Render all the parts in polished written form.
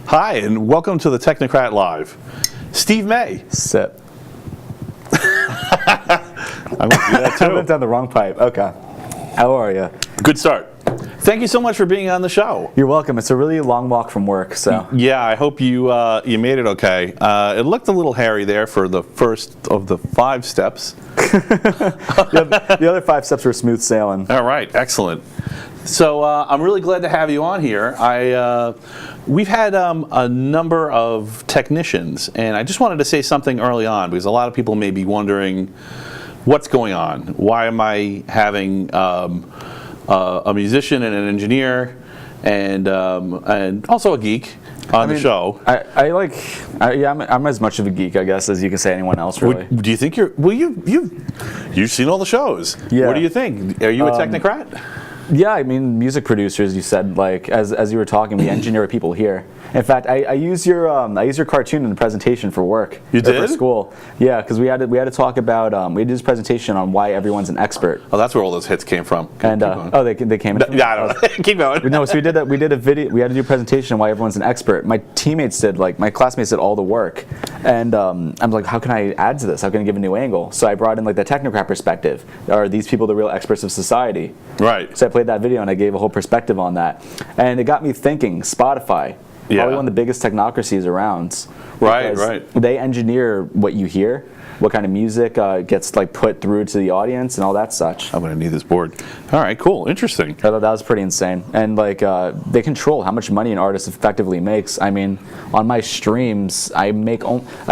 Hi, and welcome to the Technocrat Live. Steve May. Sip. I went through that too. I went down the wrong pipe. Okay. How are you? Good start. Thank you so much for being on the show. You're welcome. It's a really long walk from work, so. Yeah, I hope you you made it okay. It looked a little hairy there for the first of the 5 steps. The other 5 steps were smooth sailing. All right, excellent. So I'm really glad to have you on here. We've had a number of technicians, and I just wanted to say something early on because a lot of people may be wondering what's going on. Why am I having a musician and an engineer and also a geek on the show? I'm as much of a geek, I guess, as you can say anyone else, really. Do you think you're? Well, you've seen all the shows. Yeah. What do you think? Are you a technocrat? Yeah, I mean, music producers. You said, like, as you were talking, we engineer people here. In fact, I use your cartoon in the presentation for work. You did? For school. Yeah, because we had to talk about we did this presentation on why everyone's an expert. Oh, that's where all those hits came from. And they came. Yeah, I don't know. Keep going. No, so we did a video. We had to do a presentation on why everyone's an expert. My teammates did, like, my classmates did all the work, and I'm like, how can I add to this? How can I give a new angle? So I brought in, like, the technocrat perspective. Are these people the real experts of society? Right. So I played that video and I gave a whole perspective on that, and it got me thinking. Spotify. Yeah. Probably one of the biggest technocracies around. Right. They engineer what you hear, what kind of music gets, like, put through to the audience and all that such. I'm going to need this board. All right, cool, interesting. I thought that was pretty insane. And, like, they control how much money an artist effectively makes. I mean, on my streams, I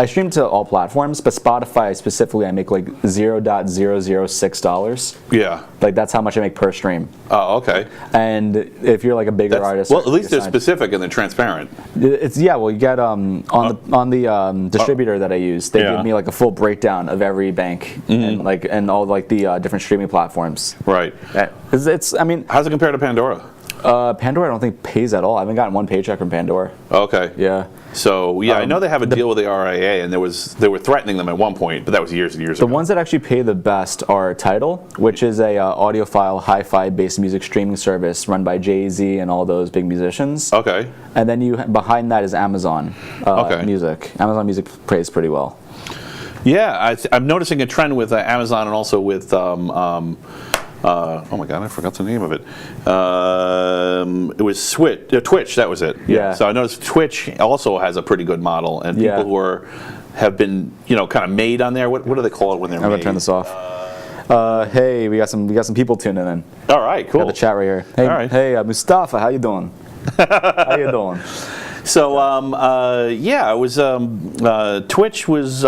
stream to all platforms, but Spotify specifically, I make like $0.006. Yeah. Like, that's how much I make per stream. Oh, okay. And if you're, like, a bigger artist, well, at least they're specific and they're transparent. Well, you get on the distributor that I use, they give me, like, a full breakdown of every bank and all, like, the different streaming platforms. Right. I mean, how's it compare to Pandora? Pandora, I don't think pays at all. I haven't gotten one paycheck from Pandora. Okay. Yeah. So yeah, I know they have a deal with the RIA, and they were threatening them at one point, but that was years and years ago. The ones that actually pay the best are Tidal, which is a audiophile, hi-fi based music streaming service run by Jay-Z and all those big musicians. Okay. And then behind that is Amazon Music. Amazon Music pays pretty well. Yeah, I'm noticing a trend with Amazon and also with oh my God, I forgot the name of it. It was Twitch. That was it. Yeah. So I noticed Twitch also has a pretty good model, and people who have been kind of made on there. What do they call it when they're made? I'm gonna turn this off. Hey, we got some people tuning in. All right, cool. Got the chat right here. Hey, all right. Hey, Mustafa, how you doing? How you doing? So yeah, it was Twitch was.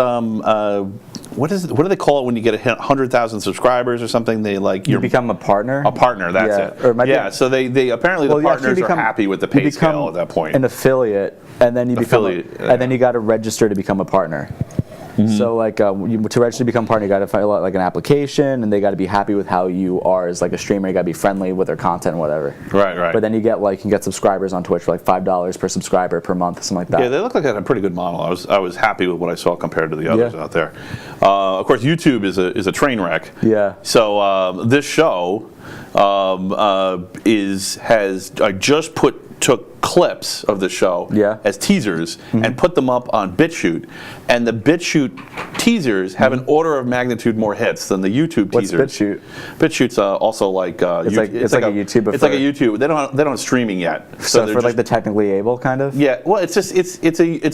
What do they call it when you get 100,000 subscribers or something? They you become a partner. A partner, that's it. So they apparently the partners are happy with the pay scale at that point. An affiliate, and then you and then you got to register to become a partner. So, like, to register to become a partner, you got to file out, like, an application, and they got to be happy with how you are as, like, a streamer. You got to be friendly with their content and whatever. Right. But then you can get subscribers on Twitch for like $5 per subscriber per month, something like that. Yeah, they look like they had a pretty good model. I was happy with what I saw compared to the others out there. Of course, YouTube is a train wreck. Yeah. So this show I just took clips of the show as teasers and put them up on BitChute, and the BitChute teasers have an order of magnitude more hits than the YouTube teasers. What's BitChute? BitChute's also like it's like a YouTube. It's like a YouTube. They don't have streaming yet. So for like the technically able kind of. Yeah. Well, it's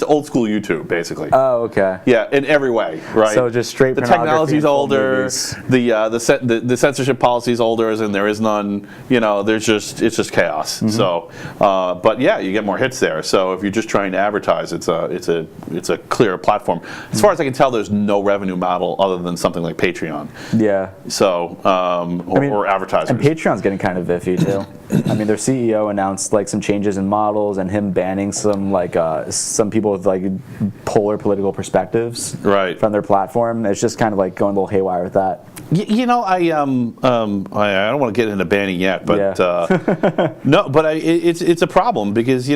old school YouTube basically. Oh, okay. Yeah, in every way, right? So just straight. The technology's older. The censorship policy's older, as in there is none. It's just chaos. So, but yeah, you get more hits there. So if you're just trying to advertise, it's a clear platform. As far as I can tell, there's no revenue model other than something like Patreon. Yeah. So or advertisers. And Patreon's getting kind of iffy too. I mean, their CEO announced like some changes in models and him banning some people with like polar political perspectives from their platform. It's just kind of like going a little haywire with that. I don't want to get into banning yet, but no, but it's a problem because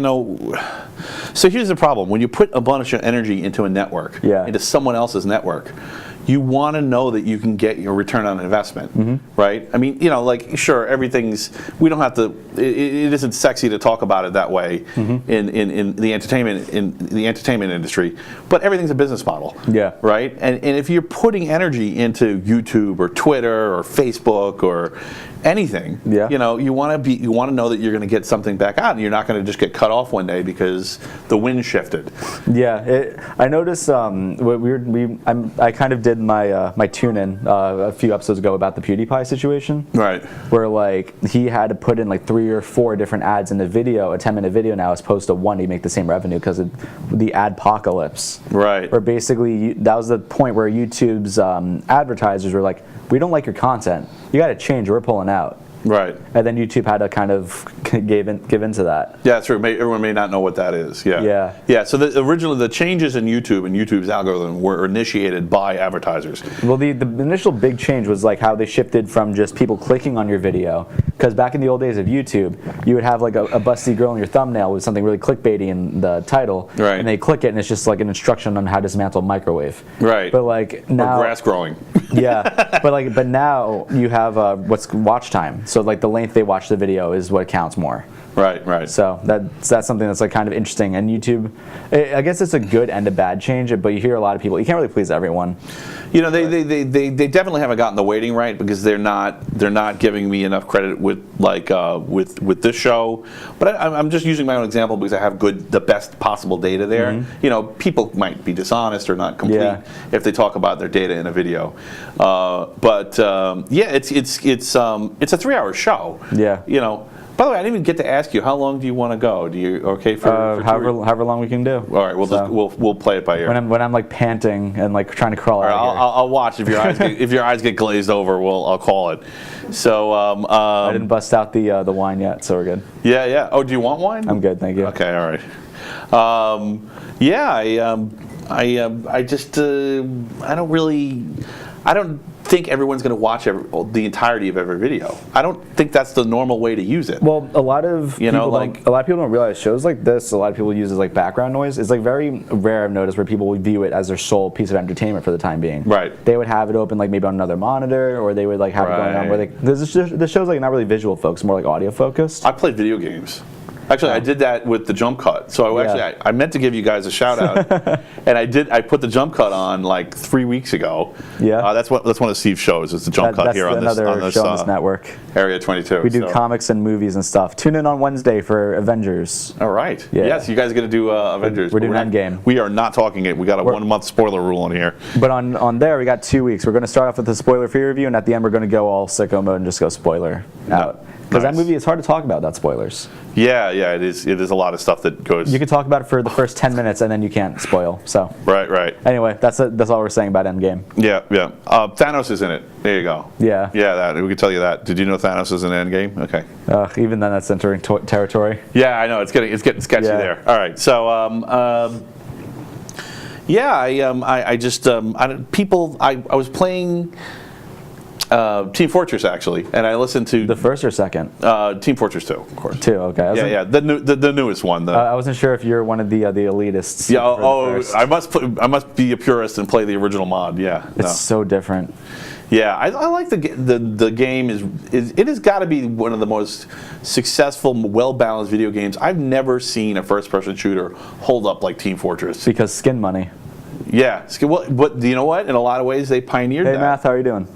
so here's the problem: when you put a bunch of energy into a network, into someone else's network, you want to know that you can get your return on investment, right? I mean, like, sure, we don't have to, it isn't sexy to talk about it that way in the entertainment industry, but everything's a business model, right? And if you're putting energy into YouTube or Twitter or Facebook or anything, you want to know that you're going to get something back out, and you're not going to just get cut off one day because the wind shifted. I noticed I kind of did my tune-in a few episodes ago about the PewDiePie situation, right? Where like he had to put in like 3 or 4 different ads in the video, a 10-minute video now, as opposed to one to make the same revenue because of the adpocalypse, right? Where basically that was the point where YouTube's advertisers were like, we don't like your content, you got to change, we're pulling out. Right. And then YouTube had to kind of give into that. Yeah, that's true. Everyone may not know what that is. Yeah. So originally the changes in YouTube and YouTube's algorithm were initiated by advertisers. Well, the initial big change was like how they shifted from just people clicking on your video. Because back in the old days of YouTube, you would have like a busty girl in your thumbnail with something really clickbaity in the title. Right. And they click it and it's just like an instruction on how to dismantle a microwave. Right. But like now, or grass growing. but now you have what's watch time. So like the length they watch the video is what counts more. Right. So that's something that's like kind of interesting. And YouTube, I guess it's a good and a bad change, but you hear a lot of people, you can't really please everyone. They definitely haven't gotten the weighting right, because they're not giving me enough credit with with this show. But I'm just using my own example because I have the best possible data there. People might be dishonest or not complete if they talk about their data in a video. It's a 3-hour show. Yeah. By the way, I didn't even get to ask you, how long do you want to go? Do you okay for however long we can do? All right, we'll play it by ear. When I'm like panting and like trying to crawl out. All right, I'll watch. If your eyes get glazed over, I'll call it. So I didn't bust out the wine yet, so we're good. Yeah. Oh, do you want wine? I'm good, thank you. Okay, all right. I don't think everyone's going to watch the entirety of every video. I don't think that's the normal way to use it. Well, a lot of people don't realize shows like this, a lot of people use as like background noise. It's like very rare, I've noticed, where people would view it as their sole piece of entertainment for the time being. Right. They would have it open like maybe on another monitor, or they would like have it going on where the show's like not really visual focused, more like audio focused. I played video games. Actually, I did that with the jump cut. So I meant to give you guys a shout out, and I put the jump cut on like 3 weeks ago. Yeah, that's one of Steve's shows. It's the jump cut here on this show on this network. Area 22. We do comics and movies and stuff. Tune in on Wednesday for Avengers. All right. Yeah. Yes, you guys are going to do Avengers. We're doing Endgame. We are not talking it. We got a 1 month spoiler rule on here. But on there, we got 2 weeks. We're going to start off with a spoiler-free review, and at the end, we're going to go all sicko mode and just go spoiler out. Because that movie is hard to talk about without spoilers. Yeah, it is. It is a lot of stuff that goes. You can talk about it for the first 10 minutes, and then you can't spoil. So. Right. Anyway, that's all we're saying about Endgame. Yeah. Thanos is in it. There you go. Yeah. Yeah, we can tell you that. Did you know Thanos is in Endgame? Okay. Even then, that's entering territory. Yeah, I know. It's getting sketchy there. All right. So, I was playing Team Fortress, actually, and I listened to the first or second. Team Fortress 2, of course. 2, okay. The newest one. I wasn't sure if you're one of the elitists. Yeah. I must be a purist and play the original mod. Yeah. It's so different. Yeah, I like the game. It has got to be one of the most successful, well-balanced video games. I've never seen a first-person shooter hold up like Team Fortress. Because skin money. Yeah, but you know what? In a lot of ways, they pioneered that. Hey, Math, how are you doing?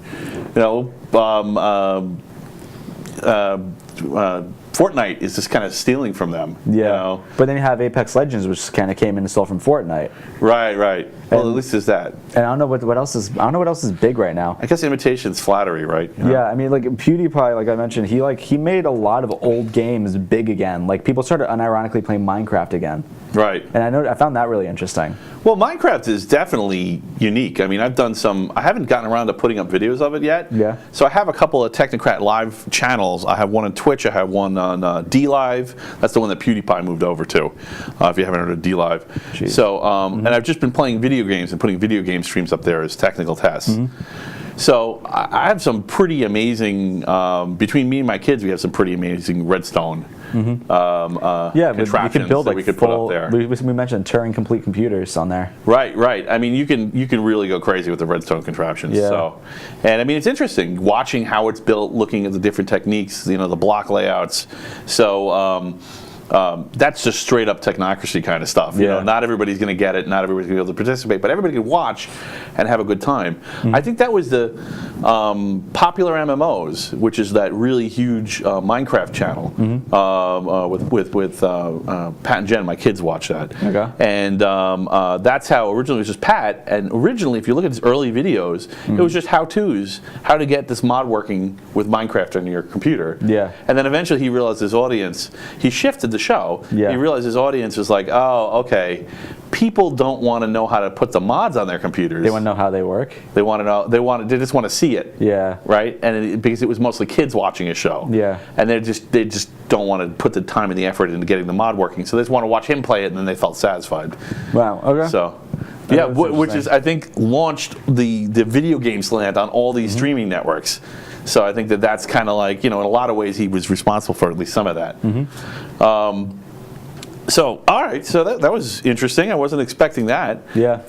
Fortnite is just kind of stealing from them. Yeah. But then you have Apex Legends, which kind of came in and stole from Fortnite. Right. Well, at least there's that. And I don't know what else is. I don't know what else is big right now. I guess imitation's flattery, right? Yeah. I mean, like PewDiePie, like I mentioned, he made a lot of old games big again. Like people started unironically playing Minecraft again. Right. And I found that really interesting. Well, Minecraft is definitely unique. I mean, I haven't gotten around to putting up videos of it yet. Yeah. So I have a couple of Technocrat live channels. I have one on Twitch. I have one on DLive. That's the one that PewDiePie moved over to, if you haven't heard of DLive. Jeez. So, and I've just been playing video games and putting video game streams up there as technical tests. So I have some pretty amazing, between me and my kids, we have some pretty amazing redstone Yeah, we contraptions could build that like we could full, put up there. We mentioned Turing complete computers on there. Right, right. I mean, you can really go crazy with the redstone contraptions. Yeah. So, and I mean, it's interesting watching how it's built, looking at the different techniques, the block layouts. So. That's just straight up technocracy kind of stuff. You know, not everybody's going to get it, not everybody's going to be able to participate, but everybody can watch and have a good time. I think that was the popular MMOs, which is that really huge Minecraft channel with Pat and Jen. My kids watch that, and that's how originally it was just Pat. And originally, if you look at his early videos, it was just how-tos, how to get this mod working with Minecraft on your computer. Yeah. And then eventually he realized his audience. He shifted the show. Yeah. He realized his audience was like, oh, okay, people don't want to know how to put the mods on their computers. They want to know how they work. They want to know. They just want to see it. Yeah. Right. And because it was mostly kids watching a show. Yeah. And they just don't want to put the time and the effort into getting the mod working. So they just want to watch him play it, and then they felt satisfied. Wow. Okay. So. Yeah, which is, I think, launched the video game slant on all these streaming networks. So I think that's kind of like, in a lot of ways he was responsible for at least some of that. So, all right, so that was interesting. I wasn't expecting that. Yeah.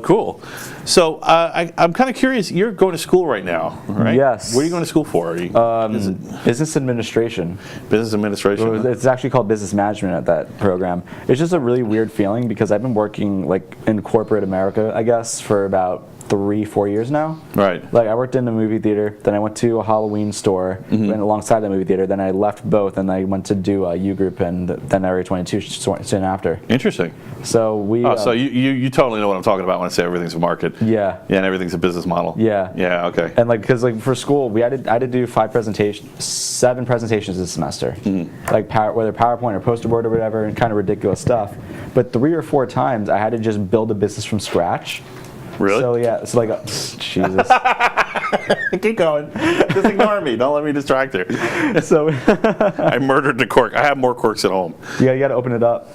Cool. So I'm kind of curious, you're going to school right now, right? Yes. What are you going to school for? Business administration. Business administration? It's actually called business management at that program. It's just a really weird feeling because I've been working like in corporate America, I guess, for about 3-4 years now. Right. Like I worked in a movie theater, then I went to a Halloween store, went alongside the movie theater, then I left both, and I went to do U Group and then Area 22 soon after. Interesting. So we. So you totally know what I'm talking about when I say everything's a market. Yeah. Yeah, and everything's a business model. Yeah. Yeah. Okay. And because for school, I had to do 7 presentations this semester, like whether PowerPoint or poster board or whatever, and kind of ridiculous stuff. But 3 or 4 times I had to just build a business from scratch. Really? So yeah, it's like Jesus. Keep going. Just ignore me. Don't let me distract her. So I murdered the cork. I have more corks at home. Yeah, you got to open it up.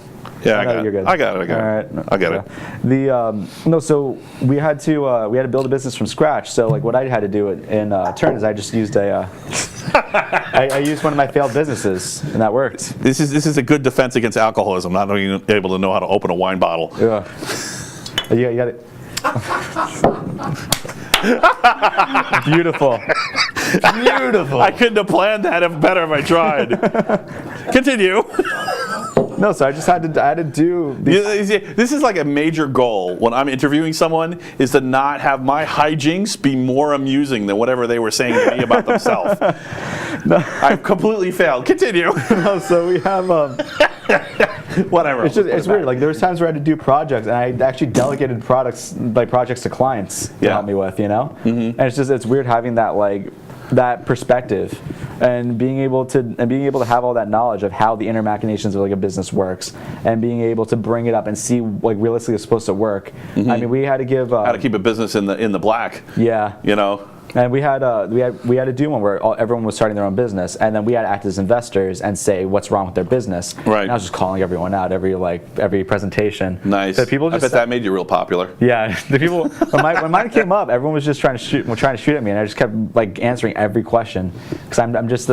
Yeah, I got it. You're good. I got it. All right. I got it. So we had to build a business from scratch. So like what I had to do in turn is I just used I used one of my failed businesses, and that worked. This is a good defense against alcoholism. Not being able to know how to open a wine bottle. Yeah. You got it. Beautiful. Beautiful. I couldn't have planned that better if I tried. Continue. No, so I just had to do these. This is like a major goal when I'm interviewing someone, is to not have my hijinks be more amusing than whatever they were saying to me about themselves. No. I've completely failed. Continue. No, so we have whatever. It's weird. Like there was times where I had to do projects, and I actually delegated projects to clients to help me with, And it's weird having that perspective and being able to have all that knowledge of how the inner machinations of like a business works, and being able to bring it up and see like realistically it's supposed to work. I mean, we had to give how to keep a business in the black. Yeah. And we had to do one where everyone was starting their own business, and then we had to act as investors and say what's wrong with their business. Right. And I was just calling everyone out every presentation. Nice. So people just I bet that made you real popular. Yeah. The people when mine came up, everyone was just trying to shoot at me, and I just kept like answering every question because I'm just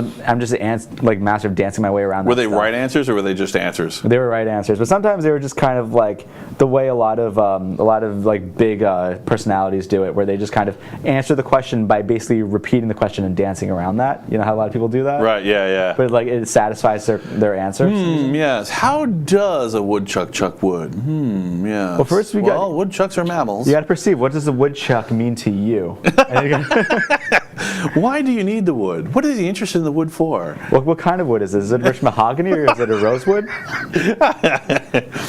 like master of dancing my way around. Were they right answers or were they just answers? They were right answers, but sometimes they were just kind of like the way a lot of like big personalities do it, where they just kind of answer the question by basically repeating the question and dancing around that. You know how a lot of people do that? Right, yeah. But like it satisfies their answer. Yes. How does a woodchuck chuck wood? Yes. Well, first woodchucks are mammals. You got to perceive, what does a woodchuck mean to you? Why do you need the wood? What is he interested in the wood for? What kind of wood is it? Is it rich mahogany or is it a rosewood?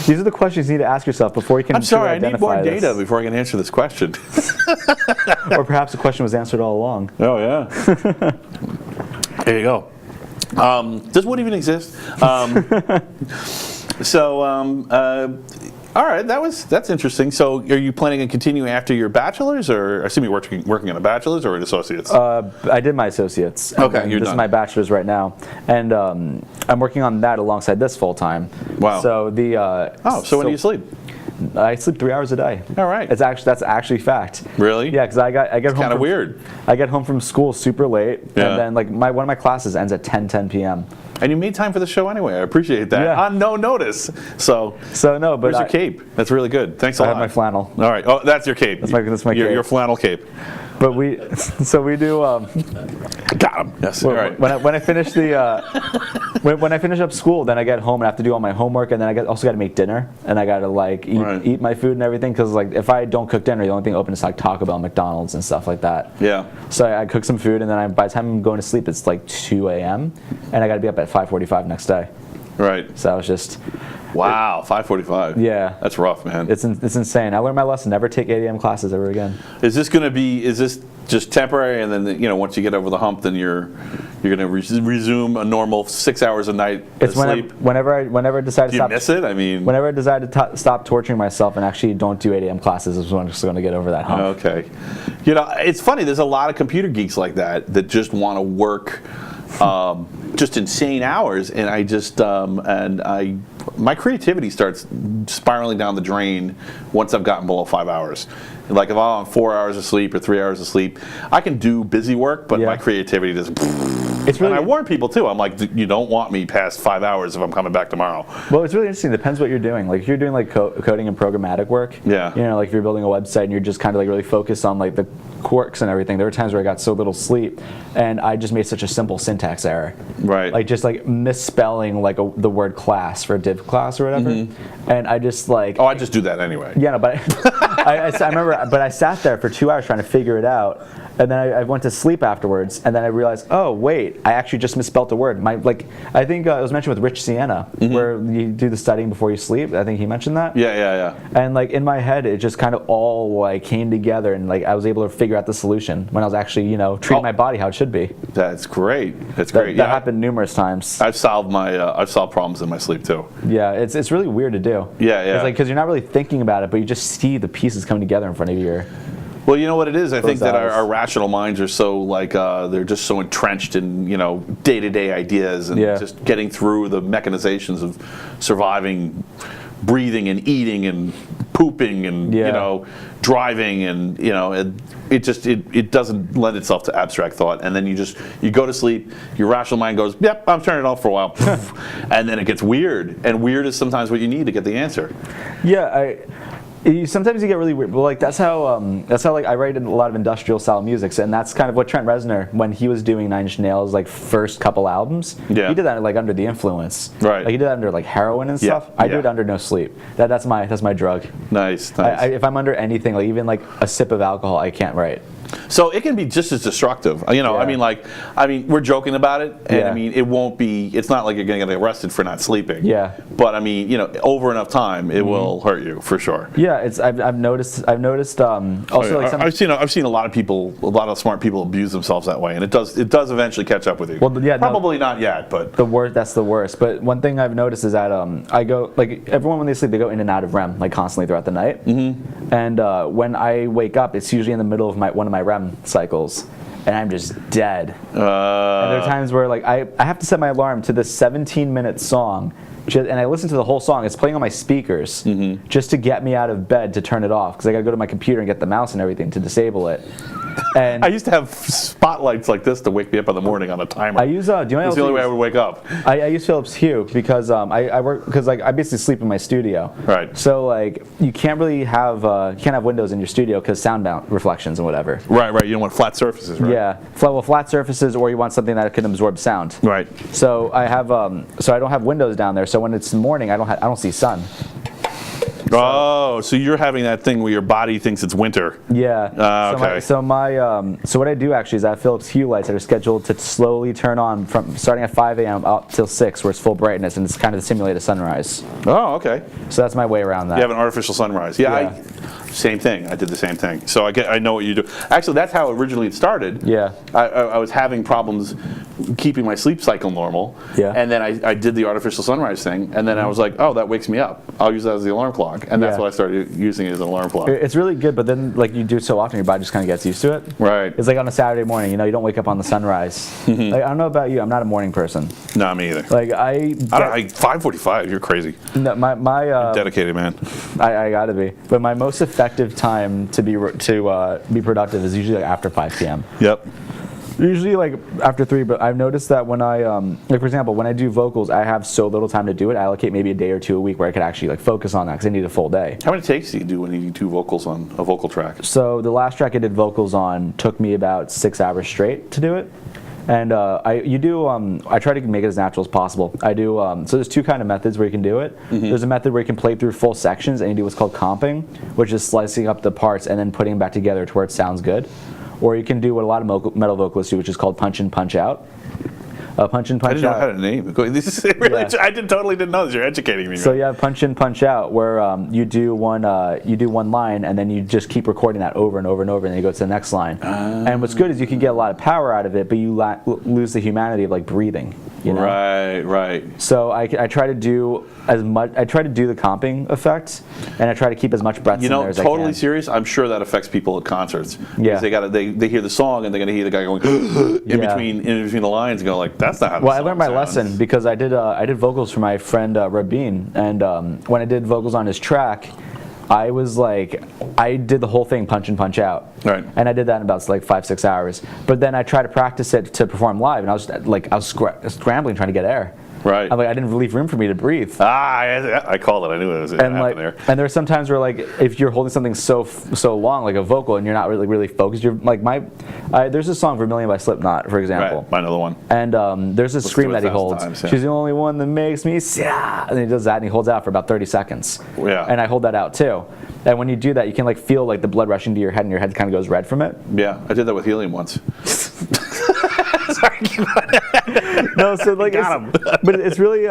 These are the questions you need to ask yourself before you can. I'm sorry, I need more data before I can answer this question. Or perhaps the question was answered all along. Oh yeah. There you go. Does wood even exist? All right, that's interesting. So, are you planning on continuing after your bachelor's, or I assume you're working on a bachelor's or an associate's? I did my associates. Okay, this is my bachelor's right now, and I'm working on that alongside this full time. Wow. So when do you sleep? I sleep 3 hours a day. All right. That's actually fact. Really? Yeah, because I get home. Kind of weird. I get home from school super late, Yeah. and then like one of my classes ends at 10 p.m. And you made time for the show anyway. I appreciate that. Yeah. On no notice. So no, but where's your cape? That's really good. Thanks a lot. I have my flannel. All right. Oh, that's your cape. That's my cape. Your flannel cape. But we do. Got him. Yes. All right. When I finish when I finish up school, then I get home and I have to do all my homework, and then also got to make dinner, and I got to like eat my food and everything, because like if I don't cook dinner, the only thing open is like Taco Bell, McDonald's, and stuff like that. Yeah. So I cook some food, and then by the time I'm going to sleep, it's like 2 a.m. and I got to be up at 5:45 next day. Right. So I was just. Wow, 5:45. Yeah. That's rough, man. It's insane. I learned my lesson. Never take 8 a.m. classes ever again. Is this just temporary, and then once you get over the hump, then you're going to resume a normal 6 hours a night of sleep? Whenever I decide to Do you miss it? I mean, whenever I decide to stop torturing myself and actually don't do 8 a.m. classes is when I'm just going to get over that hump. Okay. It's funny. There's a lot of computer geeks like that just want to work just insane hours, and my creativity starts spiraling down the drain once I've gotten below 5 hours. Like if I'm on 4 hours of sleep or 3 hours of sleep, I can do busy work, but my creativity just. It's really. And I warn people too. I'm like, you don't want me past 5 hours if I'm coming back tomorrow. Well, it's really interesting. It depends what you're doing. Like if you're doing like coding and programmatic work. Yeah. Like if you're building a website and you're just kind of like really focused on like the quirks and everything. There were times where I got so little sleep, and I just made such a simple syntax error. Right. Like just like misspelling like the word class for a div class or whatever. And I just like. Oh, I just do that anyway. Yeah, no, but I remember, but I sat there for 2 hours trying to figure it out, and then I went to sleep afterwards, and then I realized, oh wait, I actually just misspelled a word. I think it was mentioned with Rich Sienna, where you do the studying before you sleep. I think he mentioned that. Yeah. And like in my head, it just kind of all like came together, and like I was able to figure out the solution when I was actually treating my body how it should be. That's great. That's great. That happened numerous times. I've solved problems in my sleep too. Yeah, it's really weird to do. Yeah. It's like because you're not really thinking about it, but you just see the pieces coming together in front of you. Well, you know what it is? I think that our rational minds are so like they're just so entrenched in day-to-day ideas and just getting through the mechanizations of surviving, breathing and eating and pooping and driving and it doesn't lend itself to abstract thought. And then you go to sleep. Your rational mind goes, "Yep, I'm turning it off for a while," and then it gets weird. And weird is sometimes what you need to get the answer. Yeah, sometimes you get really weird, but like that's how like I write a lot of industrial style music, and that's kind of what Trent Reznor, when he was doing Nine Inch Nails like first couple albums, he did that like under the influence, right? Like he did that under like heroin and stuff. I do it under no sleep. That's my drug. Nice. If I'm under anything, like even like a sip of alcohol, I can't write. So it can be just as destructive. I mean, we're joking about it, and I mean, it won't be. It's not like you're going to get arrested for not sleeping. Yeah. But I mean, over enough time, it will hurt you for sure. Yeah, I've noticed. Also, like I've seen a lot of smart people abuse themselves that way, and it does eventually catch up with you. Well, yeah, probably not yet, but that's the worst. But one thing I've noticed is that I go like everyone when they sleep, they go in and out of REM like constantly throughout the night. And when I wake up, it's usually in the middle of one of my REM cycles, and I'm just dead. And there are times where like I have to set my alarm to this 17-minute song, and I listen to the whole song. It's playing on my speakers just to get me out of bed to turn it off, because I gotta go to my computer and get the mouse and everything to disable it. And I used to have spotlights like this to wake me up in the morning on a timer. I use It's the only way I would wake up. I use Philips Hue because I work because like I basically sleep in my studio. Right. So like you can't really have windows in your studio because sound reflections and whatever. Right. You don't want flat surfaces, right? Yeah. Flat surfaces, or you want something that can absorb sound. Right. So I have so I don't have windows down there. So when it's morning, I don't see sun. So you're having that thing where your body thinks it's winter. Yeah. Okay. So what I do actually is I have Philips Hue lights that are scheduled to slowly turn on from starting at 5 a.m. up till 6, where it's full brightness, and it's kind of to simulate a sunrise. Oh, okay. So that's my way around that. You have an artificial sunrise. Yeah. Same thing. I did the same thing. So I know what you do. Actually, that's how originally it started. Yeah. I was having problems keeping my sleep cycle normal. Yeah. And then I did the artificial sunrise thing, and then I was like, oh, that wakes me up. I'll use that as the alarm clock, and that's Yeah. what I started using it as an alarm clock. It's really good, but then like you do it so often, your body just kind of gets used to it. Right. It's like on a Saturday morning, you know, you don't wake up on the sunrise. Like, I don't know about you, I'm not a morning person. No, me either. Like I don't. 5:45. You're crazy. No, my Dedicated man. I gotta be. But my most effective time to be productive is usually like after 5 p.m. Yep. Usually like after 3, but I've noticed that when I, like for example, when I do vocals, I have so little time to do it. I allocate maybe a day or 2 a week where I could actually like focus on that because I need a full day. How many takes do you do when you do vocals on a vocal track? So the last track I did vocals on took me about 6 hours straight to do it. And I try to make it as natural as possible. I do, so there's 2 kind of methods where you can do it. There's a method where you can play through full sections and you do what's called comping, which is slicing up the parts and then putting them back together to where it sounds good. Or you can do what a lot of metal vocalists do, which is called punch in, punch out. Punch in, punch out. I didn't know how to name it. This is really, Yeah. I totally didn't know this. You're educating me. So man. you have punch in, punch out, where you do one line and then you just keep recording that over and over and over, and then you go to the next line. And what's good is you can get a lot of power out of it, but you lose the humanity of like breathing. You know? Right. So I try to do as much. I try to do the comping effect, and I try to keep as much breath in there as I can. Totally serious. I'm sure that affects people at concerts. Yeah. Because they hear the song and they're gonna hear the guy going in between the lines and go like, that's not how. Well, I learned my lesson because I did vocals for my friend Rabin, and when I did vocals on his track, I was like, I did the whole thing punch in, punch out. Right. And I did that in about like 5-6 hours. But then I tried to practice it to perform live, and I was scrambling trying to get air. Right. I'm like, I didn't leave room for me to breathe. I called it. I knew it was going to happen there. And there are some times where like if you're holding something so long, like a vocal, and you're not really focused, you're like there's a song Vermilion by Slipknot, for example. Right. Another one. And there's a scream that he holds. Times, yeah. She's the only one that makes me sad. And he does that, and he holds out for about 30 seconds. Yeah. And I hold that out too. And when you do that, you can like feel like the blood rushing to your head, and your head kind of goes red from it. Yeah, I did that with helium once. Sorry. No, so like, but it's really,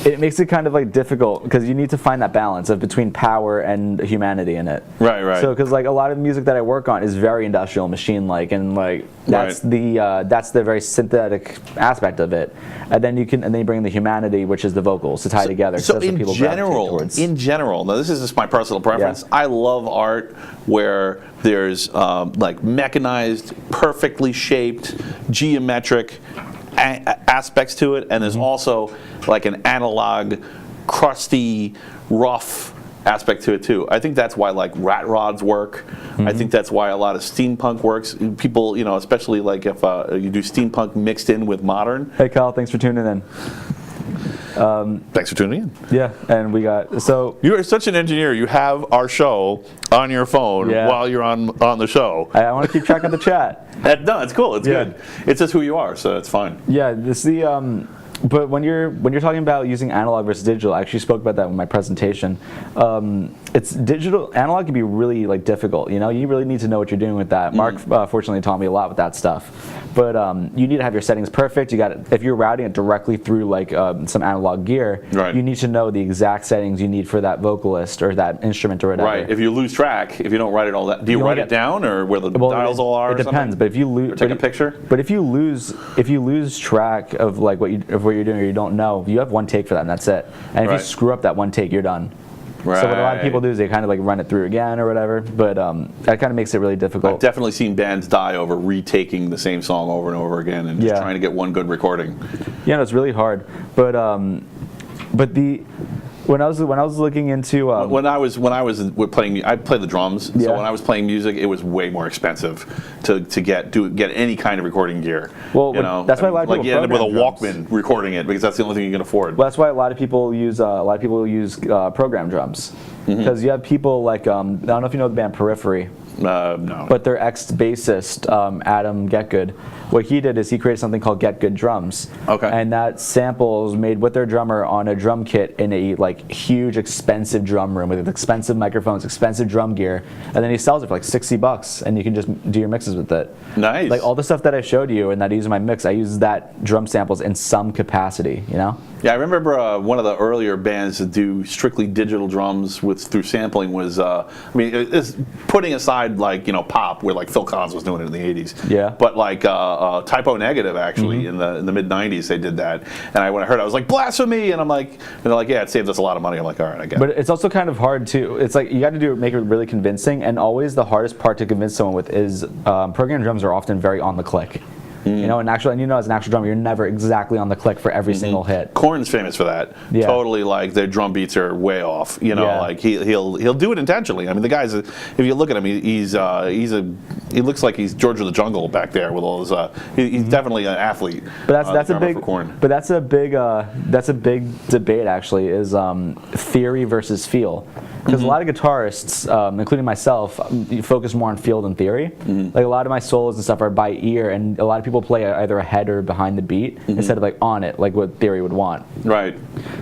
it makes it kind of like difficult because you need to find that balance of between power and humanity in it. Right. So because like a lot of music that I work on is very industrial, machine-like, and like that's the very synthetic aspect of it. And then you bring in the humanity, which is the vocals, to tie together. So that's what people gravitate in general, now this is just my personal preference. Yeah. I love art where there's like mechanized, perfectly shaped, geometric aspects to it, and there's also like an analog, crusty, rough aspect to it too. I think that's why like rat rods work. I think that's why a lot of steampunk works. People, especially like if you do steampunk mixed in with modern. Hey Kyle, thanks for tuning in. Thanks for tuning in. Yeah, and we got You are such an engineer. You have our show on your phone while you're on the show. I want to keep track of the chat. No, it's cool. It's good. It's just who you are, so it's fine. Yeah, but when you're talking about using analog versus digital, I actually spoke about that in my presentation. It's digital. Analog can be really like difficult. You really need to know what you're doing with that. Mark fortunately taught me a lot with that stuff. But you need to have your settings perfect. If you're routing it directly through like some analog gear, you need to know the exact settings you need for that vocalist or that instrument or whatever. Right. If you lose track, if you don't write it all that, do you write it down or where the dials all are? It depends. But if you lose, take a picture. But if you lose track of like what you're doing or you don't know, you have one take for that, and that's it. And if you screw up that one take, you're done. Right. So what a lot of people do is they kind of like run it through again or whatever, but that kind of makes it really difficult. I've definitely seen bands die over retaking the same song over and over again and just trying to get one good recording. Yeah, no, it's really hard. But when I was looking into when I was playing, I play the drums. So Yeah. when I was playing music, it was way more expensive to get any kind of recording gear. Well, that's why a lot of people you end up with a program Walkman recording it because that's the only thing you can afford. Well, that's why a lot of people use program drums because you have people like I don't know if you know the band Periphery. No. But their ex-bassist, Adam Getgood, what he did is he created something called Get Good Drums. Okay. And that sample is made with their drummer on a drum kit in a like huge, expensive drum room with expensive microphones, expensive drum gear, and then he sells it for like $60, and you can just do your mixes with it. Nice. Like all the stuff that I showed you and that I use in my mix, I use that drum samples in some capacity. Yeah, I remember one of the earlier bands that do strictly digital drums through sampling was, I mean, it's putting aside like pop, where like Phil Collins was doing it in the '80s. Yeah. But like Typo Negative actually in the mid '90s they did that, and when I heard it, I was like, blasphemy, and and they're like, yeah, it saves us a lot of money. I'm like, all right, I get it. But it's also kind of hard to. It's like you got to make it really convincing, and always the hardest part to convince someone with is programmed drums are often very on the click. And as an actual drummer, you're never exactly on the click for every single hit. Korn's famous for that. Yeah. Totally, like their drum beats are way off. Like he'll do it intentionally. I mean, the guy's, if you look at him, he looks like he's George of the Jungle back there with all his. He's definitely an athlete. But that's a big. For Korn. But that's a big debate actually. Is theory versus feel. Because a lot of guitarists, including myself, focus more on feel than theory. Like a lot of my solos and stuff are by ear, and a lot of people play either ahead or behind the beat instead of like on it, like what theory would want. Right.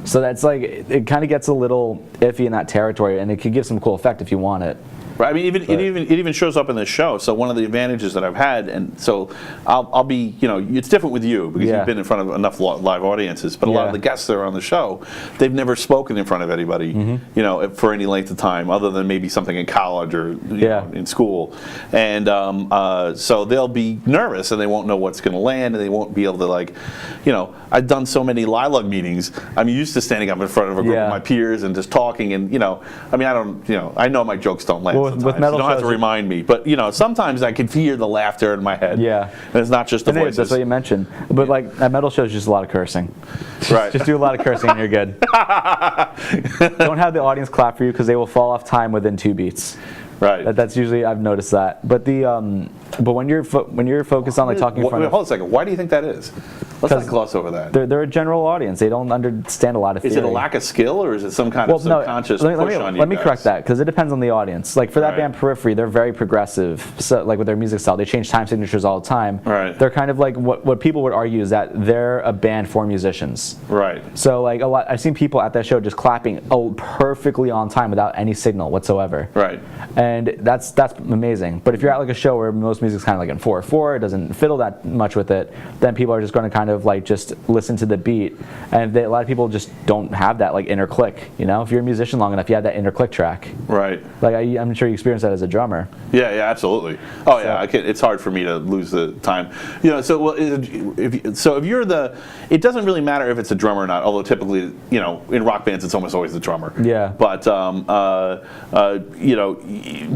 So that's like it kind of gets a little iffy in that territory, and it can give some cool effect if you want it. Right. I mean, it even shows up in this show. So one of the advantages that I've had, and so I'll be, it's different with you because you've been in front of enough live audiences. But a lot of the guests that are on the show, they've never spoken in front of anybody, for any length of time, other than maybe something in college or in school. And so they'll be nervous and they won't know what's going to land, and they won't be able to I've done so many Lilac meetings. I'm used to standing up in front of a group of my peers and just talking, and I mean, I know my jokes don't land. Well, with metal you don't have to remind me, but sometimes I can hear the laughter in my head. Yeah, and it's not just the voices. That's what you mentioned. But like at metal shows, just a lot of cursing. Right. Just do a lot of cursing and you're good. Don't have the audience clap for you because they will fall off time within 2 beats. Right. That's usually, I've noticed that. But but when you're focused on like talking in front of. Hold on a second. Why do you think that is? Let's not gloss over that. They're a general audience. They don't understand a lot of theory. Is it a lack of skill, or is it some kind of subconscious push on you? Let me correct that, because it depends on the audience. Like for that band Periphery, they're very progressive. So like with their music style, they change time signatures all the time. Right. They're kind of like what people would argue is that they're a band for musicians. Right. So like I've seen people at that show just clapping perfectly on time without any signal whatsoever. Right. And that's amazing. But if you're at like a show where most music's kind of like in 4/4, it doesn't fiddle that much with it, then people are just going to kind of like just listen to the beat, and a lot of people just don't have that like inner click. If you're a musician long enough, you have that inner click track. Right. Like I'm sure you experienced that as a drummer. Yeah, absolutely. Oh yeah, it's hard for me to lose the time. So if you're it doesn't really matter if it's a drummer or not. Although typically, in rock bands, it's almost always the drummer. Yeah. But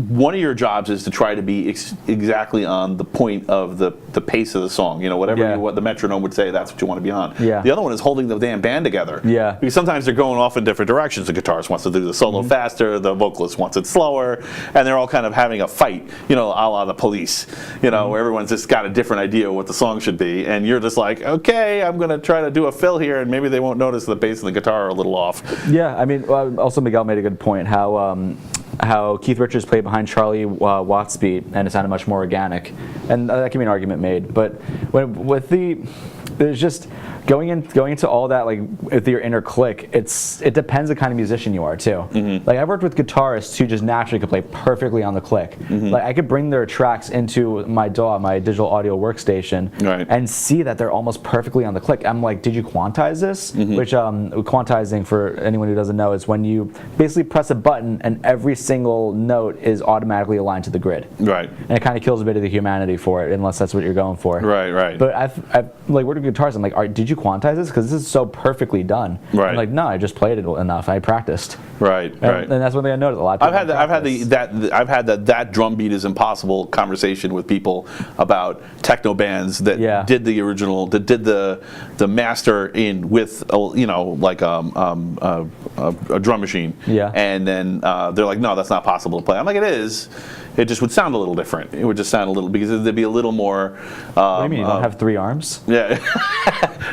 one of your jobs is to try to be exactly on the point of the pace of the song. Whatever what the metronome would say, that's what you want to be on. Yeah. The other one is holding the damn band together. Yeah. Because sometimes they're going off in different directions. The guitarist wants to do the solo faster, the vocalist wants it slower, and they're all kind of having a fight, a la the Police, where everyone's just got a different idea of what the song should be, and you're just like, okay, I'm going to try to do a fill here, and maybe they won't notice the bass and the guitar are a little off. Yeah, I mean, also Miguel made a good point, how Keith Richards played behind Charlie Watts' beat, and it sounded much more organic, and that can be an argument made. But there's just going into all that, like with your inner click, it depends the kind of musician you are too. Like I've worked with guitarists who just naturally could play perfectly on the click. Like I could bring their tracks into my DAW, my digital audio workstation, and see that they're almost perfectly on the click. I'm like, did you quantize this? Which quantizing, for anyone who doesn't know, is when you basically press a button and every single note is automatically aligned to the grid. Right. And it kind of kills a bit of the humanity for it, unless that's what you're going for. Right. But I've like worked with guitars. I'm like, did you quantize this? Because this is so perfectly done. Right. I'm like, no, I just played it enough. I practiced. Right. And that's one thing I noticed. A lot of people I've had that drum beat is impossible conversation with people about techno bands that did the original, that did the master in with a drum machine. Yeah. And then they're like, no, that's not possible to play. I'm like, it is. It just would sound a little different. It would just sound a little, because there'd be a little more. What do you mean? You don't have 3 arms? Yeah.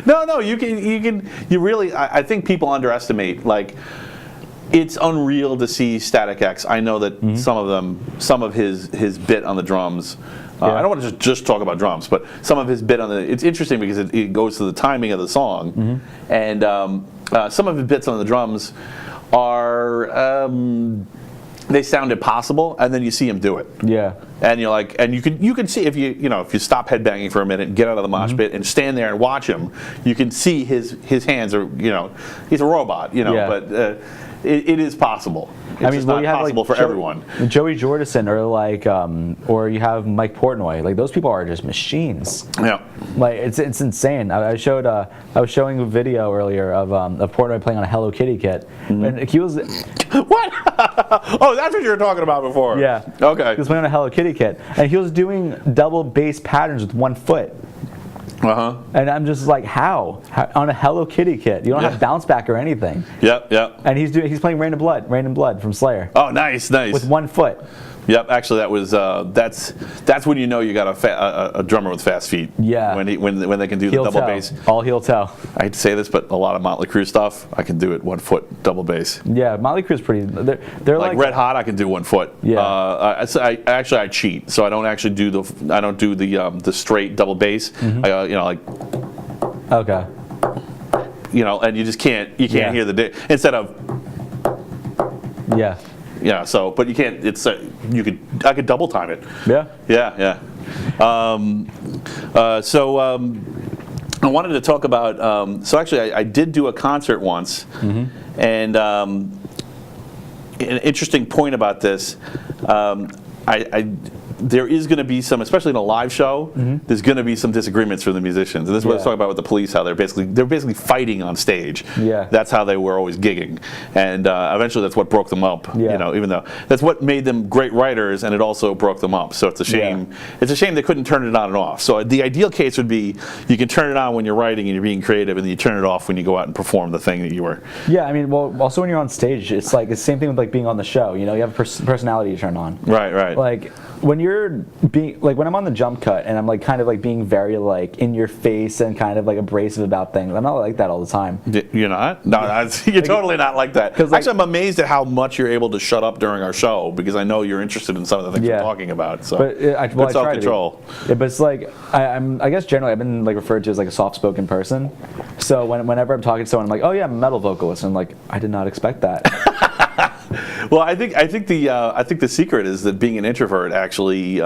No. You really. I think people underestimate. Like, it's unreal to see StaticX. I know that some of his bit on the drums. I don't want to just talk about drums, but some of his bit on it's interesting because it goes to the timing of the song, and some of his bits on the drums are. They sound impossible, and then you see him do it. Yeah. And you're like, and you can see if you stop headbanging for a minute, get out of the mosh pit, and stand there and watch him, you can see his hands are, he's a robot, but it is possible. It's just not possible for everyone. Joey Jordison, or like, or you have Mike Portnoy. Like those people are just machines. Yeah. Like it's insane. I was showing a video earlier of Portnoy playing on a Hello Kitty kit, and he was what? Oh, that's what you were talking about before. Yeah. Okay. He was playing on a Hello Kitty kit, and he was doing double bass patterns with 1 foot. And I'm just like, how on a Hello Kitty kit? You don't have bounce back or anything. Yep. And he's playing Rain in Blood from Slayer. Oh, nice. With 1 foot. Yep, actually, that was that's when you know you got a drummer with fast feet. Yeah. When they can do the double bass. All heel toe. I hate to say this, but a lot of Motley Crue stuff, I can do it 1 foot double bass. Yeah, Motley Crue's pretty. They're like Red Hot, I can do 1 foot. Yeah. I cheat, so I don't actually do the straight double bass. Okay. And you just can't hear the instead of. Yeah. Yeah. So, but you can't. I could double time it. Yeah. Yeah. I wanted to talk about. So actually, I did do a concert once, and an interesting point about this. There is going to be some, especially in a live show, there's going to be some disagreements from the musicians. And this is what I was talking about with the Police, how they're basically fighting on stage. Yeah. That's how they were always gigging. And eventually that's what broke them up. Yeah. Even though that's what made them great writers, and it also broke them up. So it's a shame. Yeah. It's a shame they couldn't turn it on and off. So the ideal case would be you can turn it on when you're writing and you're being creative, and then you turn it off when you go out and perform the thing that you were. Yeah, I mean, well, also when you're on stage, it's like the same thing with like being on the show. You have a personality to turn on. Right. Like when you're being like when I'm on the jump cut and I'm like kind of like being very like in your face and kind of like abrasive about things. I'm not like that all the time. You're not? No, you're totally not like that. Actually, I'm amazed at how much you're able to shut up during our show, because I know you're interested in some of the things we're talking about. So, good self-control. Yeah, but it's like I guess generally I've been like referred to as like a soft-spoken person. So whenever I'm talking to someone, I'm like, oh yeah, I'm a metal vocalist, and I'm like, I did not expect that. Well, I think the secret is that being an introvert actually.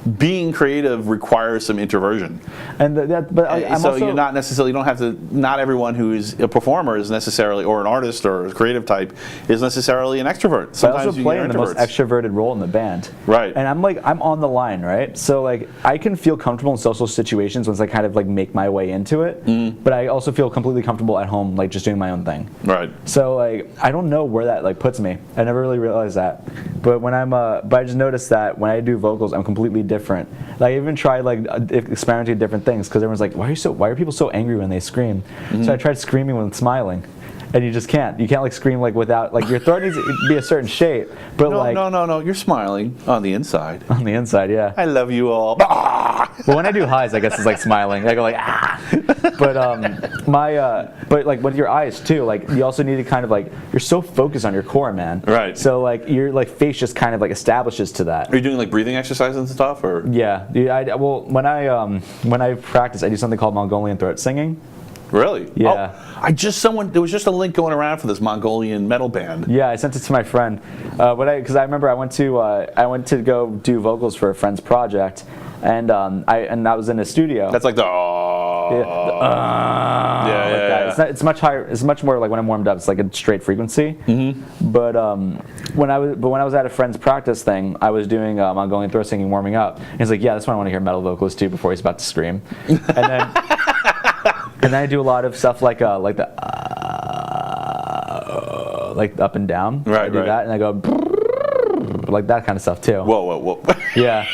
Being creative requires some introversion, you're not necessarily. You don't have to. Not everyone who's a performer is necessarily, or an artist or a creative type, is necessarily an extrovert. Sometimes I also play in the most extroverted role in the band, right? And I'm on the line, right? So like I can feel comfortable in social situations once I kind of like make my way into it, but I also feel completely comfortable at home, like just doing my own thing, right? So like I don't know where that like puts me. I never really realized that, but when but I just noticed that when I do vocals, I'm completely different. Like I even tried like experimenting with different things, because everyone's like, why are people so angry when they scream? So I tried screaming when smiling, and you just can't. You can't like scream like without like your throat needs to be a certain shape. But no, you're smiling on the inside. On the inside, yeah. I love you all. Well, when I do highs, I guess it's like smiling. I go like ah. But like with your eyes too, like you also need to kind of like you're so focused on your core, man. Right. So like your like face just kind of like establishes to that. Are you doing like breathing exercises and stuff, or? Yeah. Well, when I practice, I do something called Mongolian throat singing. Really? Yeah. Oh, there was just a link going around for this Mongolian metal band. Yeah, I sent it to my friend. Because I remember I went to go do vocals for a friend's project, and that was in a studio. That's like the yeah. It's much higher. It's much more like when I'm warmed up. It's like a straight frequency. But when I was at a friend's practice thing, I was doing Mongolian throat singing warming up. And he's like, yeah, that's what I want to hear metal vocalist do before he's about to scream. And then I do a lot of stuff like the like up and down. Right. I do that, and I go like that kind of stuff too. Whoa. Yeah.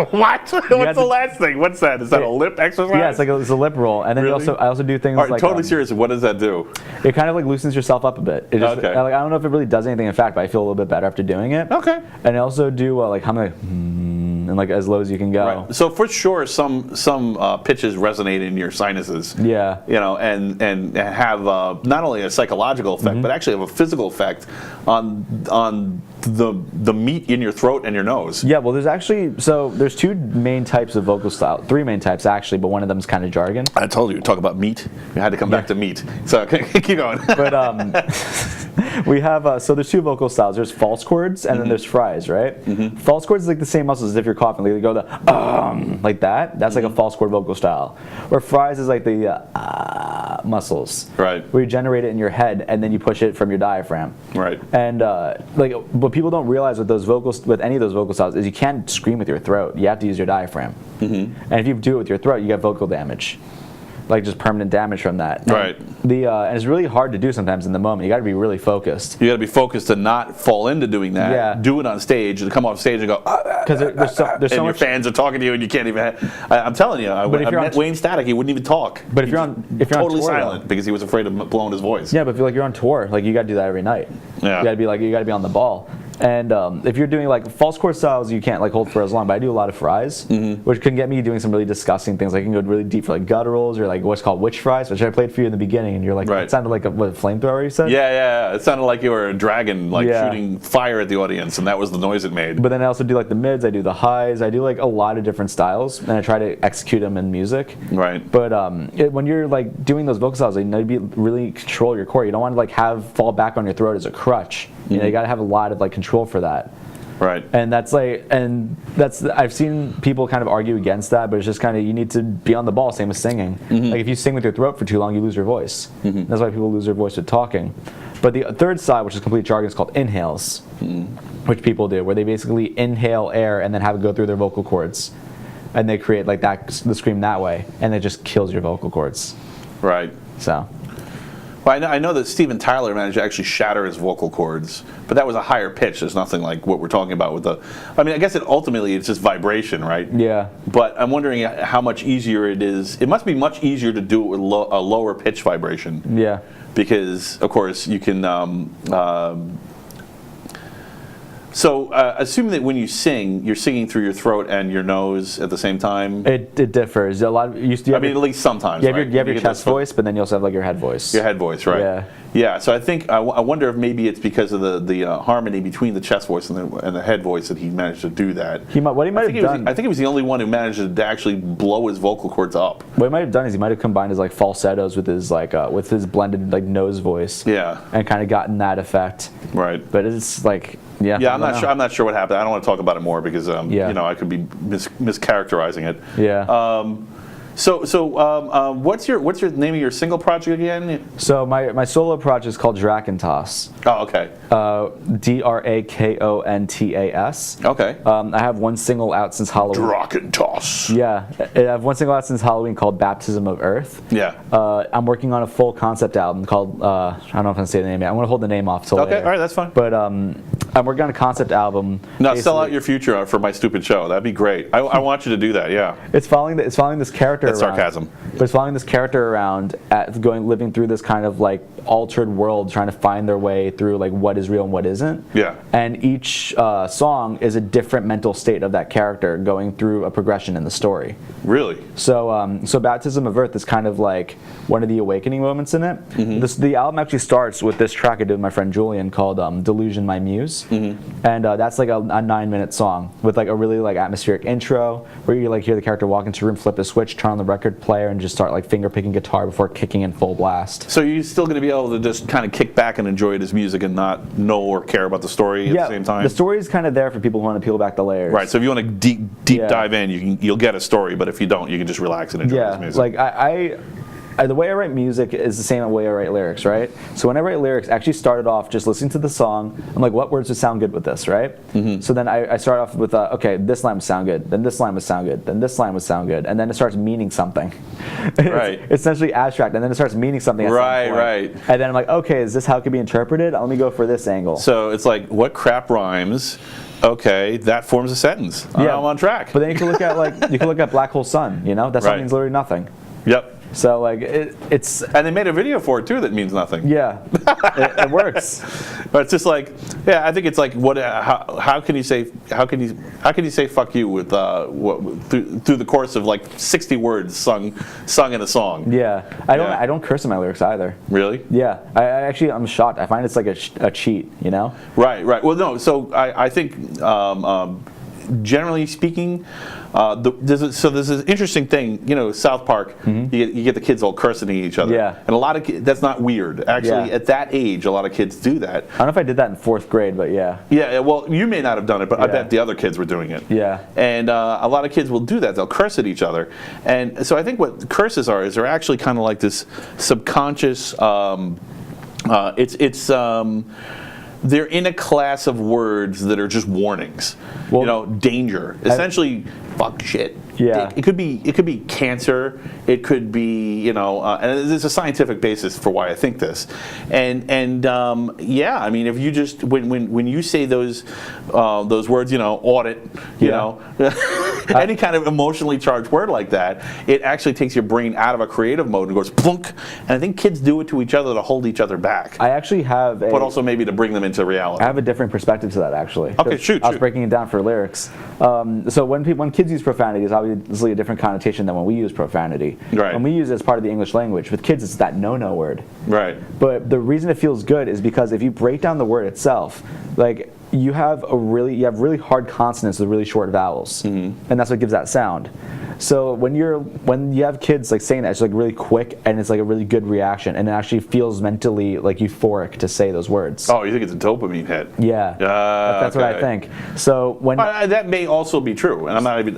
What? What's the last thing? What's that? Is that a lip exercise? Yeah, it's a lip roll, and then really? I also do things like. like. Totally serious. What does that do? It kind of like loosens yourself up a bit. It just, okay. I don't know if it really does anything in fact, but I feel a little bit better after doing it. Okay. And I also do like how many. And like as low as you can go. Right. So for sure, some pitches resonate in your sinuses. Yeah. And have not only a psychological effect, but actually have a physical effect on the meat in your throat and your nose. Yeah, well, there's two main types of vocal style, three main types actually, but one of them is kind of jargon. I told you, talk about meat. You had to come back to meat. So keep going. But we have, so there's two vocal styles. There's false chords and then there's fries, right? False chords is like the same muscles as if you're coughing. Like you go like that. That's like a false chord vocal style. Where fries is like the muscles. Right. Where you generate it in your head and then you push it from your diaphragm. Right. And like what people don't realize with any of those vocal styles is you can't scream with your throat. You have to use your diaphragm. And if you do it with your throat, you get vocal damage. Like just permanent damage from that. Right. And it's really hard to do sometimes in the moment. You got to be really focused. You got to be focused to not fall into doing that. Yeah. Do it on stage and come off stage and go. Because there's so and your much. fans are talking to you and you can't even. I'm telling you, I met Wayne Static. He wouldn't even talk. But if you're on totally tour, silent because he was afraid of blowing his voice. Yeah, but if you're on tour, like you got to do that every night. Yeah. You got to be on the ball. And if you're doing like false chord styles, you can't like hold for as long. But I do a lot of fries, which can get me doing some really disgusting things. Like I can go really deep for like gutturals or like what's called witch fries, which I played for you in the beginning. And you're like, it sounded like a flamethrower you said? Yeah. It sounded like you were a dragon, like shooting fire at the audience, and that was the noise it made. But then I also do like the mids, I do the highs, I do like a lot of different styles, and I try to execute them in music. Right. But when you're like doing those vocal styles, you know, you really control your core. You don't want to like fall back on your throat as a crutch. You know, you got to have a lot of like control for that. Right. And I've seen people kind of argue against that, but it's just kind of, you need to be on the ball, same as singing. Like if you sing with your throat for too long, you lose your voice. That's why people lose their voice with talking. But the third side, which is complete jargon, is called inhales, which people do, where they basically inhale air and then have it go through their vocal cords. And they create like the scream that way, and it just kills your vocal cords. Right. So. Well, I know that Steven Tyler managed to actually shatter his vocal cords, but that was a higher pitch. There's nothing like what we're talking about with the. I mean, I guess ultimately it's just vibration, right? Yeah. But I'm wondering how much easier it is. It must be much easier to do it with a lower pitch vibration. Yeah. Because of course you can. So assume that when you sing, you're singing through your throat and your nose at the same time. It differs. A lot. At least sometimes. You have your chest voice, but then you also have like your head voice. Your head voice, right? Yeah. Yeah. So I think I wonder if maybe it's because of the harmony between the chest voice and the head voice that he managed to do that. What he might have done. I think he was the only one who managed to actually blow his vocal cords up. What he might have done is he might have combined his like falsettos with his blended like nose voice. Yeah. And kind of gotten that effect. Right. But it's like. Yeah, I'm not sure what happened. I don't want to talk about it more because you know, I could be mischaracterizing it. Yeah. What's your name of your single project again? So my solo project is called Dracontas. Oh, okay. Drakontas. Okay. I have one single out since Halloween. Dracontas. Yeah, I have one single out since Halloween called Baptism of Earth. Yeah. I'm working on a full concept album called I don't know if I can say the name yet. I'm gonna hold the name off till later. Okay. All right, that's fine. But I'm working on a concept album. No, sell out your future for my stupid show. That'd be great. I want you to do that. Yeah. It's following this character. That's sarcasm. But it's following this character around, living through this kind of like altered world, trying to find their way through like what is real and what isn't. Yeah. And each song is a different mental state of that character going through a progression in the story. Really? So Baptism of Earth is kind of like one of the awakening moments in it. The album actually starts with this track I did with my friend Julian called Delusion My Muse. And that's like a 9-minute song with like a really like atmospheric intro where you like hear the character walk into a room, flip a switch, turn on the record player, and just start like finger picking guitar before kicking in full blast. So you're still going to be able to just kind of kick back and enjoy his music and not know or care about the story at the same time? The story is kind of there for people who want to peel back the layers. Right. So if you want to deep dive in, you'll get a story. But if you don't, you can just relax and enjoy his music. Like the way I write music is the same way I write lyrics, right? So when I write lyrics, I actually started off just listening to the song. I'm like, what words would sound good with this, right? So then I start off with, okay, this line would sound good, then this line would sound good, then this line would sound good, and then it starts meaning something. Right. It's essentially abstract, and then it starts meaning something at some point. Right. And then I'm like, okay, is this how it could be interpreted? Let me go for this angle. So it's like, what crap rhymes? Okay, that forms a sentence. I'm on track. But then you can look at Black Hole Sun, you know? That song means literally nothing. Yep. So like it's And they made a video for it too that means nothing. yeah, it works. But it's just like, yeah, I think it's like, what? How can you say fuck you with through the course of like 60 words sung in a song? Yeah, I don't curse in my lyrics either. Really? Yeah, I'm shocked. I find it's like a cheat, you know? Right. Well, no. So I think generally speaking, there's this interesting thing. You know, South Park. You get the kids all cursing at each other. Yeah. And a lot of that's not weird. Actually, at that age, a lot of kids do that. I don't know if I did that in 4th grade, but yeah. Yeah. Well, you may not have done it, but I bet the other kids were doing it. Yeah. And a lot of kids will do that. They'll curse at each other. And so I think what curses are is they're actually kind of like this subconscious. They're in a class of words that are just warnings. Well, you know, danger. Essentially, fuck shit. Yeah. It could be cancer. It could be, and there's a scientific basis for why I think this. And yeah, I mean, if you just when you say those words, audit, any kind of emotionally charged word like that, it actually takes your brain out of a creative mode and goes plunk. And I think kids do it to each other to hold each other back. I actually have but also maybe to bring them into reality. I have a different perspective to that, actually. Okay, shoot. I was breaking it down for lyrics. So when kids use profanity, it's obviously a different connotation than when we use profanity. Right. When we use it as part of the English language, with kids it's that no-no word. Right. But the reason it feels good is because if you break down the word itself, like you have really hard consonants with really short vowels, and that's what gives that sound. So when you have kids like saying that, it's like really quick and it's like a really good reaction, and it actually feels mentally like euphoric to say those words. Oh, you think it's a dopamine hit? Yeah, that's what I think. So when that may also be true, and I'm not even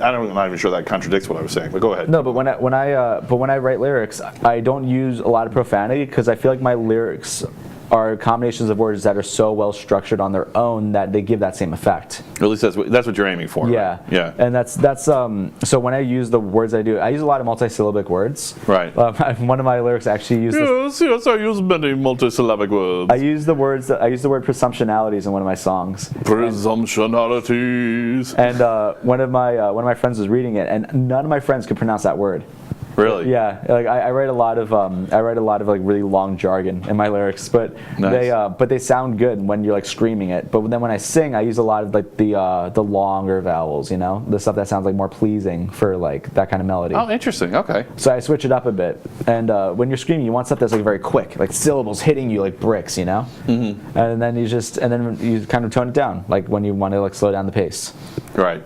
sure that contradicts what I was saying. But go ahead. No, but when I write lyrics, I don't use a lot of profanity because I feel like my lyrics are combinations of words that are so well structured on their own that they give that same effect. Or at least that's what you're aiming for. Yeah, right? Yeah. And that's so when I use the words I use a lot of multisyllabic words. Right. One of my lyrics actually uses. Yes, I use many multisyllabic words. I use the word presumptionalities in one of my songs. Presumptionalities. And one of my friends was reading it, and none of my friends could pronounce that word. Really? Yeah, like I write a lot of like really long jargon in my lyrics, but nice. they sound good when you're like screaming it. But then when I sing, I use a lot of like the longer vowels, the stuff that sounds like more pleasing for like that kind of melody. Oh, interesting. Okay. So I switch it up a bit, and when you're screaming, you want stuff that's like very quick, like syllables hitting you like bricks, Mm-hmm. And then you kind of tone it down, like when you want to like slow down the pace. Right.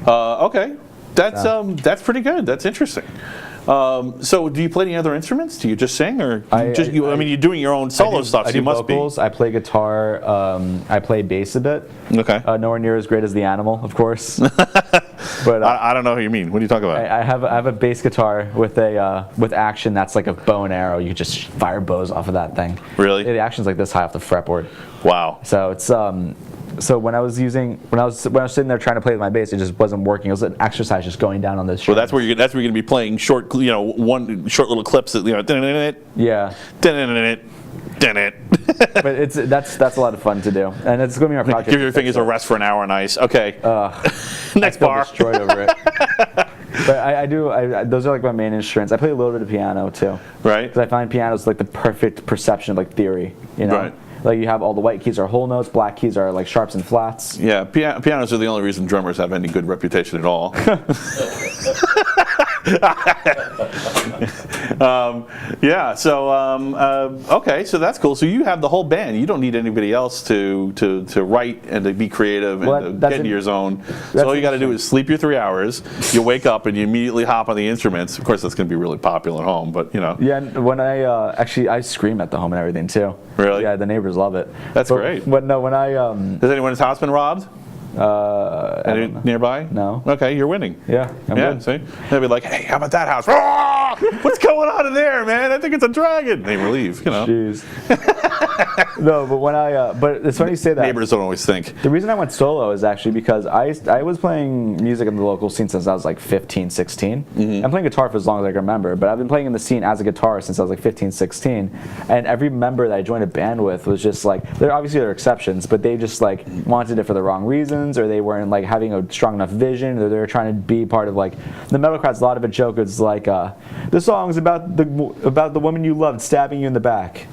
Okay. That's pretty good. That's interesting. So, do you play any other instruments? Do you just sing, or you're doing your own solo stuff? I do vocals. I play guitar. I play bass a bit. Okay. Nowhere near as great as the Animal, of course. But I don't know who you mean. What are you talking about? I have a bass guitar with action that's like a bow and arrow. You could just fire bows off of that thing. Really? Yeah, the action's like this high off the fretboard. Wow. So it's So when I was sitting there trying to play with my bass, it just wasn't working. It was an exercise just going down on this. Well, that's where you're going to be playing short, one short little clips that yeah. But that's a lot of fun to do, and it's going to be my project. Give your fingers a rest for an hour on ice. Okay. Next bar. Destroyed over it. But I those are like my main instruments. I play a little bit of piano too. Right. Because I find piano is like the perfect perception of like theory. Right. Like you have all the white keys are whole notes, black keys are like sharps and flats. Yeah, pianos are the only reason drummers have any good reputation at all. Yeah, so okay, so that's cool. So you have the whole band. You don't need anybody else to write and to be creative and to get into your zone. So all you got to do is sleep your 3 hours. You wake up and you immediately hop on the instruments. Of course, that's going to be really popular at home, but Yeah, and when I scream at the home and everything too. Really? Yeah, the neighbors love it. That's great. But no, when I Has anyone's house been robbed? Any nearby? No. Okay, you're winning. Yeah, I'm good. See? They'll be like, hey, how about that house? What's going on in there, man? I think it's a dragon. They leave, Jeez. No, but but it's funny you say that. Neighbors don't always think. The reason I went solo is actually because I was playing music in the local scene since I was like 15, 16. Mm-hmm. I'm playing guitar for as long as I can remember, but I've been playing in the scene as a guitarist since I was like 15, 16. And every member that I joined a band with was just like, there are exceptions, but they just like wanted it for the wrong reasons, or they weren't like having a strong enough vision, or they were trying to be part of like the Metalcrats. A lot of a joke is like the song's about the woman you loved stabbing you in the back.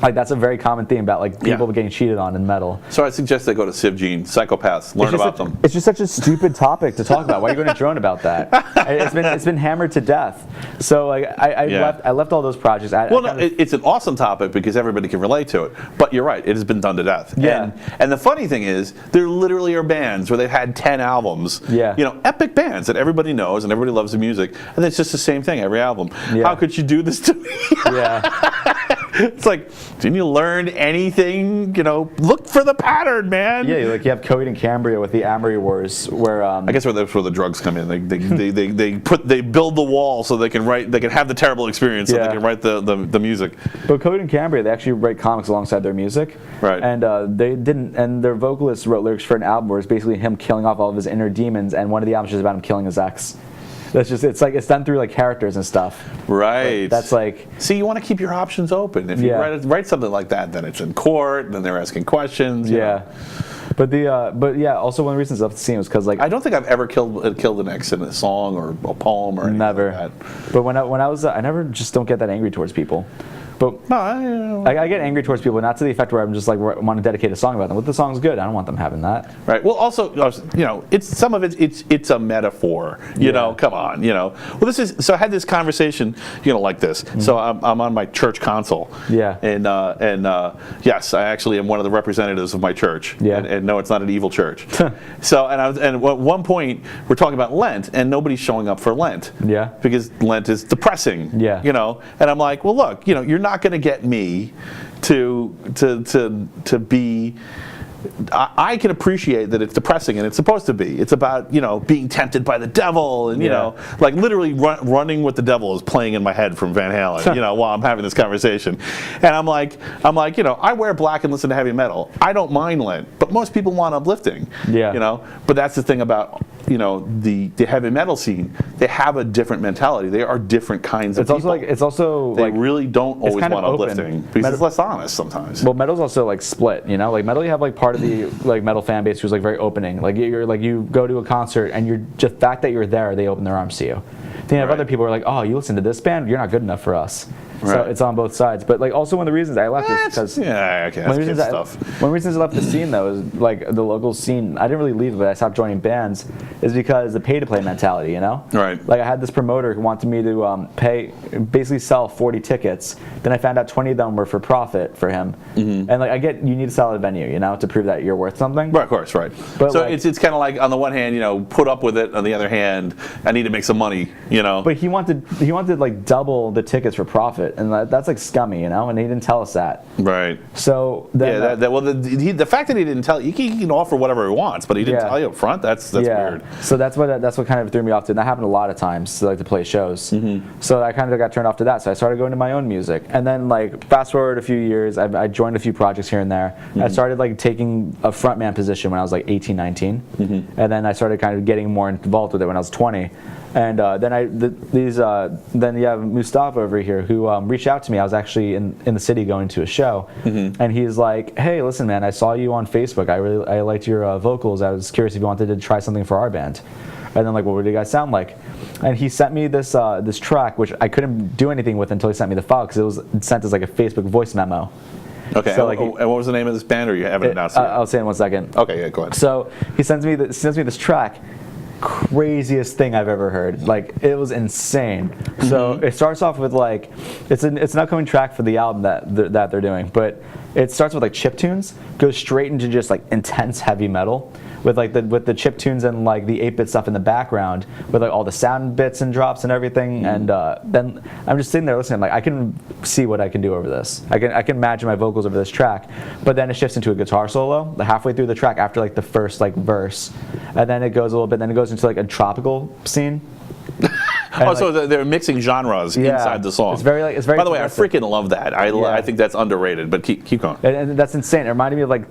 Like, that's a very common theme about like people getting cheated on in metal. So I suggest they go to Civ Gene, Psychopaths, learn about them. It's just such a stupid topic to talk about. Why are you going to drone about that? It's been hammered to death. So like I left all those projects. It's an awesome topic because everybody can relate to it. But you're right, it has been done to death. Yeah. And the funny thing is, there literally are bands where they've had 10 albums. Yeah. You know, epic bands that everybody knows and everybody loves the music, and it's just the same thing every album. Yeah. How could you do this to me? Yeah. It's like, didn't you learn anything? You know, look for the pattern, man. Yeah, like you have Coheed and Cambria with the Amory Wars, where I guess that's where the drugs come in. They build the wall so they can have the terrible experience so they can write the music. But Coheed and Cambria, they actually write comics alongside their music. Right. And they didn't. And their vocalist wrote lyrics for an album where it's basically him killing off all of his inner demons, and one of the albums is just about him killing his ex. It's done through like characters and stuff. Right. But that's like. See, you want to keep your options open. If you write something like that, then it's in court, and then they're asking questions. You know. But also one of the reasons I left the scene was because like I don't think I've ever killed an ex in a song or a poem or anything never. like that. But when I was I never just don't get that angry towards people. But no, I get angry towards people, not to the effect where I'm just like want to dedicate a song about them. But the song's good. I don't want them having that. Right. Well, also, you know, it's a metaphor. You know, come on. You know. Well, so I had this conversation, you know, like this. Mm-hmm. So I'm on my church console. Yeah. And yes, I actually am one of the representatives of my church. Yeah. And no, it's not an evil church. So and at one point we're talking about Lent, and nobody's showing up for Lent. Yeah. Because Lent is depressing. Yeah. You know. And I'm like, well, look, you know, you're not going to get me to be. I can appreciate that it's depressing, and it's supposed to be. It's about, you know, being tempted by the devil, and you know, like literally running with the devil is playing in my head from Van Halen, you know, while I'm having this conversation. And I'm like, you know, I wear black and listen to heavy metal. I don't mind Lent, but most people want uplifting. Yeah. You know, but that's the thing about, you know, the heavy metal scene. They have a different mentality. They are different kinds of people. It's also they really don't always want open. uplifting because it's less honest sometimes. Well, metal's also like split, you know, like metal you have like part of the like metal fan base who's like very opening. Like you go to a concert and you're just the fact that you're there, they open their arms to you. Then you have other people who are like, oh, you listen to this band, you're not good enough for us. Right. So it's on both sides. But like also one of the reasons I left is because one of the reasons I left the scene though is like the local scene. I didn't really leave, but I stopped joining bands is because the pay to play mentality, you know? Right. Like I had this promoter who wanted me to basically sell 40 tickets. Then I found out 20 of them were for profit for him. Mm-hmm. And like you need to sell at a venue, you know, to prove that you're worth something. Right, of course, right. But so like, it's kind of like on the one hand, you know, put up with it. On the other hand, I need to make some money, you know. But he wanted like double the tickets for profit, and that's like scummy, you know. And he didn't tell us that. Right. So then, the fact that he didn't tell you, he can offer whatever he wants, but he didn't tell you up front. That's weird. So that's what kind of threw me off. And that happened a lot of times, like to play shows. Mm-hmm. So I kind of got turned off to that. So I started going to my own music, and then like fast forward a few years, I joined a few projects here and there. Mm-hmm. I started like taking a frontman position when I was like 18, 19, mm-hmm. and then I started kind of getting more involved with it when I was 20. And then you have Mustafa over here who reached out to me. I was actually in the city going to a show, mm-hmm. and he's like, "Hey, listen, man, I saw you on Facebook. I liked your vocals. I was curious if you wanted to try something for our band." And then like, what do you guys sound like? And he sent me this track, which I couldn't do anything with until he sent me the file because it was sent as like a Facebook voice memo. Okay. So, like, and what was the name of this band, or you haven't announced it? I'll say it in 1 second. Okay, yeah, go ahead. So he sends me this track. Craziest thing I've ever heard. Like it was insane. Mm-hmm. So it starts off with like it's an upcoming track for the album that they're doing, but it starts with like chip tunes, goes straight into just like intense heavy metal with like the chip tunes and like the 8-bit stuff in the background with like all the sound bits and drops and everything. Mm-hmm. And then I'm just sitting there listening. Like I can see what I can do over this. I can imagine my vocals over this track. But then it shifts into a guitar solo halfway through the track after like the first like verse, and then it goes a little bit. Then it goes into like a tropical scene. So they're mixing genres inside the song. It's very By the way, I freaking love that. I think that's underrated. But keep going. And that's insane. It reminded me of like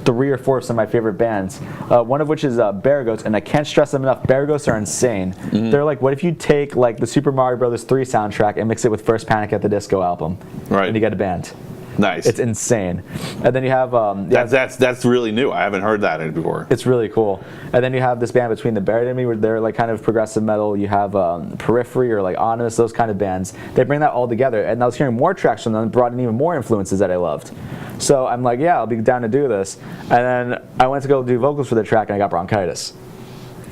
3 or 4 of some of my favorite bands. One of which is Bear Goats, and I can't stress them enough. Bear Goats are insane. Mm-hmm. They're like, what if you take like the Super Mario Bros. 3 soundtrack and mix it with First Panic at the Disco album, right? And you get a band. Nice. It's insane. And then you have that's really new. I haven't heard that before. it's really cool. And then you have this band Between the Buried and Me, where they're like kind of progressive metal. You have Periphery or like Honest, those kind of bands. They bring that all together. And I was hearing more tracks from them, brought in even more influences that I loved. So I'm like, yeah, I'll be down to do this. And then I went to go do vocals for the track, and I got bronchitis.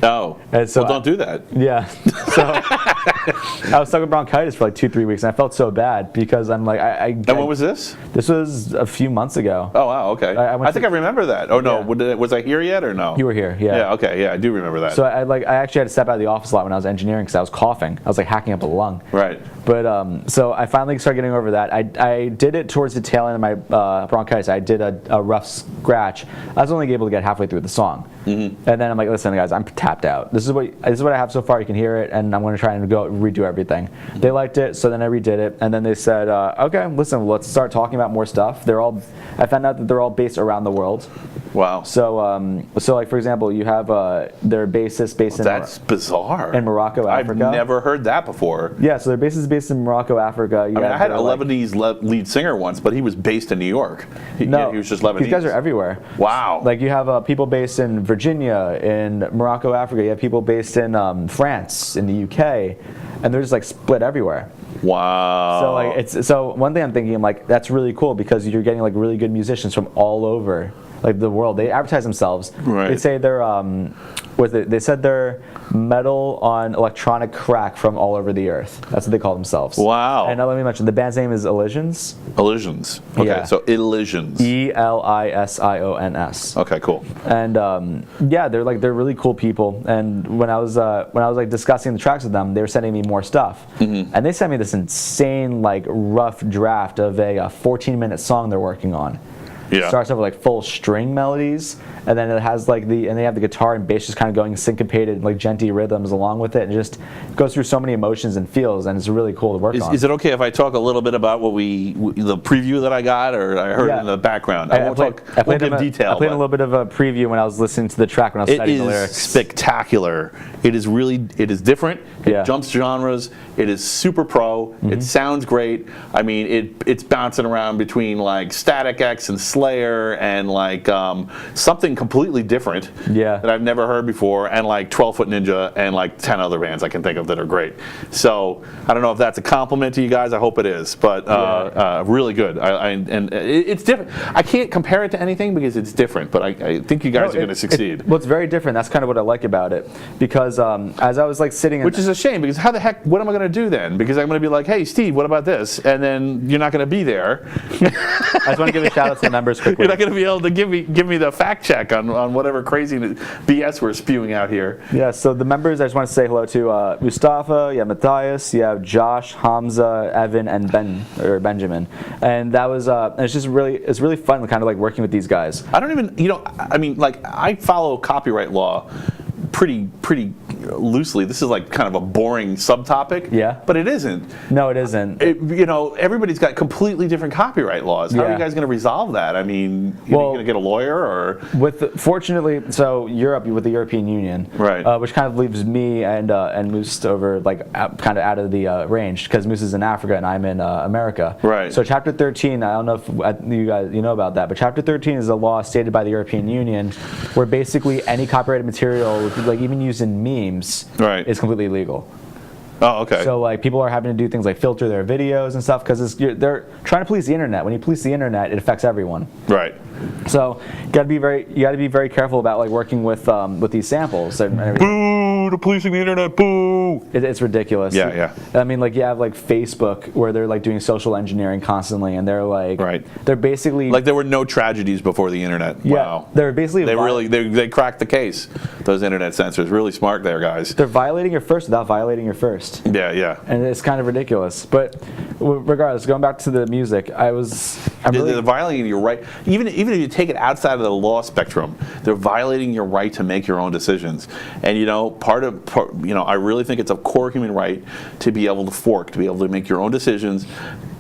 Oh, And so well, don't do that. Yeah. So I was stuck with bronchitis for like 2-3 weeks, and I felt so bad because I'm like, And when was this? This was a few months ago. Oh, wow, okay. I think I remember that. Oh, no, Yeah. was I here yet or no? You were here, yeah. Yeah, okay, yeah, I do remember that. So I actually had to step out of the office a lot when I was engineering because I was coughing. I was like hacking up a lung. Right. But so I finally started getting over that. I did it towards the tail end of my bronchitis. I did a rough scratch. I was only able to get halfway through the song. And then I'm like, listen, guys, I'm tapped out. This is what I have so far. You can hear it, and I'm going to try and go redo everything. They liked it, so then I redid it, and then they said, okay, listen, let's start talking about more stuff. I found out that they're all based around the world. Wow. So like for example, you have their bassist based That's bizarre. in Morocco, Africa. I've never heard that before. Yeah, so their bassist based in Morocco, Africa. I had a Lebanese lead singer once, but he was based in New York. He was just Lebanese. These guys are everywhere. Wow. Like you have people based in Virginia, in Morocco, Africa. You have people based in France, in the UK, and they're just like split everywhere. Wow. So like so one thing I'm thinking, I'm like, that's really cool because you're getting like really good musicians from all over like the world. They advertise themselves. Right. They say they're they said they're metal on electronic crack from all over the earth. That's what they call themselves. Wow. And let me mention, the band's name is Elisions. Elisions. Okay, Yeah. so Elisions. Elisions. Okay, cool. And yeah, they're really cool people. And when I was like discussing the tracks with them, they were sending me more stuff. And they sent me this insane like rough draft of a 14-minute song they're working on. Yeah. It starts off with like full string melodies, and then it has like and they have the guitar and bass just kind of going syncopated like genty rhythms along with it, and just goes through so many emotions and feels, and it's really cool to work on. Is it okay if I talk a little bit about the preview that I got, or I heard in the background? I won't give detail. I played a little bit of a preview when I was listening to the track when I was studying the lyrics. It is spectacular. It is different. It jumps genres. It is super pro. It sounds great. I mean, it's bouncing around between like StaticX and Slayer and like something completely different that I've never heard before, and like 12 Foot Ninja and like 10 other bands I can think of that are great. So I don't know if that's a compliment to you guys. I hope it is, but really good. And it's different. I can't compare it to anything because it's different, but I think you guys are going to succeed. Well, it's very different. That's kind of what I like about it, because as I was like sitting, which is a shame, because how the heck? What am I going to do then? Because I'm going to be like, hey, Steve, what about this? And then you're not going to be there. I just want to give a shout out to the members quickly. You're not going to be able to give me the fact check on whatever crazy BS we're spewing out here. Yeah, so the members, I just want to say hello to Mustafa, you have Matthias, you have Josh, Hamza, Evan, and Benjamin. And that was, it's really fun kind of like working with these guys. I don't even, I mean, like, I follow copyright law pretty loosely. This is like kind of a boring subtopic. Yeah. But it isn't. No, it isn't. Everybody's got completely different copyright laws. How are you guys going to resolve that? I mean, are you going to get a lawyer or? Fortunately, so Europe with the European Union, right? Which kind of leaves me and Moose over like kind of out of the range, because Moose is in Africa and I'm in America. Right. So Chapter 13, I don't know if you guys know about that, but Chapter 13 is a law stated by the European Union where basically any copyrighted material, like even used in memes, is completely illegal. Oh, okay. So like people are having to do things like filter their videos and stuff because they're trying to police the internet. When you police the internet, it affects everyone. Right. So you got to be very careful about like working with these samples. And boo to policing the internet. Boo. It's ridiculous. Yeah. I mean, like you have like Facebook where they're like doing social engineering constantly, and they're like they're basically like there were no tragedies before the internet. Yeah, wow. They're basically they cracked the case. Those internet censors, really smart there, guys. They're violating your first without violating your first. Yeah. And it's kind of ridiculous. But regardless, going back to the music, they're violating your right. Even if you take it outside of the law spectrum, they're violating your right to make your own decisions. And I really think it's a core human right to be able to fork, to be able to make your own decisions.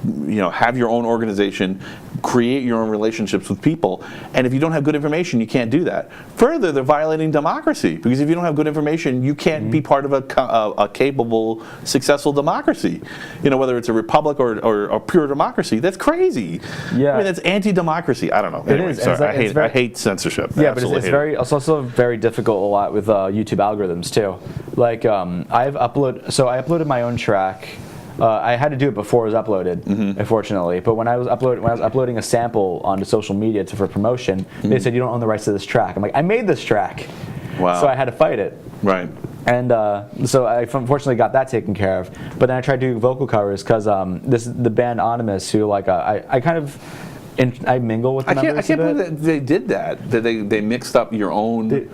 Have your own organization, create your own relationships with people. And if you don't have good information, you can't do that. Further, they're violating democracy, because if you don't have good information, you can't be part of a capable, successful democracy. Whether it's a republic or a pure democracy, that's crazy. Yeah. I mean, that's anti-democracy. I don't know. Anyway, is. Sorry, I hate censorship. Yeah, but it's also very difficult a lot with YouTube algorithms too. Like I uploaded my own track. I had to do it before it was uploaded, unfortunately. But when I was uploading a sample onto social media for promotion, they said you don't own the rights to this track. I'm like, I made this track, so I had to fight it. Right. And so I unfortunately got that taken care of. But then I tried doing vocal covers because the band Anonymous, who I mingle with the members. I can't believe that they did that. That they mixed up your own.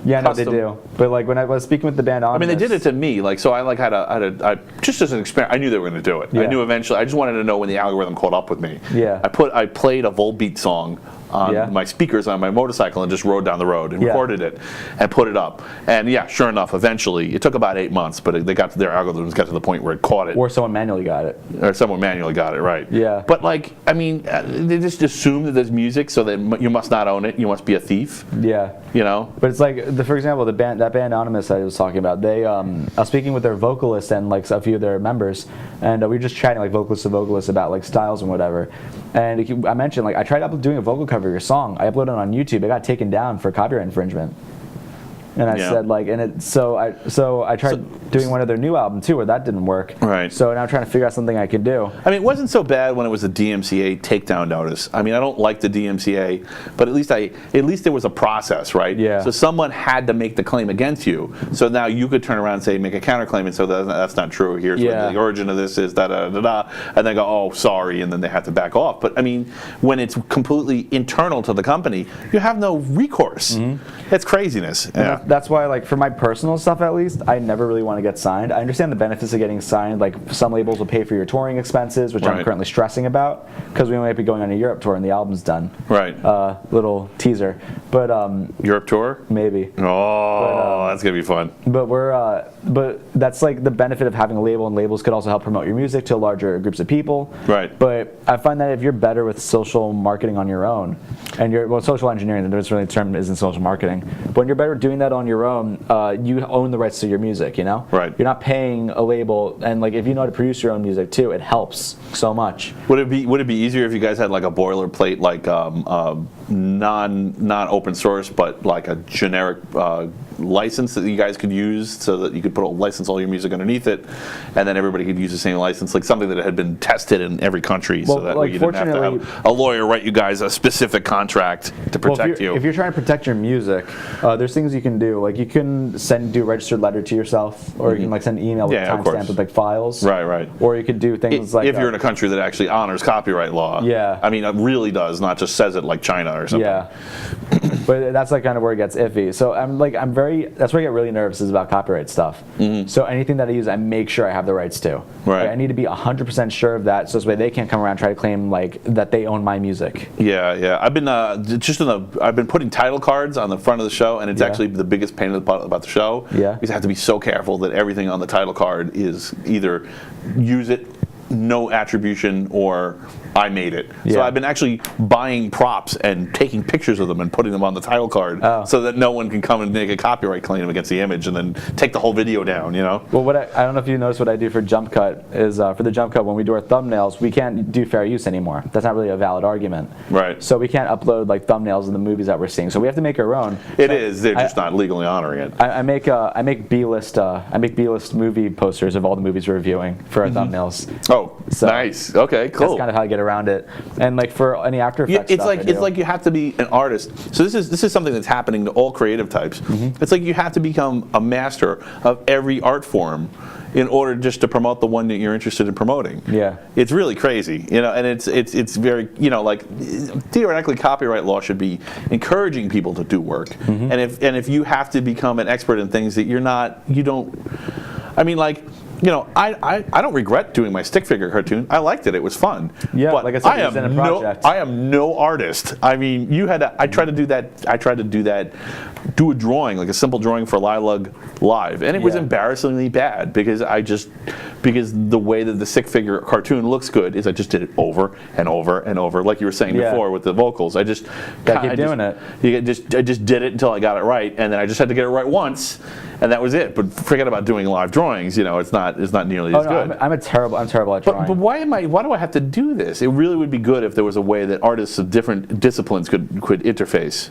Yeah, no, they do. But when I was speaking with the band Anonymous, I mean, they did it to me. So I had just as an experiment. I knew they were going to do it. Yeah. I knew eventually. I just wanted to know when the algorithm caught up with me. Yeah. I played a Volbeat song on my speakers on my motorcycle and just rode down the road and recorded it and put it up. And yeah, sure enough, eventually it took about 8 months, but their algorithms got to the point where it caught it. Or someone manually got it. Or someone manually got it, right? Yeah. But they just assume that there's music, so that you must not own it. You must be a thief. Yeah. But it's like, for example, that band Anonymous I was talking about. They, I was speaking with their vocalist and a few of their members, and we were just chatting vocalist to vocalist about styles and whatever. And I mentioned I tried doing a vocal cover of your song. I uploaded it on YouTube. It got taken down for copyright infringement. And I said so I tried doing one of their new album too, where that didn't work. Right. So now I'm trying to figure out something I can do. I mean, it wasn't so bad when it was a DMCA takedown notice. I mean, I don't like the DMCA, but at least there was a process, right? Yeah. So someone had to make the claim against you. So now you could turn around and say, make a counterclaim, and so that's not true. Here's what the origin of this is, and they go, oh, sorry, and then they have to back off. But I mean, when it's completely internal to the company, you have no recourse. That's craziness. Yeah. That's why, for my personal stuff at least, I never really want to get signed. I understand the benefits of getting signed. Some labels will pay for your touring expenses, which I'm currently stressing about, because we might be going on a Europe tour and the album's done. Right. Little teaser. But Europe tour? Maybe. Oh, that's gonna be fun. But but that's the benefit of having a label, and labels could also help promote your music to larger groups of people. Right. But I find that if you're better with social marketing on your own, and social engineering, the term isn't social marketing, but when you're better doing that on your own, you own the rights to your music, Right. You're not paying a label, and if you know how to produce your own music too, it helps so much. Would it be easier if you guys had a boilerplate, non-open source, but a generic license that you guys could use, so that you could license all your music underneath it, and then everybody could use the same license, something that had been tested in every country, so that you didn't have to have a lawyer write you guys a specific contract to protect you. If you're trying to protect your music, there's things you can do. You can do a registered letter to yourself, or you can send an email with timestamps with files. Right. Or you could do things if you're in a country that actually honors copyright law. Yeah. I mean, it really does, not just says it like China or something. Yeah. But that's kind of where it gets iffy. So that's where I get really nervous is about copyright stuff. So anything that I use, I make sure I have the rights to. Right. I need to be 100% sure of that, so this way they can't come around and try to claim that they own my music. Yeah. I've been I've been putting title cards on the front of the show, and it's actually the biggest pain about the show. Yeah. Because I have to be so careful that everything on the title card is either use it, no attribution, or I made it. So I've been actually buying props and taking pictures of them and putting them on the title card, so that no one can come and make a copyright claim against the image and then take the whole video down, Well, I don't know if you noticed what I do for Jump Cut is for the Jump Cut, when we do our thumbnails, we can't do fair use anymore. That's not really a valid argument. Right. So we can't upload thumbnails of the movies that we're seeing. So we have to make our own. They're just not legally honoring it. I make B-list movie posters of all the movies we're reviewing for our thumbnails. Oh, so nice. Okay, cool. That's kind of how I get around it. And for any After Effects it's stuff, it's like you have to be an artist. So this is something that's happening to all creative types. It's like you have to become a master of every art form in order just to promote the one that you're interested in promoting. Yeah. It's really crazy, and it's very, theoretically copyright law should be encouraging people to do work. And if you have to become an expert in things that I don't regret doing my stick figure cartoon. I liked it. It was fun. Yeah, but like I said, it was in a project. I am no artist. I mean, I tried to do that do a drawing, like a simple drawing for Lilug Live, and it was Yeah. embarrassingly bad because the way that the stick figure cartoon looks good is I just did it over and over and over, like you were saying Yeah. before with the vocals. I just Keep doing it. I just did it until I got it right, and then I just had to get it right once, and that was it. But forget about doing live drawings. It's not nearly as good. I'm terrible at drawing. But why do I have to do this? It really would be good if there was a way that artists of different disciplines could interface.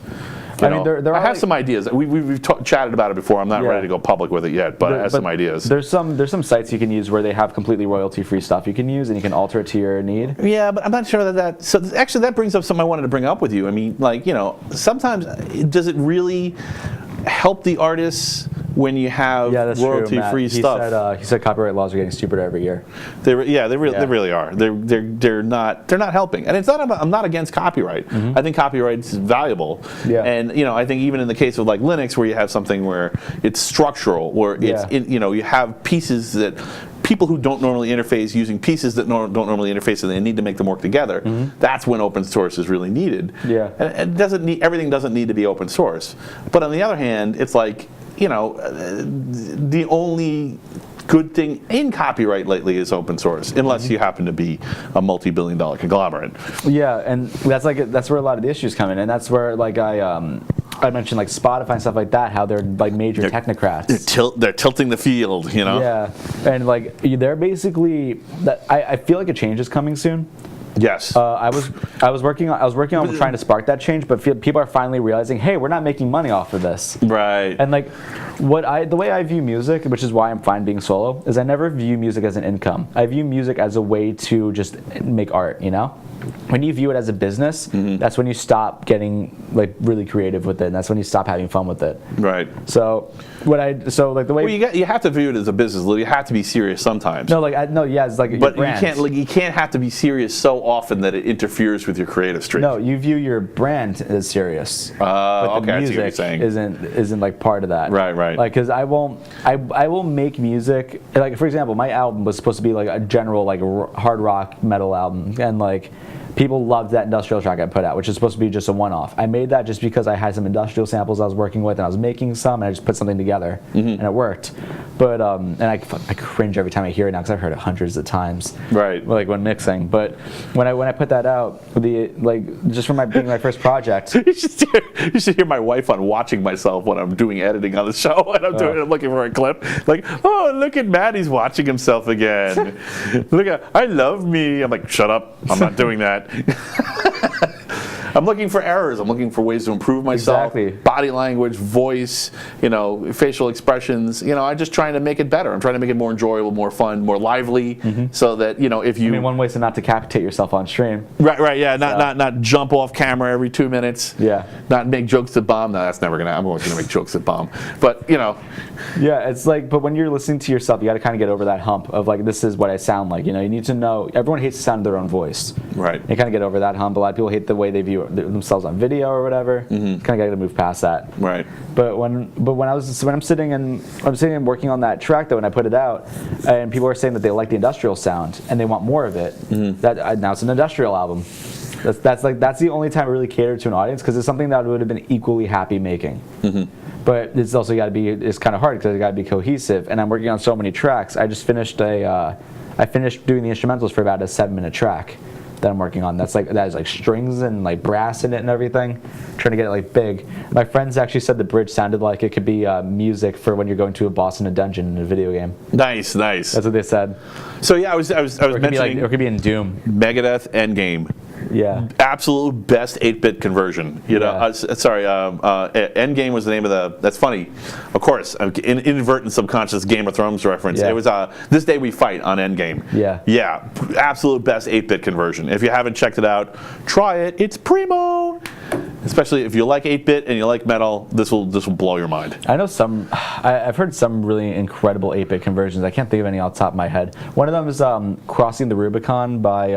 I mean, there I are have some ideas. We've chatted about it before. I'm not Yeah. ready to go public with it yet, but I have some ideas. There's some sites you can use where they have completely royalty-free stuff you can use, and you can alter it to your need. Yeah, but I'm not sure that. So actually, that brings up something I wanted to bring up with you. I mean, sometimes does it really help the artists when you have Yeah, that's true, Matt. royalty-free stuff? He said copyright laws are getting stupider every year. They really are. They're not helping. And it's not I'm not against copyright. I think copyright is valuable. Yeah. And I think even in the case of like Linux, where you have something where it's structural, where it's you have pieces that people who don't normally interface using pieces that don't normally interface, and they need to make them work together. That's when open source is really needed. Yeah. And everything doesn't need to be open source. But on the other hand, it's like the only good thing in copyright lately is open source, unless you happen to be a multi-billion-dollar conglomerate. Yeah, and that's where a lot of the issues come in, and that's where I mentioned like Spotify and stuff like that, how they're like major technocrats. They're tilting the field, Yeah, and like they're basically that. I feel like a change is coming soon. Yes. I was working on trying to spark that change, but people are finally realizing, hey, we're not making money off of this. Right. And like the way I view music, which is why I'm fine being solo, is I never view music as an income. I view music as a way to just make art, When you view it as a business, that's when you stop getting like really creative with it, and that's when you stop having fun with it. Right. So the way you have to view it as a business. You have to be serious sometimes. it's like But your brand. you can't have to be serious so often that it interferes with your creative streak. No, you view your brand as serious. But the okay, I see what you're music saying. isn't like part of that. Right. Like, because I will make music. Like, for example, my album was supposed to be like a general like hard rock metal album, and like people loved that industrial track I put out, which is supposed to be just a one-off. I made that just because I had some industrial samples I was working with, and I was making some, and I just put something together, and it worked. But and I cringe every time I hear it now because I've heard it hundreds of times. Right. Like when mixing, but when I put that out, just from being my first project. You should hear my wife on watching myself when I'm doing editing on the show, and I'm looking for a clip. Like, oh, look at Matt, he's watching himself again. Look at, I love me. I'm like, shut up, I'm not doing that. I'm looking for errors. I'm looking for ways to improve myself. Exactly. Body language, voice, facial expressions. I'm just trying to make it better. I'm trying to make it more enjoyable, more fun, more lively, so that if you. I mean, one way is to not decapitate yourself on stream. Right. Yeah. Not jump off camera every 2 minutes. Yeah. Not make jokes that bomb. No, that's never gonna. I'm always gonna make jokes that bomb. But Yeah, it's like, but when you're listening to yourself, you got to kind of get over that hump of like, this is what I sound like. You need to know. Everyone hates the sound of their own voice. Right. You kind of get over that hump. A lot of people hate the way they view themselves on video or whatever. Kind of got to move past that. Right. But when I'm sitting and working on that track though, when I put it out, and people are saying that they like the industrial sound and they want more of it. Now it's an industrial album. That's the only time I really catered to an audience, because it's something that I would have been equally happy making. But it's also got to be, it's kind of hard because it got to be cohesive. And I'm working on so many tracks. I just finished I finished doing the instrumentals for about a 7-minute track that I'm working on. That has like strings and like brass in it and everything. Trying to get it like big. My friends actually said the bridge sounded like it could be music for when you're going to a boss in a dungeon in a video game. Nice. That's what they said. So yeah, I was mentioning. It could be in Doom. Megadeth Endgame. Yeah. Absolute best 8-bit conversion. Endgame was the name of the. That's funny. Of course, inadvertent subconscious Game of Thrones reference. Yeah. It was This Day We Fight on Endgame. Yeah. Yeah. Absolute best 8-bit conversion. If you haven't checked it out, try it. It's primo. Especially if you like 8-bit and you like metal, this will blow your mind. I know I've heard some really incredible 8-bit conversions. I can't think of any off the top of my head. One of them is Crossing the Rubicon by,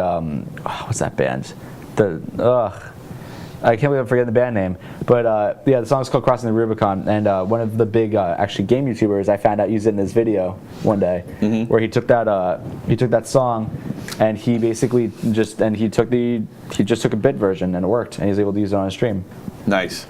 what's that band? I can't believe I'm forgetting the band name. But yeah, the song is called Crossing the Rubicon, and one of the big actually game YouTubers I found out used it in his video one day, where he took that song, and he basically just took a bit version, and it worked, and he was able to use it on his stream. Nice.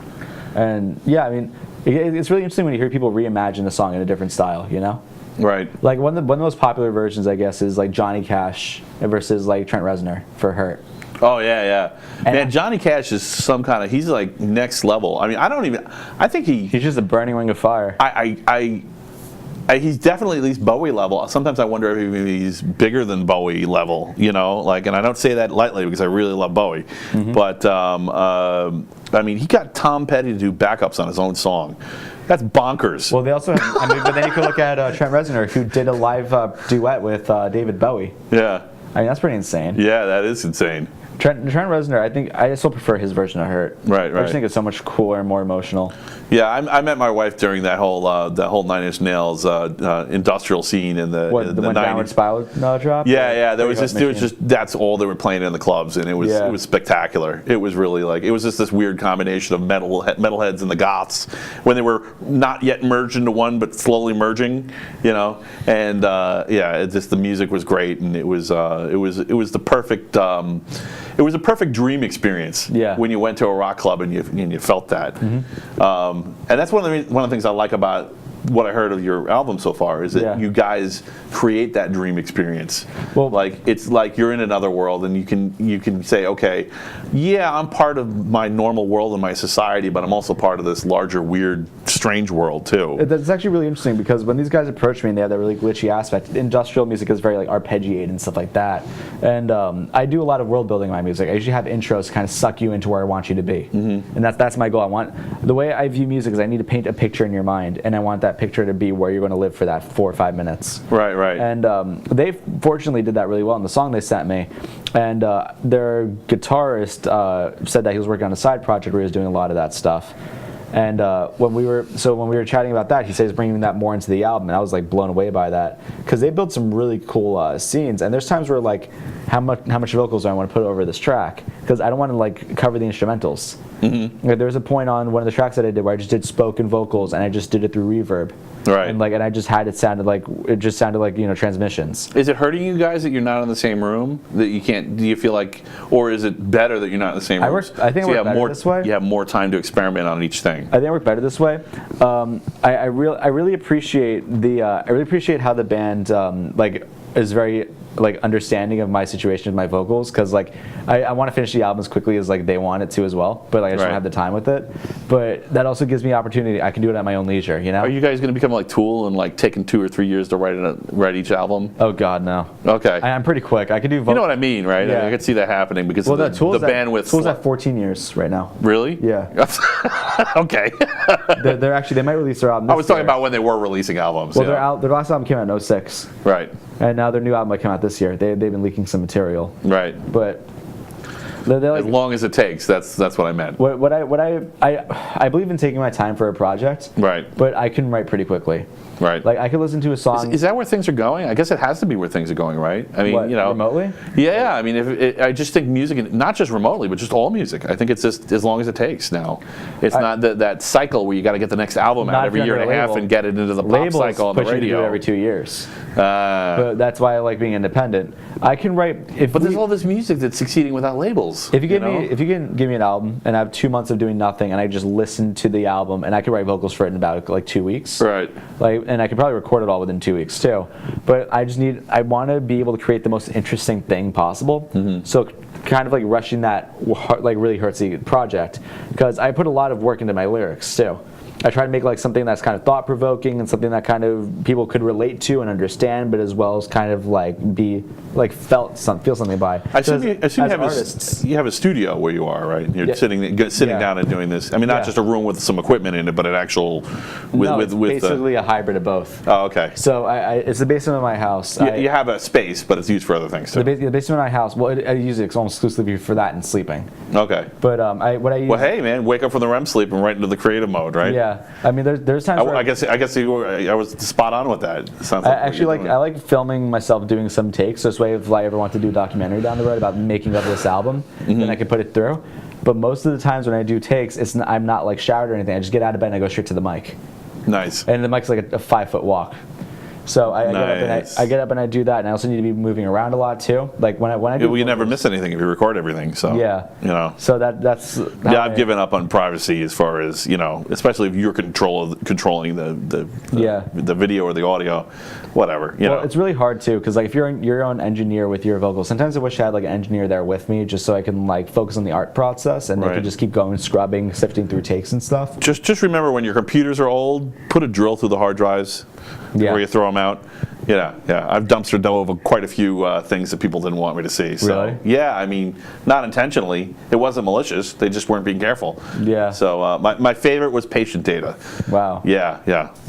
And yeah, I mean, It's really interesting when you hear people reimagine a song in a different style, you know? Right. Like one of the most popular versions, I guess, is like Johnny Cash versus like Trent Reznor for "Hurt." Oh yeah. And Man, Johnny Cash is some kind of, he's like next level. I mean, I think he's just a burning ring of fire. He's definitely at least Bowie level. Sometimes I wonder if he's bigger than Bowie level, you know, like, and I don't say that lightly because I really love Bowie, but I mean, he got Tom Petty to do backups on his own song. That's bonkers. Well, they also have, I mean, but then you could look at Trent Reznor, who did a live duet with David Bowie. Yeah. I mean, that's pretty insane. Yeah, that is insane. Trent Reznor, I still prefer his version of "Hurt." Right. I just think it's so much cooler and more emotional. Yeah, I met my wife during that whole Nine Inch Nails industrial scene in the What, in the the one 90s. Downward Spiral drop? Yeah. There was Pretty just that's all they were playing in the clubs, and it was spectacular. It was really like, it was just this weird combination of metalheads and the goths when they were not yet merged into one, but slowly merging, you know. And the music was great, and it was the perfect. It was a perfect dream experience when you went to a rock club and you felt that. And that's one of the things I like about what I heard of your album so far is that you guys create that dream experience. Well, like it's like you're in another world, and you can say, okay, yeah, I'm part of my normal world and my society, but I'm also part of this larger, weird, strange world too. That's actually really interesting because when these guys approach me and they have that really glitchy aspect, industrial music is very like arpeggiated and stuff like that. And I do a lot of world building in my music. I usually have intros to kind of suck you into where I want you to be, and that's my goal. The way I view music is I need to paint a picture in your mind, and I want that picture to be where you're going to live for that 4 or 5 minutes. Right. And they fortunately did that really well in the song they sent me. And their guitarist said that he was working on a side project where he was doing a lot of that stuff. And when we were chatting about that, he said he's bringing that more into the album, and I was like blown away by that because they built some really cool scenes. And there's times where like, how much vocals do I want to put over this track? Because I don't want to like cover the instrumentals. Like, there was a point on one of the tracks that I did where I just did spoken vocals, and I just did it through reverb. Right. And I just had it sounded like transmissions. Is it hurting you guys that you're not in the same room? That you can't? Do you feel like, or is it better that you're not in the same room? I think I work better this way. You have more time to experiment on each thing. I think I work better this way. I really appreciate how the band is very understanding of my situation with my vocals, because I want to finish the album as quickly as they want it to as well, but I just don't have the time with it. But that also gives me opportunity. I can do it at my own leisure, you know. Are you guys going to become like Tool and taking 2 or 3 years to write each album? Oh God, no. Okay. I'm pretty quick. I can do. You know what I mean, right? Yeah. I could see that happening because of the bandwidth. Tool's at 14 years right now. Really? Yeah. Okay. they're actually, they might release their album. I was talking about when they were releasing albums. Well, their last album came out in 2006. Right. And now their new album might come out this year. They've been leaking some material. Right. But they're as long as it takes. That's what I meant. I believe in taking my time for a project. Right. But I can write pretty quickly. Right. I could listen to a song. Is that where things are going? I guess it has to be where things are going, right? I mean, remotely? Yeah. I mean, I just think music, not just remotely, but just all music. I think it's just as long as it takes now. It's not that cycle where you got to get the next album out every year and a half and get it into the pop cycle on the radio. You to do it every 2 years. But that's why I like being independent. I can write. But there's all this music that's succeeding without labels. If you can give me an album and I have 2 months of doing nothing and I just listen to the album and I can write vocals for it in about 2 weeks. Right. And I could probably record it all within 2 weeks too. But I want to be able to create the most interesting thing possible. So kind of rushing that really hurts the project, because I put a lot of work into my lyrics too. I try to make something that's kind of thought-provoking and something that kind of people could relate to and understand, but as well as kind of be feel something by. I assume you have a studio where you are, right? You're sitting down and doing this. I mean, not just a room with some equipment in it, but an actual with basically a hybrid of both. Oh, okay. So it's the basement of my house. You have a space, but it's used for other things too. The basement of my house. Well, I use it almost exclusively for that and sleeping. Okay. But what I use. Well, hey man, wake up from the REM sleep and right into the creative mode, right? Yeah. I mean, there's times where I guess I was spot on with that. Sounds I like filming myself doing some takes. So this way, if I ever want to do a documentary down the road about making of this album, then I can put it through. But most of the times when I do takes, I'm not showered or anything. I just get out of bed and I go straight to the mic. Nice. And the mic's like a 5-foot walk. So Nice. I get up and I do that, and I also need to be moving around a lot too. Like when I do. Well, you never miss anything if you record everything. So Yeah. you know. So that's. Yeah, I've given up on privacy as far as, you know, especially if you're controlling the video or the audio, whatever. You know. It's really hard too, because like if you're your own engineer with your vocals, sometimes I wish I had like an engineer there with me, just so I can like focus on the art process, and they Right. can just keep going, scrubbing, sifting through takes and stuff. Just remember, when your computers are old, put a drill through the hard drives before you throw them out. Yeah. I've dumpster dove over quite a few things that people didn't want me to see. So, Really? Yeah, I mean, not intentionally. It wasn't malicious. They just weren't being careful. Yeah. So my favorite was patient data. Wow. Yeah.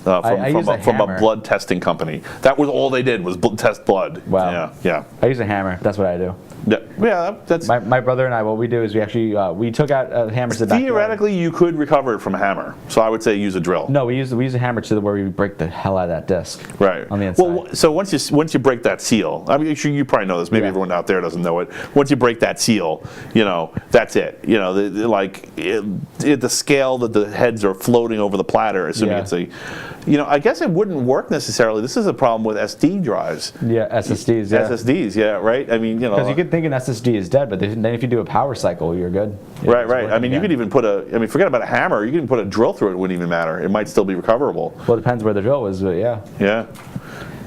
I use a From a hammer. blood testing company. That was all they did was test blood. Wow. Yeah. I use a hammer. That's what I do. Yeah. That's My brother and I, what we do is we actually we took out hammers to the backyard. theoretically you could recover it from a hammer. So I would say use a drill. No, we use a hammer to where we break the hell out of that disc. Right. On the inside. Well, so once you break that seal, I mean, sure you probably know this. Maybe everyone out there doesn't know it. Once you break that seal, you know, that's it. You know, the scale that the heads are floating over the platter, assuming it's a, you know, I guess it wouldn't work necessarily. This is a problem with SD drives. Yeah, SSDs. Yeah. SSDs, yeah, right. I mean, you know, Because you could think an SSD is dead, but then if you do a power cycle, you're good. right. I mean, you could even forget about a hammer. You can even put a drill through it. It wouldn't even matter. It might still be recoverable. Well, it depends where the drill was, but yeah. Yeah.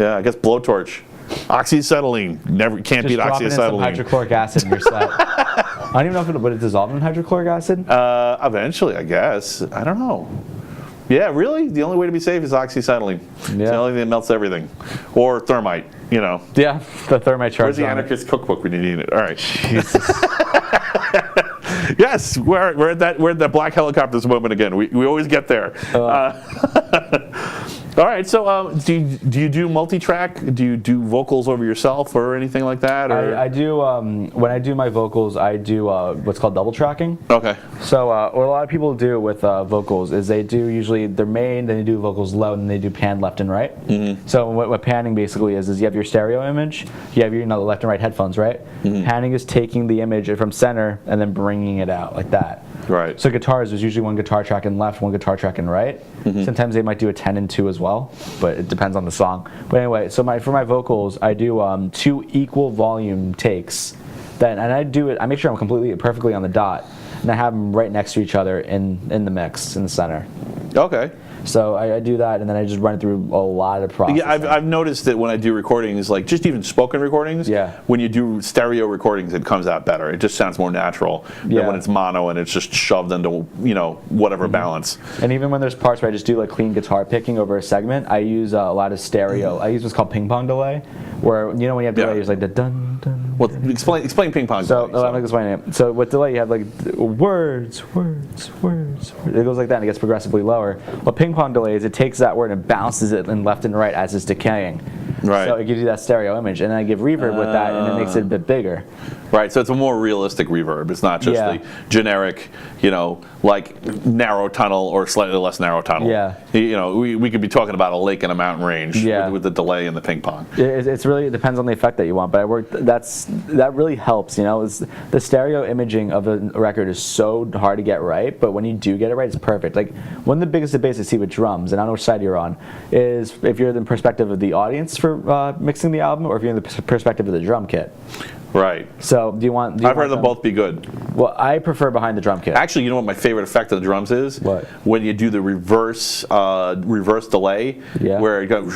I guess blowtorch. Oxyacetylene. Can't beat Just drop it in some oxyacetylene. hydrochloric acid in your sweat. I don't even know if would it dissolve in hydrochloric acid? Eventually, I guess. I don't know. Yeah, really? The only way to be safe is oxyacetylene. It's the only thing that melts everything. Or thermite, you know. Yeah, the thermite charge. Where's the anarchist cookbook when you need it? All right. Yes, we're at that black helicopters moment again. We always get there. All right, so do you do multi-track? Do you do vocals over yourself or anything like that? Or? I do, when I do my vocals, I do what's called double tracking. Okay. So what a lot of people do with vocals is they do usually their main, then they do vocals low, and then they do pan left and right. Mm-hmm. So what panning basically is you have your stereo image, you have your left and right headphones, right? Mm-hmm. Panning is taking the image from center and then bringing it out like that. Right. So guitars, there's usually one guitar track in left, one guitar track in right. Mm-hmm. Sometimes they might do a 10 and 2 as well, but it depends on the song. But anyway, so for my vocals, I do 2 equal volume takes. And I do it. I make sure I'm perfectly on the dot, and I have them right next to each other in the mix in the center. Okay. So I do that, and then I just run it through a lot of processing. Yeah, I've noticed that when I do recordings, like just even spoken recordings, when you do stereo recordings, it comes out better. It just sounds more natural than when it's mono and it's just shoved into, whatever balance. And even when there's parts where I just do like clean guitar picking over a segment, I use a lot of stereo. I use what's called ping pong delay, where when you have delay, it's like the dun dun. Well, explain ping pong delay. I'm like explaining it. So with delay, you have like words. It goes like that, and it gets progressively lower. What ping pong delay is, it takes that word and bounces it in left and right as it's decaying. Right. So it gives you that stereo image, and then I give reverb with that, and it makes it a bit bigger. Right. So it's a more realistic reverb. It's not just the generic, like narrow tunnel or slightly less narrow tunnel. Yeah. We could be talking about a lake and a mountain range with the delay and the ping pong. It depends on the effect that you want, but that really helps. The stereo imaging of a record is so hard to get right, but when you do get it right, it's perfect. Like one of the biggest debates I see with drums, and I don't know which side you're on, is if you're in the perspective of the audience for mixing the album, or if you're in the perspective of the drum kit. Right. So I've heard them both be good. Well, I prefer behind the drum kit. Actually, you know what my favorite effect of the drums is? What? When you do the reverse delay, where it goes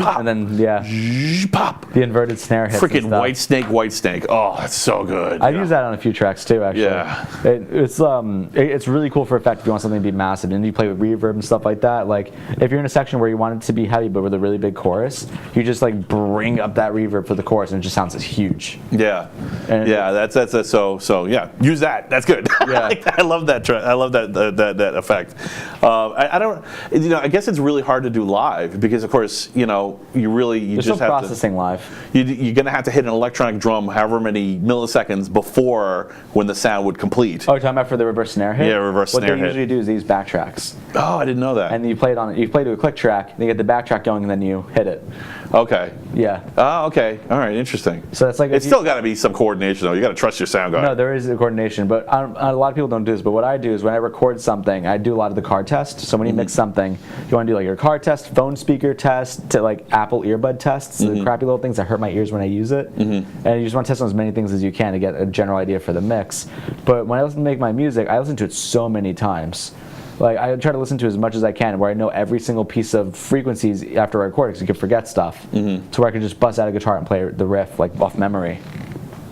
pop, and then pop. The inverted snare hits. Freaking White Snake. Oh, that's so good. I've used that on a few tracks too, actually. Yeah. It's really cool for effect if you want something to be massive, and you play with reverb and stuff like that. Like if you're in a section where you want it to be heavy but with a really big chorus, you just like bring up that reverb for the chorus, and it just sounds huge. Yeah, that's so yeah. Use that. That's good. Yeah, I love that. I love that effect. I don't. I guess it's really hard to do live because, of course, you There's just have processing live. You're gonna have to hit an electronic drum however many milliseconds before when the sound would complete. Oh, you're talking about for the reverse snare hit? Yeah, reverse snare hit. What they usually do is they use backtracks. Oh, I didn't know that. And you play to a click track, then you get the backtrack going, and then you hit it. Okay. Yeah. Oh, okay. All right. Interesting. So it's like it's still got to be some coordination, though. You got to trust your sound guy. No, there is a coordination, but a lot of people don't do this. But what I do is when I record something, I do a lot of the car test. So when you mix something, you want to do like your car test, phone speaker test, to like Apple earbud tests, the crappy little things that hurt my ears when I use it. And you just want to test on as many things as you can to get a general idea for the mix. But when I listen to make my music, I listen to it so many times. Like I try to listen to as much as I can, where I know every single piece of frequencies after I record, because you can forget stuff. To where I can just bust out a guitar and play the riff like off memory.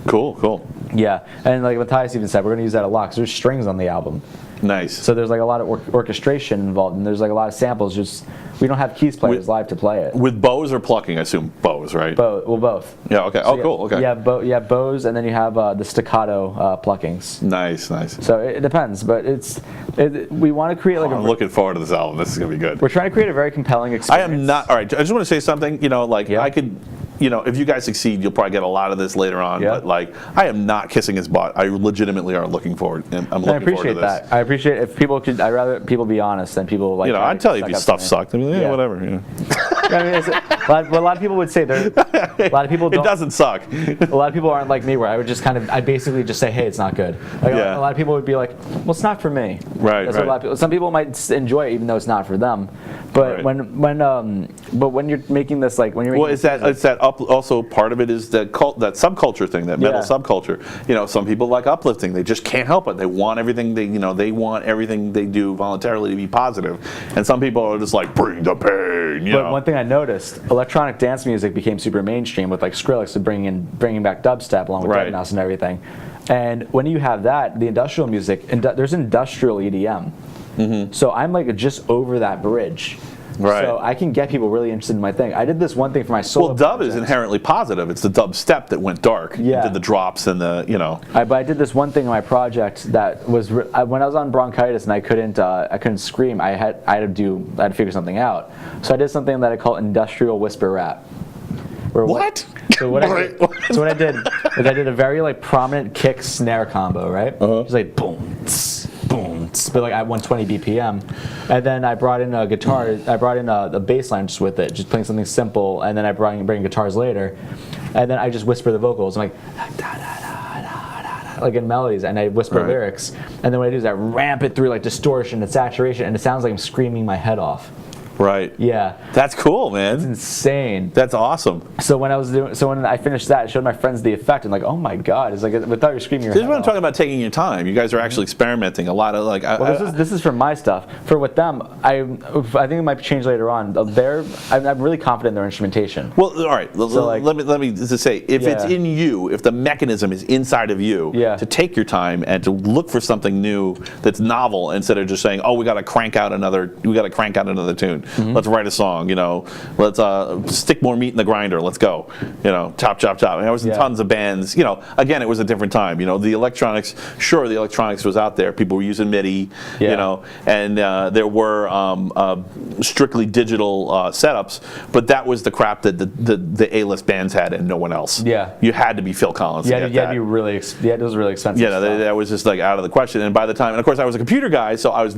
Cool, cool. Yeah, and like Matthias even said, we're gonna use that a lot because there's strings on the album. Nice. So there's like a lot of orchestration involved, and there's like a lot of samples. Just we don't have keys players live to play it. With bows or plucking, I assume bows, right? Well, both. Yeah. Okay. So Cool. Okay. You have bows, and then you have the staccato pluckings. Nice. So it depends, but we want to create like I'm looking forward to this album. This is gonna be good. We're trying to create a very compelling I experience. am not. All right. I just want to say something. I could. If you guys succeed, you'll probably get a lot of this later on. Yeah. But like, I am not kissing his butt. I legitimately are looking forward. I'm looking forward to this. I appreciate that. I appreciate if people could. I'd rather people be honest than people like. I'd tell you if your stuff sucked. I mean, yeah, whatever. I mean, a lot of people would say a lot of people don't. It doesn't suck. A lot of people aren't like me, where I would just I basically just say, hey, it's not good. Like a lot of people would be like, well, it's not for me. Right. That's what a lot of people. Some people might enjoy it even though it's not for them. But when you're making this is that also part of it is that subculture thing, that metal subculture. Some people like uplifting. They just can't help it. They want everything they want everything they do voluntarily to be positive. And some people are just like, bring the pain. But one thing I noticed, electronic dance music became super mainstream with like Skrillex bringing back dubstep along with Deadmau5 and everything. And when you have that, the industrial music, there's industrial EDM. So I'm like just over that bridge. Right. So I can get people really interested in my thing. I did this one thing for my solo. Well, dub is inherently positive. It's the dub step that went dark. Yeah. Did the drops and the But I did this one thing in my project that was when I was on bronchitis and I couldn't scream. I had to figure something out. So I did something that I call industrial whisper rap. What? So what I did is I did a very like prominent kick snare combo, right? It's like boom, tss, boom, tss, but like at 120 BPM, and then I brought in a guitar. I brought in a bass line just with it, just playing something simple, and then I bring guitars later, and then I just whisper the vocals. I'm like in melodies, and I whisper lyrics, and then what I do is I ramp it through like distortion and saturation, and it sounds like I'm screaming my head off. Right. Yeah. That's cool, man. It's insane. That's awesome. So when I finished that, I showed my friends the effect, and like, oh my god, it's like without you're screaming your This head is what I'm off. talking about, taking your time. You guys are actually experimenting a lot of like. This is for my stuff. For with them, I think it might change later on. I'm really confident in their instrumentation. Well, all right. So let me just say, if it's in you, if the mechanism is inside of you, to take your time and to look for something new that's novel instead of just saying, oh, we got to crank out another tune. Let's write a song. Let's stick more meat in the grinder. Let's go. Chop. I mean, there was tons of bands. Again, it was a different time. The electronics was out there. People were using MIDI. And there were strictly digital setups, but that was the crap that the A-list bands had and no one else. Yeah. You had to be Phil Collins. Yeah, it was really expensive. Yeah, that was just like out of the question. And by the time, and of course, I was a computer guy, so I was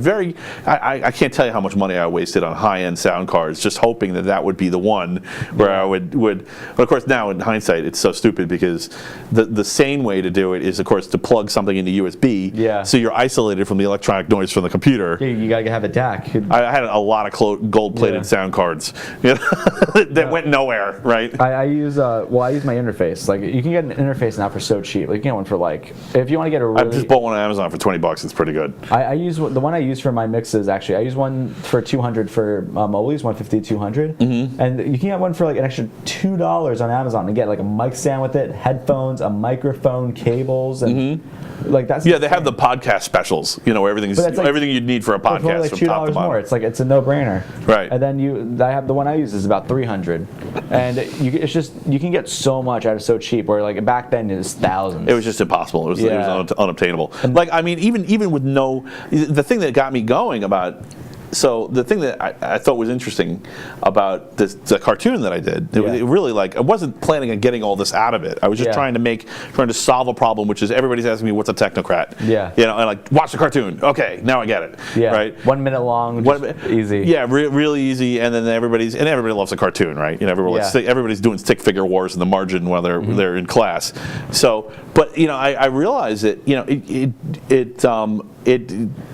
I can't tell you how much money I wasted on high-end sound cards, just hoping that would be the one where I would. But of course, now in hindsight, it's so stupid because the sane way to do it is, of course, to plug something into USB. Yeah. So you're isolated from the electronic noise from the computer. You gotta have a DAC. I had a lot of gold-plated sound cards that went nowhere. Right. I use my interface. Like you can get an interface now for so cheap. Like you can get one for like if you want to get a really. I just bought one on Amazon for $20. It's pretty good. I use the one I use for my mixes. Actually, I use one for $200 for Molly's 150 200, and you can get one for like an extra $2 on Amazon and get like a mic stand with it, headphones, a microphone, cables, and like that's they have the podcast specials. Where everything's everything you'd need for a podcast. For like $2 more, it's a no-brainer. Right. And then I have the one I use is about $300, and you can get so much out of so cheap. Where like back then it was thousands. It was just impossible. It was unobtainable. Like I mean, even with the thing that got me going about So the thing that I thought was interesting about the cartoon that I did, it really I wasn't planning on getting all this out of it. I was just trying to solve a problem, which is everybody's asking me what's a technocrat. Yeah. And watch the cartoon. Okay, now I get it. Yeah. Right. 1 minute long. Easy. Yeah, really easy. And then everybody loves a cartoon, right? Everybody's doing stick figure wars in the margin while they're in class. So, but I realize that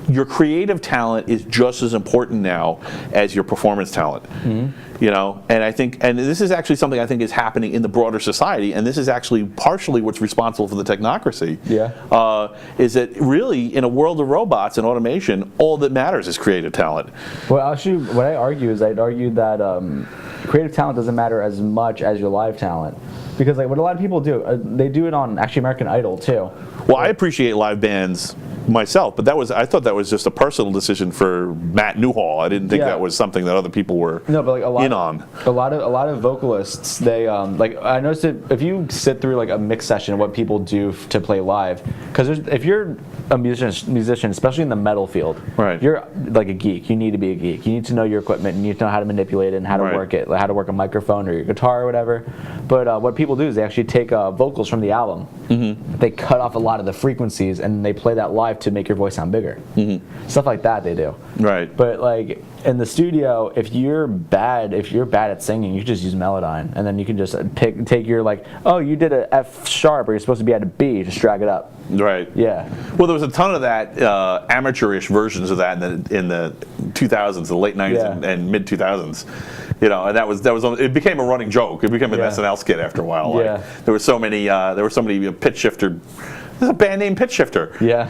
your creative talent is just as important now as your performance talent. And I think, and this is actually something I think is happening in the broader society, and this is actually partially what's responsible for the technocracy. Is that really in a world of robots and automation, all that matters is creative talent. Well, actually, what I argue is I'd argue that creative talent doesn't matter as much as your live talent. Because what a lot of people do, they do it on actually American Idol too. Well, I appreciate live bands myself, but I thought that was just a personal decision for Matt Newhall. I didn't think that was something that other people were in on. A lot of vocalists, they I noticed that if you sit through a mix session, what people do to play live, because if you're a musician, especially in the metal field, right, you're like a geek. You need to be a geek. You need to know your equipment. You need to know how to manipulate it and how to work it, how to work a microphone or your guitar or whatever. But what people do is they actually take vocals from the album. They cut off a lot of the frequencies and they play that live to make your voice sound bigger. Stuff like that they do. Right. But in the studio, if you're bad at singing, you can just use Melodyne, and then you can just take your you did an F sharp, or you're supposed to be at a B, just drag it up. Right. Yeah. Well, there was a ton of that amateurish versions of that in the 2000s, the late 90s and mid 2000s. And that was it became a running joke. It became an SNL skit after a while. There were so many pitch shifter. There's a band named Pitch Shifter. Yeah.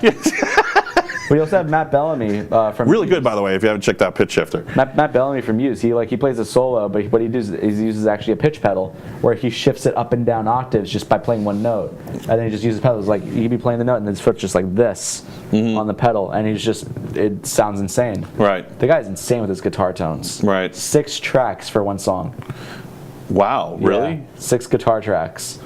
We also have Matt Bellamy from really good, by the way, if you haven't checked out Pitch Shifter. Matt Bellamy from Muse. He plays a solo, but what he does is he uses actually a pitch pedal where he shifts it up and down octaves just by playing one note, and then he just uses pedals. He'd be playing the note and his foot's just like this on the pedal, and it sounds insane. Right. The guy's insane with his guitar tones. Right. 6 tracks for one song. Wow. Really? Yeah, 6 guitar tracks.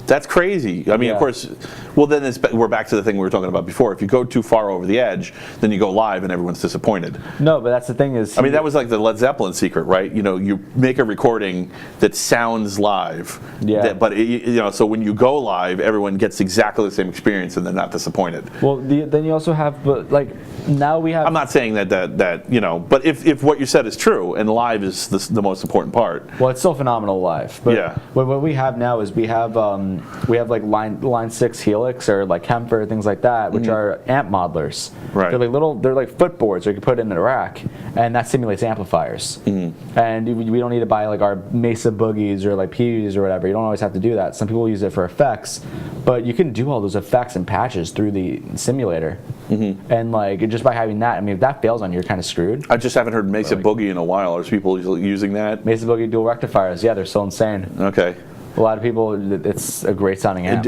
That's crazy. I mean, of course, well, then we're back to the thing we were talking about before. If you go too far over the edge, then you go live and everyone's disappointed. No, but that's the thing is... that was like the Led Zeppelin secret, right? You make a recording that sounds live. Yeah. But, so when you go live, everyone gets exactly the same experience and they're not disappointed. Well, then you also have, now we have... I'm not saying that but if what you said is true, and live is the most important part. Well, it's still phenomenal live. But what we have now is we have line 6 Helix or Kemper, things like that, which are amp modelers. Right. They're like footboards you can put in a rack, and that simulates amplifiers. And we don't need to buy our Mesa Boogies or PUs or whatever. You don't always have to do that. Some people use it for effects, but you can do all those effects and patches through the simulator. And just by having that, if that fails on you, you're kind of screwed. I just haven't heard Mesa Boogie in a while. Are people using that? Mesa Boogie dual rectifiers, they're so insane. Okay. A lot of people, it's a great sounding amp.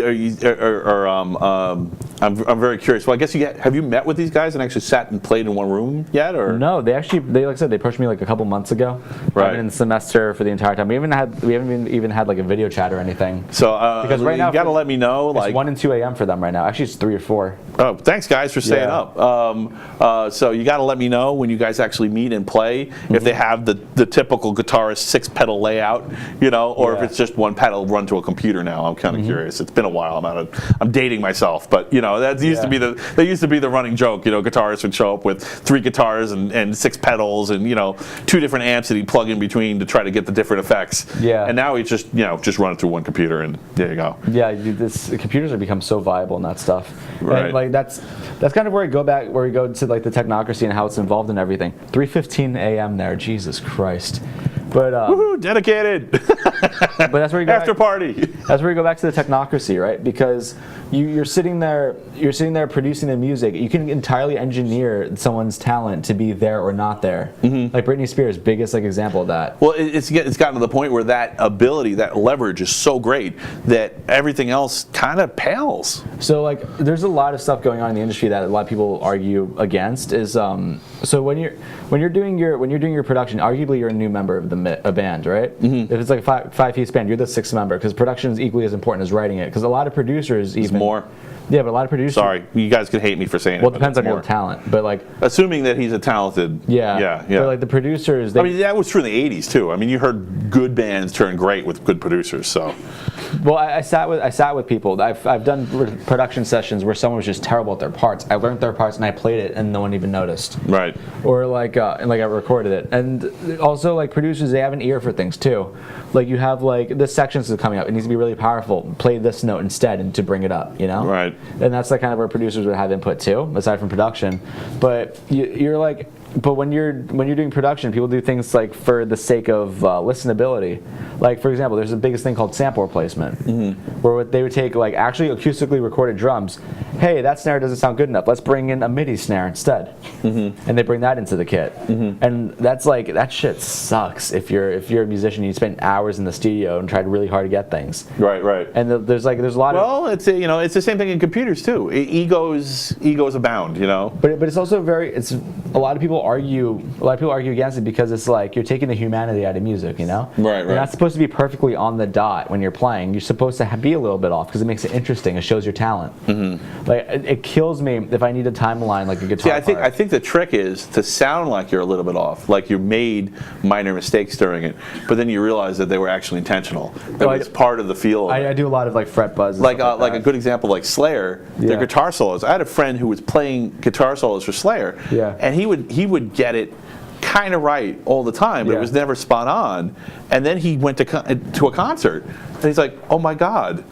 I'm very curious. Well, I guess have you met with these guys and actually sat and played in one room yet, or no? They like I said, they approached me a couple months ago. Right. I've been in the semester for the entire time. We haven't even had a video chat or anything. So because right now you got to let me know. It's 1 and 2 a.m. for them right now. Actually, it's 3 or 4. Oh, thanks guys for staying up. So you got to let me know when you guys actually meet and play if they have the typical guitarist 6-pedal layout, or if it's just one pedal run to a computer. Now I'm kind of curious. It's been a while. I'm dating myself, but that used to be the running joke. Guitarists would show up with 3 guitars and 6 pedals and 2 different amps that he'd plug in between to try to get the different effects. Yeah. And now he just run it through one computer and there you go. Yeah, computers have become so viable in that stuff. Right. And that's kind of where we go to the technocracy and how it's involved in everything. 3:15 a.m. there. Jesus Christ. But woohoo, dedicated. But that's where you go after party. That's where you go back to the technocracy, right? Because you're sitting there producing the music. You can entirely engineer someone's talent to be there or not there. Like Britney Spears, biggest example of that. Well, it's gotten to the point where that ability, that leverage is so great that everything else kind of pales. So there's a lot of stuff going on in the industry that a lot of people argue against. Is So when you're doing your production, arguably you're a new member of a band, right? If it's like a five-piece band, you're the sixth member because production is equally as important as writing it. Because a lot of producers It's more. Yeah, but a lot of producers. Sorry, you guys could hate me for saying Well, it. it depends on your talent, but like. Assuming that he's a talented. Yeah. But like the producers. I mean, that was true in the '80s too. I mean, you heard good bands turn great with good producers. So. Well, I sat with people. I've done production sessions where someone was just terrible at their parts. I learned their parts and I played it, and no one even noticed. Right. Or like I recorded it, and also like producers, they have an ear for things too. Like you have like this section is coming up, it needs to be really powerful. Play this note instead, and to bring it up, you know. Right. And that's like kind of where producers would have input too, aside from production. But you're like. But when you're doing production, people do things like for the sake of listenability. Like for example, there's the biggest thing called sample replacement, where they would take like actually acoustically recorded drums. Hey, that snare doesn't sound good enough. Let's bring in a MIDI snare instead, and they bring that into the kit. And that's like that shit sucks. If you're a musician, you spend hours in the studio and tried really hard to get things. Right. And there's a lot of. Well, it's the same thing in computers too. Egos abound, you know. But it's also a lot of people argue against it because it's like you're taking the humanity out of music, you know? Right. You're not supposed to be perfectly on the dot when you're playing. You're supposed to be a little bit off because it makes it interesting. It shows your talent. Like it kills me if I need a timeline like a guitar. See, I think the trick is to sound like you're a little bit off, like you made minor mistakes during it, but then you realize that they were actually intentional. That it's part of the feel. I do a lot of like fret buzz. Like a good example, like Slayer, their guitar solos. I had a friend who was playing guitar solos for Slayer, and he would get it kind of right all the time, but it was never spot on. And then he went to a concert, and he's like, "Oh my God,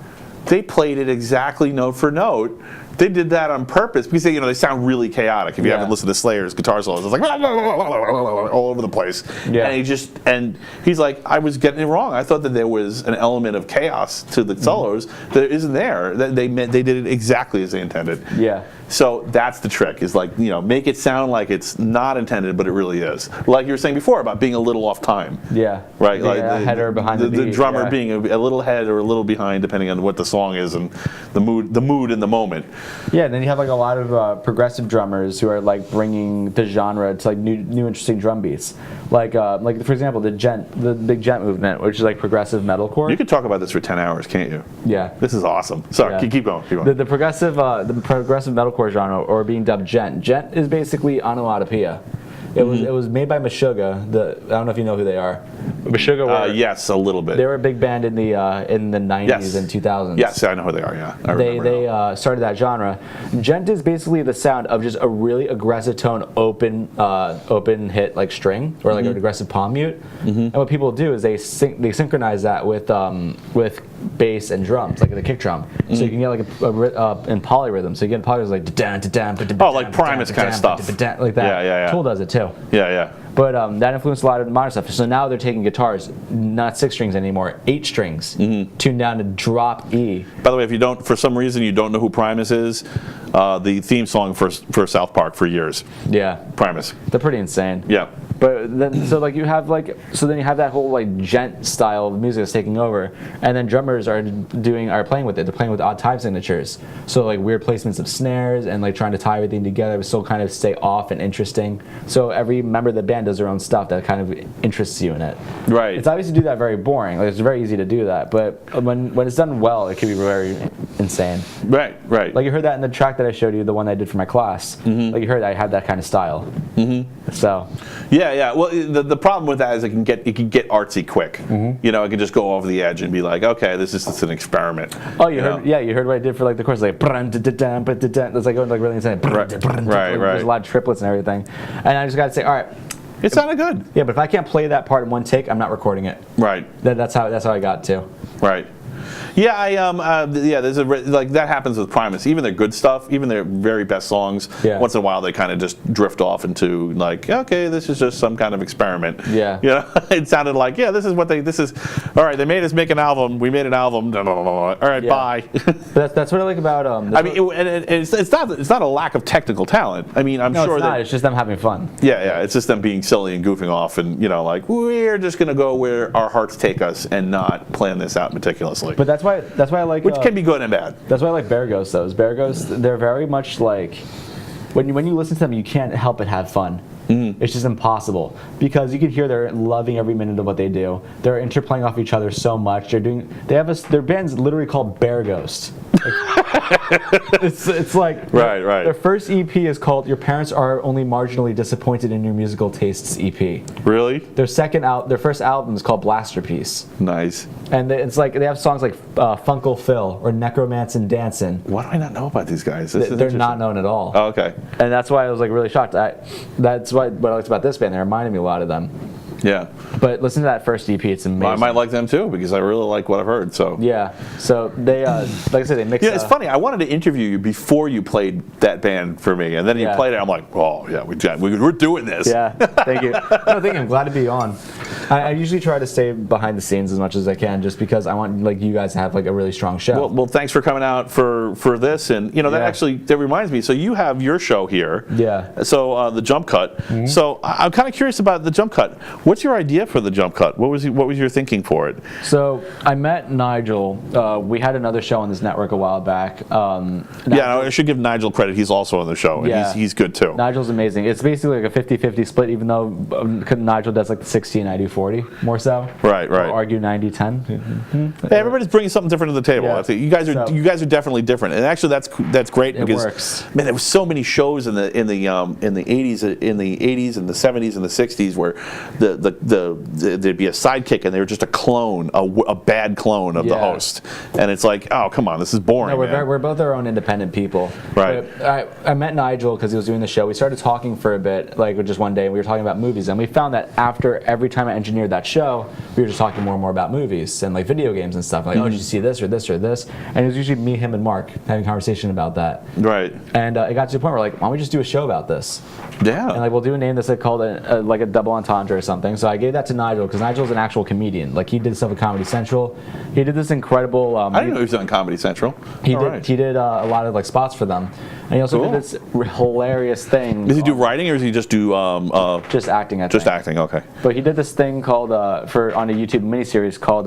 they played it exactly note for note. They did that on purpose because they sound really chaotic. If you haven't listened to Slayer's guitar solos, it's like all over the place. Yeah. And he's like, I was getting it wrong. I thought that there was an element of chaos to the solos that isn't there. That they did it exactly as they intended. Yeah. So that's the trick, is like, make it sound like it's not intended, but it really is. Like you were saying before about being a little off time. Yeah. Right? Like a header behind the beat. The drummer being a little ahead or a little behind, depending on what the song is and the mood in the moment. Yeah, and then you have like a lot of progressive drummers who are like bringing the genre to like new interesting drum beats. Like for example, the big gent movement, which is like progressive metalcore. You could talk about this for 10 hours, can't you? Yeah. This is awesome. Sorry, keep going. The progressive metalcore genre, or being dubbed gent. Gent is basically onomatopoeia. It was made by Meshuggah. I don't know if you know who they are. Meshuggah were, yes, a little bit. They were a big band in the 90s and 2000s. Yes, I know who they are. Yeah, I remember. They started that genre. Gent is basically the sound of just a really aggressive tone, open hit like string, or like an aggressive palm mute. And what people do is they synchronize that with bass and drums, like the kick drum. So you can get like in polyrhythm. So you get polyrhythms like like Primus kind of stuff, like that. Yeah. Tool does it too. Yeah. But that influenced a lot of the modern stuff. So now they're taking guitars, not 6 strings anymore, 8 strings, tuned down to drop E. By the way, if for some reason you don't know who Primus is, the theme song for South Park for years. Yeah. Primus. They're pretty insane. Yeah. But then, so then you have that whole like gent style of music that's taking over, and then drummers are playing with it. They're playing with odd time signatures, so like weird placements of snares and like trying to tie everything together, but still kind of stay off and interesting. So every member of the band does their own stuff that kind of interests you in it. Right. It's obviously do that very boring. Like, it's very easy to do that, but when it's done well, it can be very insane. Right. Like you heard that in the track that I showed you, the one I did for my class. Like you heard, I had that kind of style. So. Yeah. Well, the problem with that is it can get artsy quick. It can just go over the edge and be like, okay, this is just an experiment. Oh, you heard? Yeah, you heard what I did for like the chorus, like it's like going like really insane. Right. There's a lot of triplets and everything, and I just got to say, all right. It sounded good. Yeah, but if I can't play that part in one take, I'm not recording it. Right. That's how I got to. Right. Yeah, there's that happens with Primus. Even their good stuff, even their very best songs, once in a while they kind of just drift off into like, okay, this is just some kind of experiment. Yeah. It sounded like, this is all right, they made us make an album, we made an album, all right, bye. That's what I like about it's not a lack of technical talent. I mean, I'm sure that it's just them having fun. Yeah, it's just them being silly and goofing off, and like we're just gonna go where our hearts take us and not plan this out meticulously. But that's why I like, which can be good and bad. That's why I like Bear Ghost, though. Bear Ghost, they're very much like when you listen to them, you can't help but have fun. It's just impossible because you can hear they're loving every minute of what they do. They're interplaying off each other so much. Their band's literally called Bear Ghost. It's like Right. Their first EP is called "Your Parents Are Only Marginally Disappointed in Your Musical Tastes" EP. Really? Their first album is called Blasterpiece, Nice. and it's like they have songs like "Funkle Phil" or "Necromancin' Dancin'." Why do I not know about these guys? This is They're interesting. not known at all. Oh, okay. And that's why I was like really shocked. That's what I liked about this band. They reminded me a lot of them. Yeah. But listen to that first EP; it's amazing. I might like them too because I really like what I've heard. So. Yeah. So they, like I said, they mix. Yeah, it's funny. I wanted to interview you before you played that band for me, and then you Yeah. played it. I'm like, oh yeah, we're doing this. Yeah. Thank you. No, thank you. I'm glad to be on. I usually try to stay behind the scenes as much as I can, just because I want like you guys to have like a really strong show. Well, thanks for coming out for this, and that Yeah. actually that reminds me. So you have your show here. Yeah. So the Jump Cut. So I'm kind of curious about the Jump Cut. What's your idea for the Jump Cut? What was your thinking for it? So I met Nigel. We had another show on this network a while back. Yeah, I should give Nigel credit. He's also on the show, and Yeah. he's good too. Nigel's amazing. It's basically like a 50-50 split, even though Nigel does like the 60 and I do 40 more so. Right. I'll argue 90-10. Hey, everybody's bringing something different to the table. Yeah. I think you guys are definitely different, and actually that's great It because works. man, there was so many shows in the 80s and the 70s and the 60s where there'd be a sidekick and they were just a clone, a bad clone of the Yeah. host, and it's like, oh come on, this is boring. No, man. we're both our own independent people. Right. But I met Nigel because he was doing the show. We started talking for a bit, like just one day, and we were talking about movies. And we found that after every time I engineered that show, we were just talking more and more about movies and like video games and stuff. Like, oh, did you see this or this or this? And it was usually me, him, and Mark having a conversation about that. Right. And it got to the point where like, why don't we just do a show about this? Yeah. And like we'll do a name that's like called like a double entendre or something. So I gave that to Nigel because Nigel's an actual comedian. Like he did stuff at Comedy Central. He did this incredible. I didn't know he was on Comedy Central. He All did. right. He did a lot of like spots for them, and he also Cool. did this hilarious thing. Does he do writing or does he just do just acting? I just think. acting? Okay. But he did this thing called on a YouTube miniseries called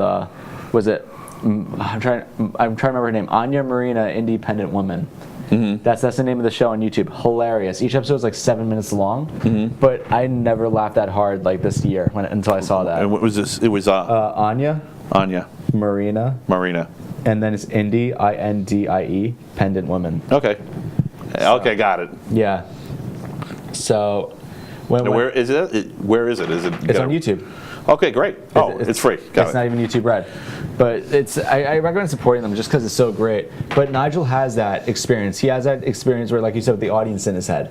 was it? I'm trying to remember her name. Anya Marina, Independent Woman. Mm-hmm. That's the name of the show on YouTube. Hilarious. Each episode is like 7 minutes long, but I never laughed that hard like this year until I saw that. And what was this? It was Anya Anya Marina, and then it's Indie, Indie, Pendant Woman. Okay. Okay, got it. Yeah. So when And where is it? Where is it? Is it? it's on YouTube. Okay, great. Oh, it's free. Got It's it. not even YouTube Red, but I recommend supporting them just because it's so great. But Nigel has that experience. He has that experience where, like you said, with the audience in his head,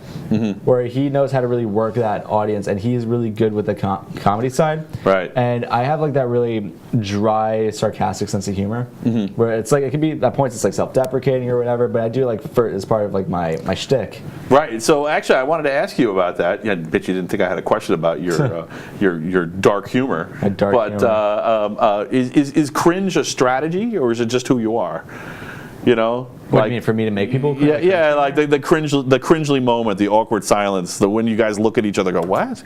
where he knows how to really work that audience, and he's really good with the comedy side. Right. And I have like that really dry, sarcastic sense of humor, where it's like it can be at points it's like self-deprecating or whatever, but I do like as part of like my shtick. Right. So actually, I wanted to ask you about that. Yeah, I bet you didn't think I had a question about your dark humor. My dark but is cringe a strategy, or is it just who you are? You know. What do you mean, for me to make people cringe? Yeah, like the cringely moment, the awkward silence, the when you guys look at each other, and go, what?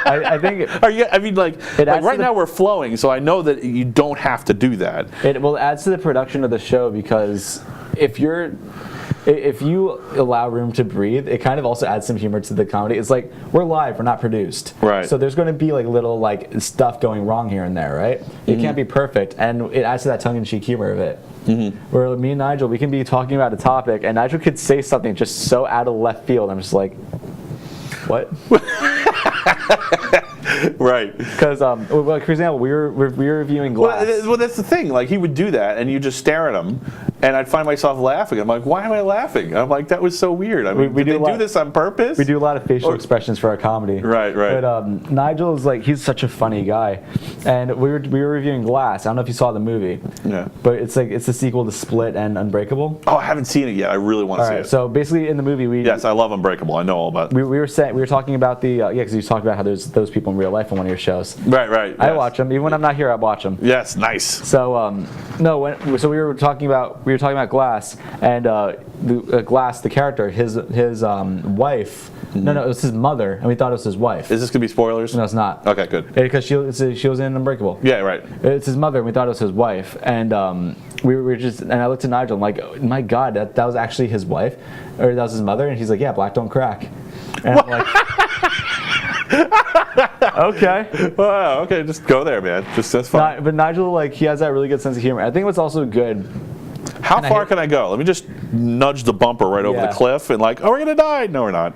I think I mean, like adds right to the- now we're flowing, so I know that you don't have to do that. it adds to the production of the show because if you allow room to breathe, it kind of also adds some humor to the comedy. It's like we're live, we're not produced. Right. So there's going to be like little like stuff going wrong here and there, right? It can't be perfect, and it adds to that tongue-in-cheek humor of it. Where me and Nigel, we can be talking about a topic, and Nigel could say something just so out of left field. I'm just like, what? Right. Because, like, for example, we were reviewing Glass. Well, that's the thing. Like he would do that, and you just stare at him, and I'd find myself laughing. I'm like, why am I laughing? I'm like, that was so weird. I mean, We did do they do this on purpose? We do a lot of facial expressions for our comedy. Right. But Nigel is like, he's such a funny guy, and we were reviewing Glass. I don't know if you saw the movie. Yeah. But it's the sequel to Split and Unbreakable. Oh, I haven't seen it yet. I really want to All see right. it. So basically, in the movie, Yes, I love Unbreakable. I know all about it. we were talking about the because you talked about how there's those people in real life on one of your shows. Right. I yes. watch them even when I'm not here. I watch them. Yes, nice. So so we were talking about Glass, and Glass, the character, his wife. No, it was his mother, and we thought it was his wife. Is this gonna be spoilers? No, it's not. Okay, good. Because she was in Unbreakable. Yeah, right. It's his mother, and we thought it was his wife, and we were just, and I looked at Nigel, I'm like, my God, that was actually his wife, or that was his mother, and he's like, yeah, black don't crack. And I'm like, Okay. Wow, okay, just go there, man. Just that's fine. But Nigel, like, he has that really good sense of humor. I think what's also good. How far can I go? Let me just nudge the bumper right over the cliff and like, oh, we're gonna die. No, we're not.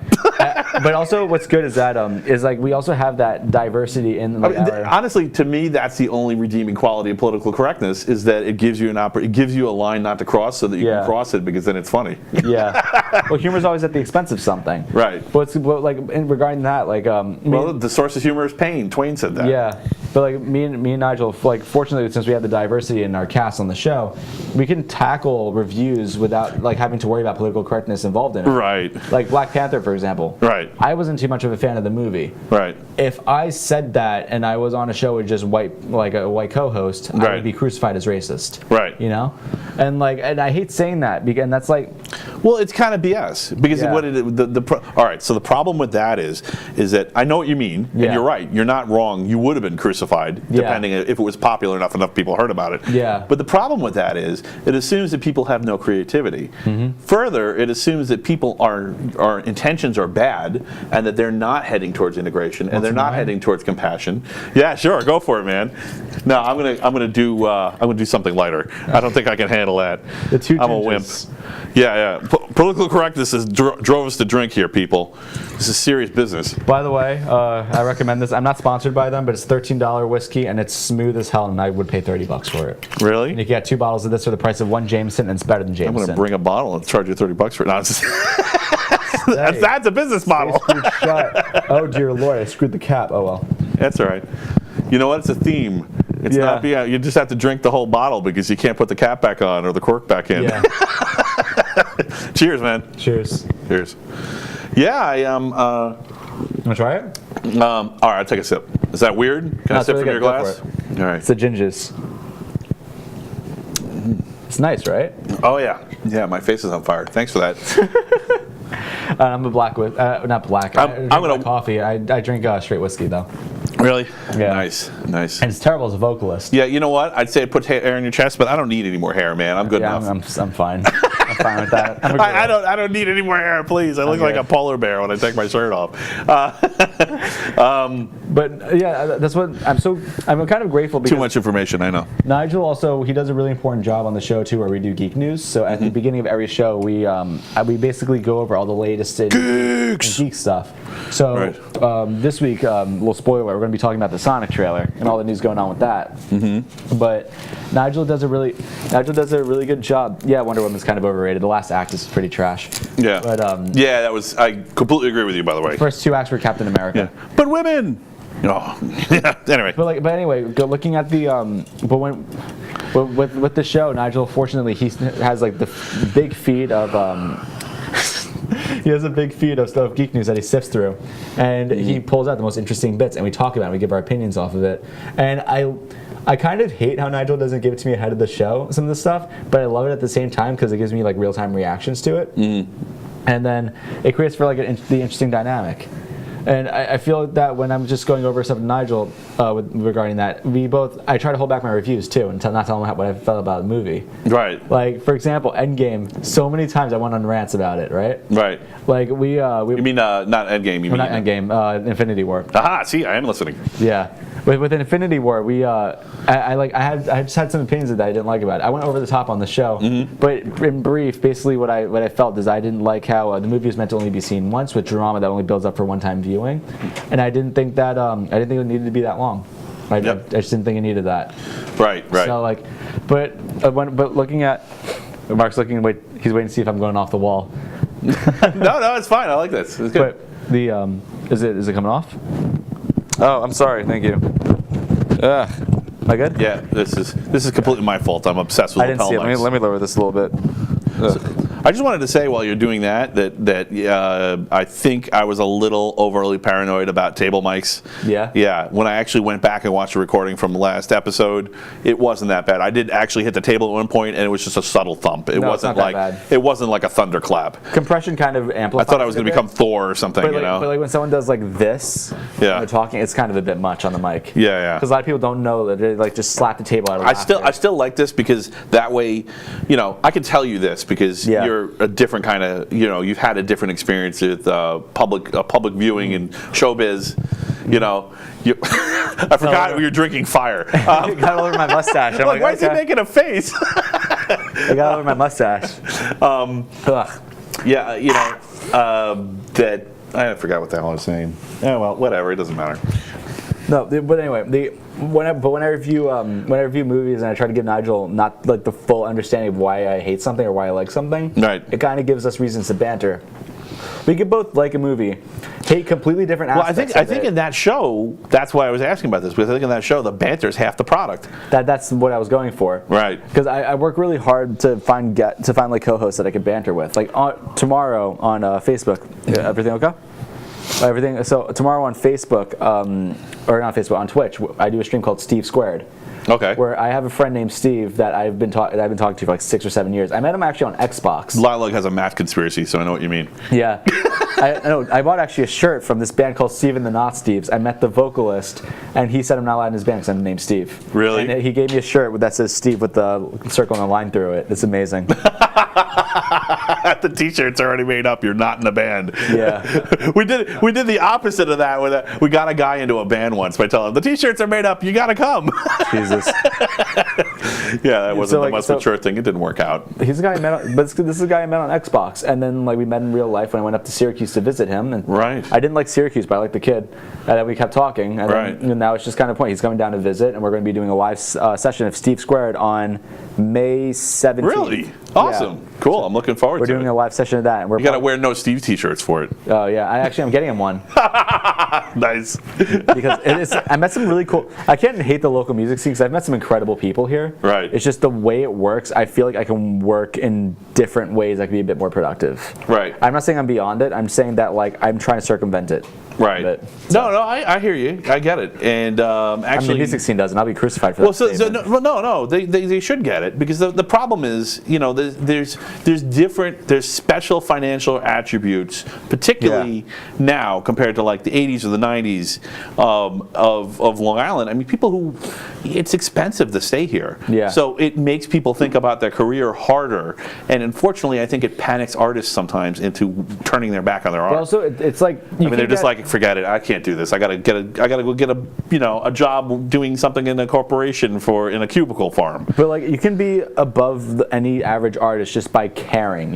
But also, what's good is that is like we also have that diversity in. Like, honestly, to me, that's the only redeeming quality of political correctness is that it gives you it gives you a line not to cross so that you can cross it because then it's funny. Yeah. Well, humor's always at the expense of something. Right. But like regarding that, like well, the source of humor is pain. Twain said that. Yeah. But like me and Nigel, like fortunately, since we have the diversity in our cast on the show, we can tackle reviews without like having to worry about political correctness involved in it. Right. Like Black Panther, for example. Right. I wasn't too much of a fan of the movie. Right. If I said that and I was on a show with just a white co-host, I would be crucified as racist. Right. You know, and I hate saying that because that's like. Well, it's kind of BS because all right. So the problem with that is that I know what you mean, and you're right. You're not wrong. You would have been crucified, depending if it was popular enough people heard about it. Yeah. But the problem with that is it assumes that people have no creativity. Mm-hmm. Further, it assumes that people our intentions are bad, and that they're not heading towards integration, and they're not heading towards compassion. Yeah, sure, go for it, man. No, I'm gonna do something lighter. I don't think I can handle that. I'm a wimp. Yeah. Political correctness drove us to drink here, people. This is serious business. By the way, I recommend this. I'm not sponsored by them, but it's $13 whiskey, and it's smooth as hell, and I would pay $30 for it. Really? And you can get 2 bottles of this for the price of 1 Jameson, and it's better than Jameson. I'm going to bring a bottle and charge you $30 for it. No, that's a business model. Oh, dear Lord, I screwed the cap. Oh, well. That's all right. You know what? It's a theme. It's not. You just have to drink the whole bottle because you can't put the cap back on or the cork back in. Yeah. Cheers, man. Cheers. Cheers. Yeah, I Want to try it? All right, I'll take a sip. Is that weird? Can I sip from your glass? All right. It's the gingers. It's nice, right? Oh yeah. Yeah, my face is on fire. Thanks for that. I'm a black with not black. I'm gonna coffee. I drink straight whiskey though. Really? Yeah. Nice. And it's terrible as a vocalist. Yeah, you know what? I'd say put hair in your chest, but I don't need any more hair, man. I'm good enough. I'm fine. I'm fine with that. I don't need any more hair, please. I look like a polar bear when I take my shirt off. But yeah, that's what I'm kind of grateful because too much information, I know. Nigel also he does a really important job on the show too, where we do geek news. So at the beginning of every show, we basically go over all the latest in geek stuff. So this week, little spoiler, we're going to be talking about the Sonic trailer and all the news going on with that. Mm-hmm. But Nigel does a really good job. Yeah, Wonder Woman's kind of overrated. The last act is pretty trash. Yeah. But yeah, that was. I completely agree with you. By the way, the first 2 acts were Captain America. Yeah. But women. Oh, yeah. Anyway. But anyway, looking at the with the show, Nigel, fortunately, he has like the big feed of. He has a big feed of stuff, geek news that he sifts through, and he pulls out the most interesting bits, and we talk about it. And we give our opinions off of it, and I kind of hate how Nigel doesn't give it to me ahead of the show, some of the stuff, but I love it at the same time because it gives me like real-time reactions to it, and then it creates for like the interesting dynamic. And I feel that when I'm just going over stuff with Nigel regarding that, I try to hold back my reviews too and not tell him what I felt about the movie. Right. Like, for example, Endgame, so many times I went on rants about it, right? Right. Like, we You mean not Endgame, you mean... Not Endgame, Infinity War. Aha, see, I am listening. Yeah. With Infinity War, I just had some opinions that I didn't like about it. I went over the top on the show, but in brief, basically what I felt is I didn't like how the movie was meant to only be seen once with drama that only builds up for one-time viewing, and I didn't think that it needed to be that long. I just didn't think it needed that. Right. So but looking at Mark's looking, he's waiting to see if I'm going off the wall. No, it's fine. I like this. It's good. But is it coming off? Oh, I'm sorry. Thank you. Am I good? Yeah, this is completely my fault. I'm obsessed with lapel mics. Let me lower this a little bit. I just wanted to say while you're doing that I think I was a little overly paranoid about table mics. Yeah? Yeah. When I actually went back and watched the recording from the last episode, it wasn't that bad. I did actually hit the table at one point, and it was just a subtle thump. It wasn't like a thunderclap. Compression kind of amplifies. I thought I was going to become Thor or something, But like when someone does like this, when they're talking, it's kind of a bit much on the mic. Yeah. Because a lot of people don't know that they like just slap the table out of laughter. I still like this because that way, I can tell you this because you're you're a different kind of, you've had a different experience with public viewing and showbiz. I forgot we were drinking fire. I got all over my mustache. I'm why is he making a face? I got all over my mustache. That I forgot what the hell I was saying. Yeah, well, whatever. It doesn't matter. No, but anyway, when I review movies and I try to give Nigel not like the full understanding of why I hate something or why I like something, right? It kind of gives us reasons to banter. We could both like a movie, hate completely different aspects. Well, I think in that show, that's why I was asking about this, because I think in that show the banter is half the product. That's what I was going for. Right. Because I work really hard to find like co-hosts that I could banter with. Like tomorrow on Facebook, everything okay? Everything. So tomorrow on Facebook, or not Facebook, on Twitch, I do a stream called Steve Squared. Okay. Where I have a friend named Steve that I've been talking to for like 6 or 7 years. I met him actually on Xbox. Lilac has a math conspiracy, so I know what you mean. Yeah. I bought actually a shirt from this band called Steve and the Not Steves. I met the vocalist, and he said I'm not allowed in his band because I'm named Steve. Really? And he gave me a shirt that says Steve with the circle and a line through it. It's amazing. The t-shirts are already made up. You're not in a band. Yeah. we did the opposite of that. We got a guy into a band once by telling him the t-shirts are made up. You got to come. Jesus. Yeah, that wasn't the most mature thing. It didn't work out. He's a guy I met, but this is a guy I met on Xbox, and then we met in real life when I went up to Syracuse to visit him. And right. I didn't like Syracuse, but I liked the kid. And then we kept talking, and then now it's just kind of point. He's coming down to visit, and we're going to be doing a live session of Steve Squared on May 17th. Really? Awesome. Yeah. Cool. I'm looking forward to it. We're doing a live session of that. And you got to wear No Steve t-shirts for it. Oh, yeah. I'm getting him one. Nice. Because I met some really cool... I can't hate the local music scene because I've met some incredible people here. Right. It's just the way it works. I feel like I can work in different ways that can be a bit more productive. Right. I'm not saying I'm beyond it. I'm saying that I'm trying to circumvent it. Right. No, I hear you. I get it. And actually, the music scene doesn't. I'll be crucified for that. No. They should get it because the problem is, there's special financial attributes, particularly now compared to like the 80s or the 90s of Long Island. I mean, people who it's expensive to stay here. Yeah. So it makes people think about their career harder, and unfortunately, I think it panics artists sometimes into turning their back on their art. Well, also, it's like they're just like, forget it. I can't do this. I gotta go get a job doing something in a corporation in a cubicle farm. But you can be above any average artist just by caring,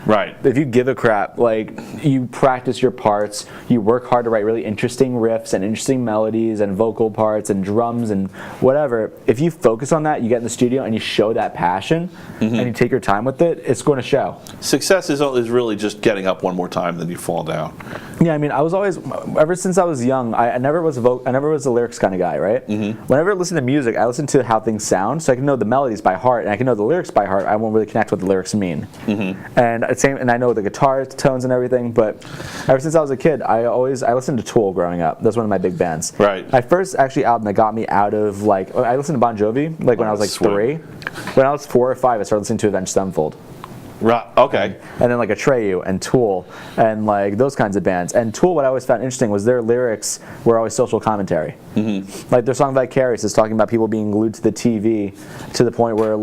Right. If you give a crap, you practice your parts, you work hard to write really interesting riffs and interesting melodies and vocal parts and drums and whatever. If you focus on that, you get in the studio and you show that passion and you take your time with it, it's going to show. Success is really just getting up one more time, then you fall down. Yeah, I mean, I was always, ever since I was young, I never was a lyrics kind of guy, right? Whenever I listen to music, I listen to how things sound, so I can know the melodies by heart, and I can know the lyrics by heart. I won't really connect what the lyrics mean. And I know the guitar tones and everything. But ever since I was a kid, I listened to Tool growing up. That's one of my big bands. Right. My first album that got me out of I listened to Bon Jovi when I was 3. When I was 4 or 5, I started listening to Avenged Sevenfold. Right. Okay. And then Atreyu and Tool and those kinds of bands. And Tool, what I always found interesting was their lyrics were always social commentary. Their song Vicarious is talking about people being glued to the TV to the point where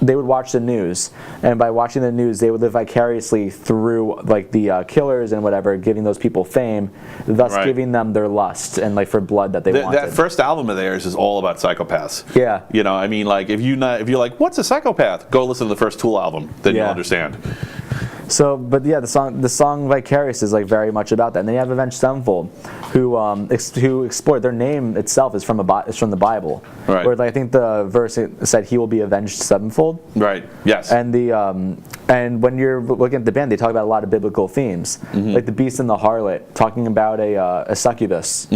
they would watch the news, and by watching the news they would live vicariously through the killers and whatever, giving those people fame, thus giving them their lust and for blood that they wanted. That first album of theirs is all about psychopaths. Yeah. I mean, if you're like, what's a psychopath? Go listen to the first Tool album. Then you'll understand. So, but yeah, the song Vicarious is very much about that. And then you have Avenged Sevenfold, who explored. Their name itself is from the Bible. Right. Where I think the verse said he will be avenged sevenfold. Right. Yes. And and when you're looking at the band, they talk about a lot of biblical themes, like the beast and the harlot, talking about a succubus,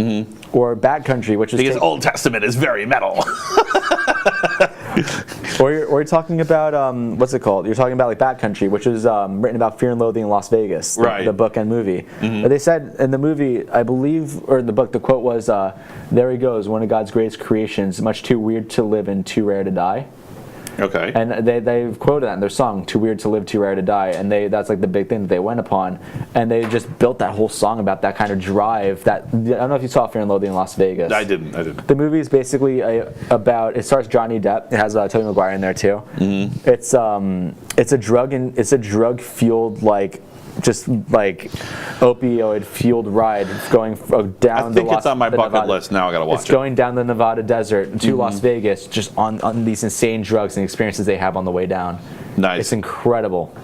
or Bad Country, which is because Old Testament is very metal. Or you're talking about what's it called? You're talking about Bad Country, which is written about fear and loathing in Las Vegas, the book and movie. But they said in the movie, I believe, or in the book, the quote was, "There he goes, one of God's greatest creations, much too weird to live and too rare to die." Okay. And they've quoted that in their song, "Too Weird to Live, Too Rare to Die," and that's like the big thing that they went upon, and they just built that whole song about that kind of drive. That I don't know if you saw Fear and Loathing in Las Vegas. I didn't. The movie is basically about. It stars Johnny Depp. It has Tobey Maguire in there too. Mm-hmm. It's a drug fueled just like opioid fueled ride going down. I think it's on my bucket list now. I gotta watch it. It's going down the Nevada desert to Las Vegas, just on these insane drugs and experiences they have on the way down. Nice. It's incredible.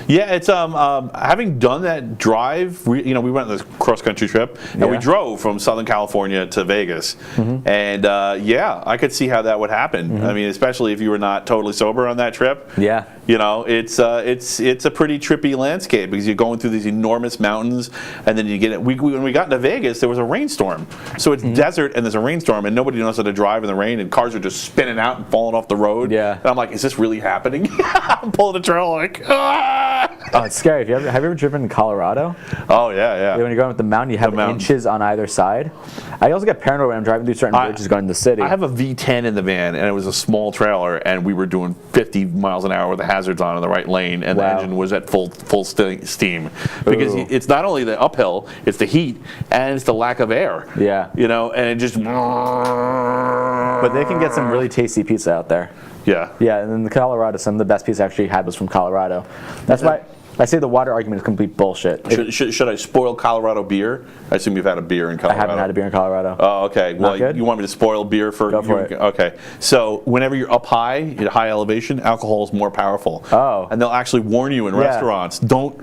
Yeah, it's having done that drive. We went on this cross country trip and we drove from Southern California to Vegas, and I could see how that would happen. I mean, especially if you were not totally sober on that trip. Yeah. It's a pretty trippy landscape because you're going through these enormous mountains, and then you get it. When we got into Vegas, there was a rainstorm, so it's desert and there's a rainstorm, and nobody knows how to drive in the rain, and cars are just spinning out and falling off the road. Yeah. And I'm like, is this really happening? I'm pulling a trail like, ah! Oh, it's scary. Have you ever driven in Colorado? Oh yeah. When you're going up the mountain, you have inches on either side. I also get paranoid when I'm driving through certain bridges going to the city. I have a V10 in the van, and it was a small trailer, and we were doing 50 miles an hour with the hazards on in the right lane, and the engine was at full steam. Because it's not only the uphill, it's the heat, and it's the lack of air. Yeah. And it just... But they can get some really tasty pizza out there. Yeah. Yeah, and in the Colorado, some of the best pizza I actually had was from Colorado. That's why I say the water argument is complete bullshit. Should I spoil Colorado beer? I assume you've had a beer in Colorado. I haven't had a beer in Colorado. Oh, okay. Well, good? you want me to spoil beer for... Go for it. Okay. So whenever you're up high, at high elevation, alcohol is more powerful. Oh. And they'll actually warn you in restaurants, don't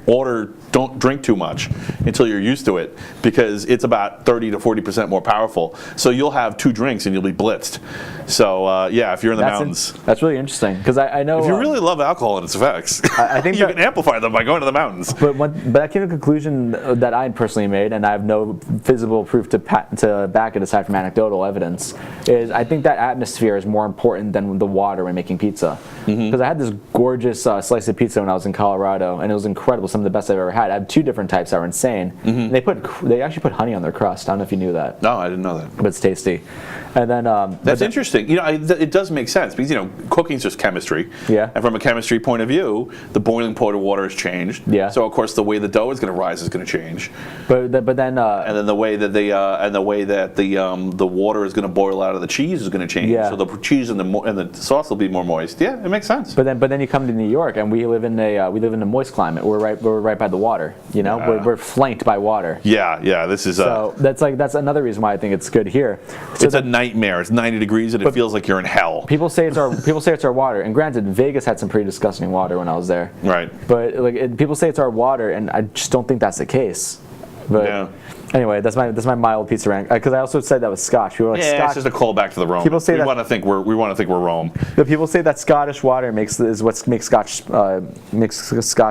drink too much until you're used to it, because it's about 30 to 40% more powerful. So you'll have 2 drinks and you'll be blitzed. So if you're in the mountains. That's really interesting, because I know... If you really love alcohol and its effects, I think you can amplify them by going to the mountains. But I came to a conclusion that I personally made, and I have no visible proof to back it aside from anecdotal evidence, is I think that atmosphere is more important than the water when making pizza. Because I had this gorgeous slice of pizza when I was in Colorado, and it was incredible, some of the best I've ever had. I had 2 different types that were insane. They actually put honey on their crust. I don't know if you knew that. No, I didn't know that. But it's tasty. And then that's interesting. It does make sense because cooking's just chemistry. Yeah. And from a chemistry point of view, the boiling point of water has changed. Yeah. So of course the way the dough is going to rise is going to change. But then and then the way that the water is going to boil out of the cheese is going to change. Yeah. So the cheese and the sauce will be more moist. Yeah, it makes sense. But then you come to New York, and we live in a moist climate. We're right by the water. We're flanked by water. Yeah. This is so that's another reason why I think it's good here. So it's a nightmare. It's 90 degrees and it feels like you're in hell. People say it's our water, and granted, Vegas had some pretty disgusting water when I was there. Right. But people say it's our water, and I just don't think that's the case. But anyway, that's my mild pizza rank. Because I also said that was Scotch. People were like, Scotch. It's just a callback to the Rome. People say we want to think we're Rome. But people say that Scottish water is what makes Scotch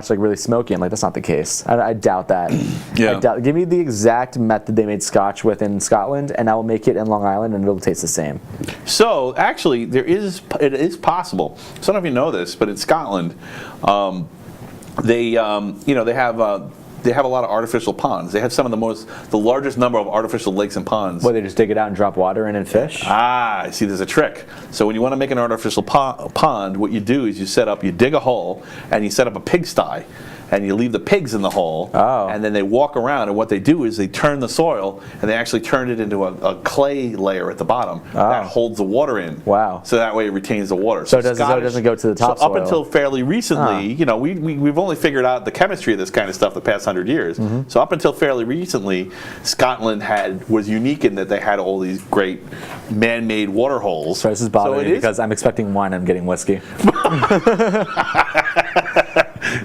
like really smoky, and that's not the case. I doubt that. Yeah. Give me the exact method they made Scotch with in Scotland, and I will make it in Long Island, and it'll taste the same. So actually, it is possible. So I don't know if you know this, but in Scotland, they have a lot of artificial ponds. They have some of the largest number of artificial lakes and ponds. Well, they just dig it out and drop water in and fish? Ah, see, there's a trick. So when you want to make an artificial pond, what you do is you dig a hole and you set up a pigsty. And you leave the pigs in the hole, and then they walk around, and what they do is they turn the soil, and they actually turn it into a clay layer at the bottom that holds the water in. Wow. So that way it retains the water. So it doesn't go to the top soil. Up until fairly recently, we've only figured out the chemistry of this kind of stuff the past 100 years. So up until fairly recently, Scotland was unique in that they had all these great man-made water holes. So this is bothering me because I'm expecting wine, I'm getting whiskey.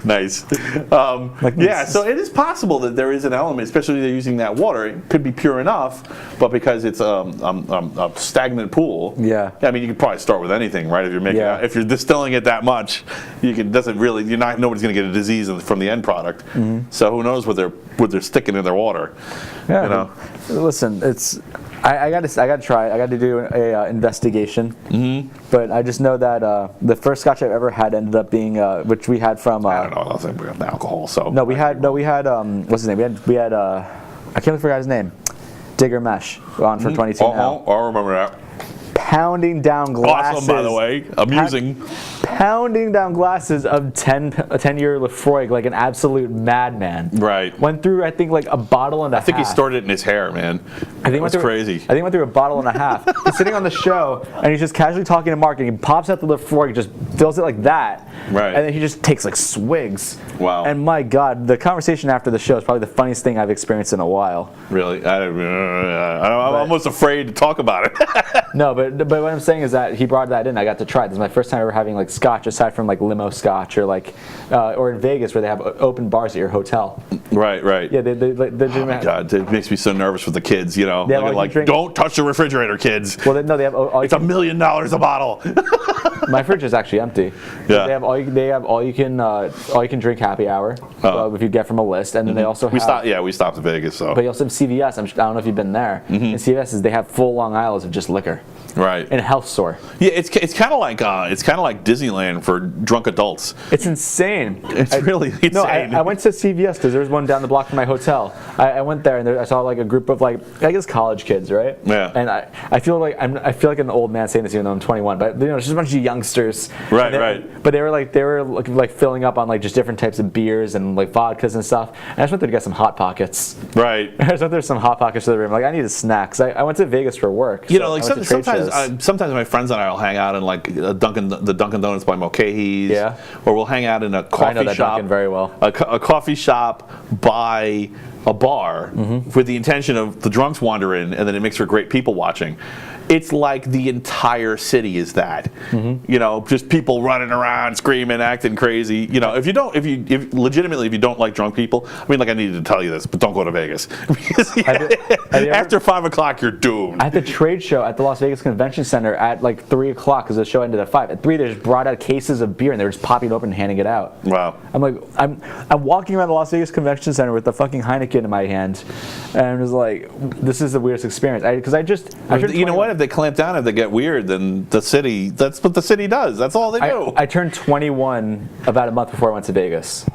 Nice. So it is possible that there is an element, especially if they're using that water. It could be pure enough, but because it's a stagnant pool. Yeah. I mean, you could probably start with anything, right? If you're if you're distilling it that much, nobody's going to get a disease from the end product. So who knows what they're sticking in their water? Yeah. Listen, I got to try. I got to do a investigation. But I just know that the first Scotch I've ever had ended up being which we had from. I don't know. I don't think we got the alcohol. So we had what's his name? We had I can't forget his name. Digger Mesh on for 22 now. I remember that. pounding down glasses. Awesome, by the way. Amusing. Pounding down glasses of 10-year Lefroy like an absolute madman. Right. Went through, I think, like a bottle and a half. I think he stored it in his hair, man. I think That's crazy. I think he went through a bottle and a half. He's sitting on the show, and he's just casually talking to Mark, and he pops out the Lefroy, just fills it like that. Right. And then he just takes like swigs. Wow. And my God, the conversation after the show is probably the funniest thing I've experienced in a while. Really? I'm almost afraid to talk about it. No, but what I'm saying is that he brought that in. I got to try it. This is my first time ever having like scotch, aside from like limo scotch or like, or in Vegas where they have open bars at your hotel. Right, right. Yeah, they Oh my God, it makes me so nervous with the kids, you know. Like, don't touch the refrigerator, kids. Well, no, they have. It's $1 million a bottle. My fridge is actually empty. Yeah. They have all you can drink happy hour if you get from a list, and then they also have. We stopped in Vegas, so. But you also have CVS. I don't know if you've been there. And CVS is they have full long aisles of just liquor. Right. In a health store. Yeah, it's kind of like Disneyland for drunk adults. It's insane. It's really insane. No, I went to CVS because there was one down the block from my hotel. I went there and I saw like a group of like I guess college kids, right? Yeah. And I feel like I feel like an old man saying this even though I'm 21, but you know, it's just a bunch of youngsters. Right, right. But they were like filling up on like just different types of beers and like vodkas and stuff. And I just went there to get some Hot Pockets. Right. I just went there some Hot Pockets to the room. Like I need a snack because I went to Vegas for work. You know, like sometimes my friends and I will hang out in like the Dunkin' Donuts by Mulcahy's. Yeah. Or we'll hang out in a coffee I know that shop. Dunkin' very well. A coffee shop by a bar with the intention of the drunks wander in, and then it makes for great people watching. It's like the entire city is that. You know, just people running around, screaming, acting crazy. You know, if you legitimately don't like drunk people, I mean, like I needed to tell you this, but don't go to Vegas. Because after 5 o'clock, you're doomed. At the trade show at the Las Vegas Convention Center at like 3 o'clock, because the show ended at 5. At 3, they just brought out cases of beer and they were just popping it open and handing it out. Wow. I'm like, I'm walking around the Las Vegas Convention Center with the fucking Heineken in my hand, and I'm just like, this is the weirdest experience. You know what? If they clamp down, if they get weird, then that's what the city does. That's all they do. I turned 21 about a month before I went to Vegas.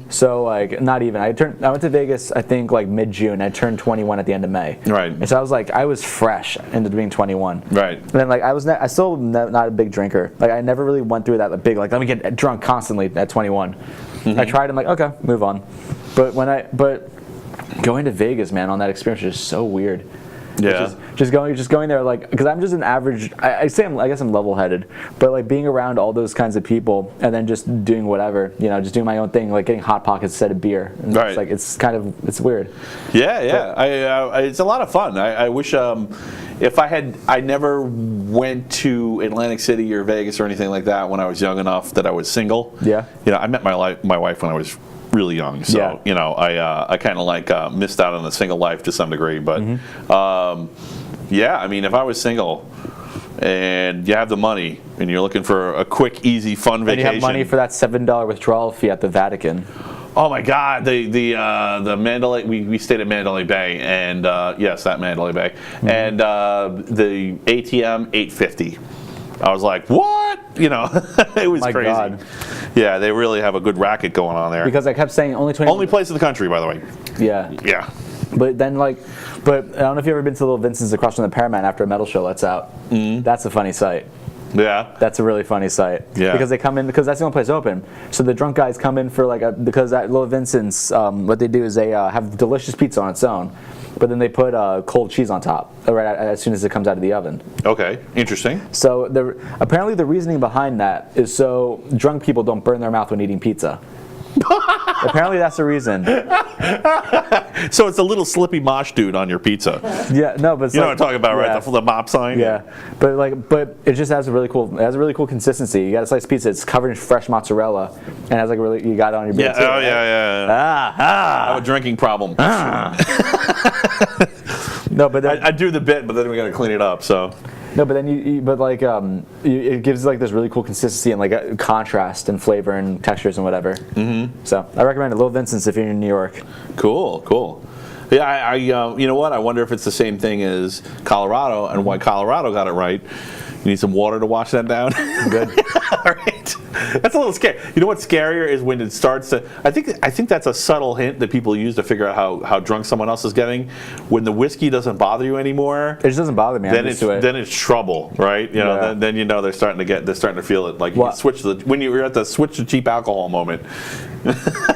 So like not even. I went to Vegas I think like mid-June. I turned 21 at the end of May. Right. And so I was fresh into being 21. Right. And then like I still not a big drinker. Like I never really went through that big like let me get drunk constantly at 21. I tried. I'm like okay, move on. But going to Vegas, man, on that experience was just so weird. Yeah. Just going there like because I'm just an average. I guess I'm level-headed, but like being around all those kinds of people and then just doing whatever, you know, just doing my own thing, like getting Hot Pockets instead of beer. And right. It's weird. Yeah. But, it's a lot of fun. I wish if I never went to Atlantic City or Vegas or anything like that when I was young enough that I was single. Yeah. You know, I met my wife when I was really young, so yeah. You know, I kind of like missed out on the single life to some degree, but yeah, I mean, if I was single and you have the money and you're looking for a quick, easy, fun vacation, and you have money for that $7 withdrawal fee at the Vatican. Oh my God, the Mandalay. We stayed at Mandalay Bay, and yes, that Mandalay Bay, and the ATM $8.50. I was like, what? You know, it was crazy. God. Yeah, they really have a good racket going on there. Because I kept saying only 20. Only place in the country, by the way. Yeah. Yeah. But then I don't know if you've ever been to Little Vincent's across from the Paramount after a metal show lets out. That's a funny sight. Yeah. That's a really funny sight. Yeah. Because they come in because that's the only place open. So the drunk guys come in for because at Little Vincent's, what they do is they have delicious pizza on its own. But then they put cold cheese on top right as soon as it comes out of the oven. Okay, interesting. So apparently the reasoning behind that is so drunk people don't burn their mouth when eating pizza. Apparently that's the reason. So it's a little slippy mosh dude on your pizza. Yeah, no, but you know what I'm talking about, right? The mop sign. Yeah, but it just has a really cool consistency. You got a slice of pizza. It's covered in fresh mozzarella, and has you got it on your beer too. Oh yeah. I have a drinking problem. No, but I do the bit, but then we got to clean it up. So. No, but then it gives like this really cool consistency and like a contrast and flavor and textures and whatever. So I recommend it. Little Vincent's if you're in New York. Cool. Yeah, you know what? I wonder if it's the same thing as Colorado and why Colorado got it right. You need some water to wash that down. Good. All right. right. That's a little scary. You know what's scarier is when it starts to. I think that's a subtle hint that people use to figure out how drunk someone else is getting. When the whiskey doesn't bother you anymore, It just doesn't bother me. then it's trouble, right? You know, Yeah. then you know they're starting to feel it. Like you Well- switch when you're at the switch to cheap alcohol moment.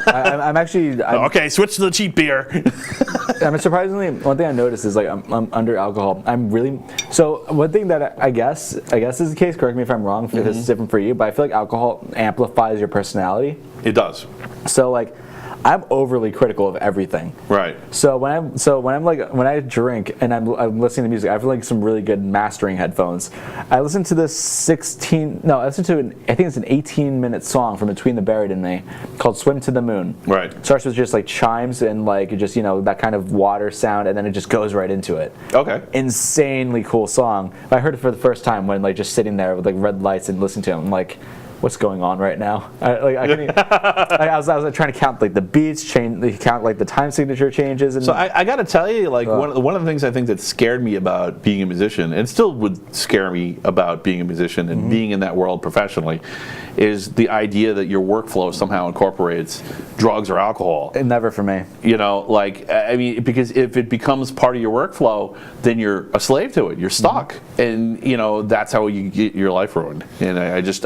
I'm actually. Okay, switch to the cheap beer. I'm surprisingly, one thing I noticed is like I'm under alcohol. I'm really so one thing that I guess is the case. Correct me if I'm wrong. If this is different for you, but I feel like alcohol amplifies your personality. It does. So like, I'm overly critical of everything. Right. So when I drink and I'm listening to music, I have like some really good mastering headphones. I listen to this I listen to I think it's an 18-minute song from Between the Buried and Me called "Swim to the Moon." Right. Starts with just like chimes and like just that kind of water sound, and then it just goes right into it. Okay. Insanely cool song. I heard it for the first time when like just sitting there with like red lights and listening to it. I'm like, what's going on right now? I was trying to count like the beats, count like the time signature changes. And So I got to tell you, like one of the things I think that scared me about being a musician, and still would scare me about being a musician and being in that world professionally, is the idea that your workflow somehow incorporates drugs or alcohol. never for me. You know, like, I mean, because if it becomes part of your workflow, then you're a slave to it. You're stuck, and that's how you get your life ruined. And it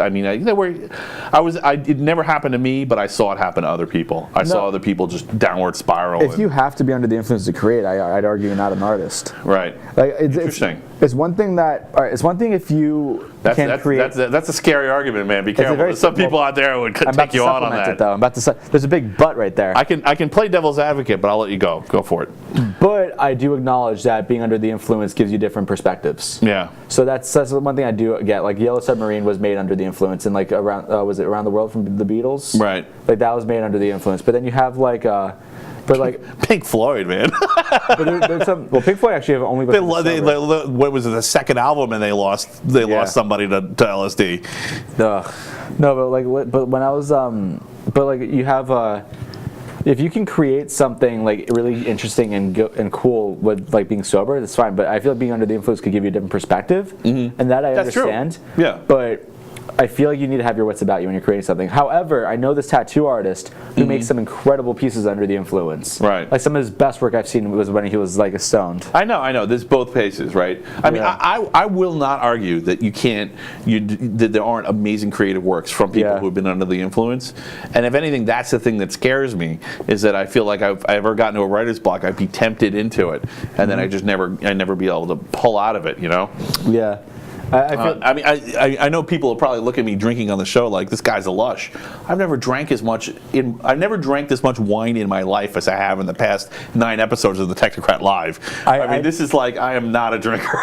never happened to me, but I saw it happen to other people. I saw other people just downward spiral. If you have to be under the influence to create, I'd argue you're not an artist. Right. Like Interesting. It's one thing it's one thing if you can create. That's a scary argument, man. Be careful. There's some people out there would take you on that. It, though. There's a big but right there. I can play devil's advocate, but I'll let you go. Go for it. But I do acknowledge that being under the influence gives you different perspectives. Yeah. So that's one thing I do get. Like Yellow Submarine was made under the influence, and like around was it Around the World from the Beatles? Right. Like that was made under the influence. But then you have like. But like Pink Floyd, man. but there's some. Well, Pink Floyd actually have only. What was it? The second album, and they lost somebody to LSD. No, but when I was but like you have if you can create something like really interesting and cool with like being sober, that's fine. But I feel like being under the influence could give you a different perspective, and that I That's understand. True. Yeah. But I feel like you need to have your wits about you when you're creating something. However, I know this tattoo artist who makes some incredible pieces under the influence. Right. Like some of his best work I've seen was when he was like stoned. I know. There's both paces, right? I mean, I will not argue that that there aren't amazing creative works from people who have been under the influence. And if anything, that's the thing that scares me, is that I feel like if I ever got into a writer's block, I'd be tempted into it, and then I'd never be able to pull out of it. Yeah. I know people will probably look at me drinking on the show like this guy's a lush. I've never drank this much wine in my life as I have in the past 9 episodes of the Technocrat Live. I mean, this is like I am not a drinker.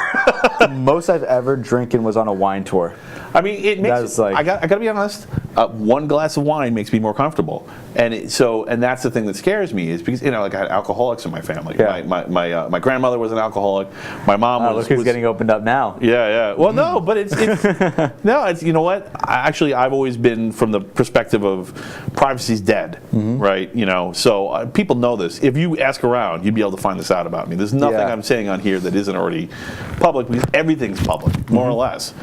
The most I've ever drinking was on a wine tour. I mean, it makes. I got to be honest. One glass of wine makes me more comfortable, and that's the thing that scares me is because like I had alcoholics in my family. Yeah. My grandmother was an alcoholic. My mom was. Look who's getting opened up now. Yeah. Well, no, but it's you know what? I've always been from the perspective of privacy's dead, right? So people know this. If you ask around, you'd be able to find this out about me. There's nothing I'm saying on here that isn't already public because everything's public, more or less.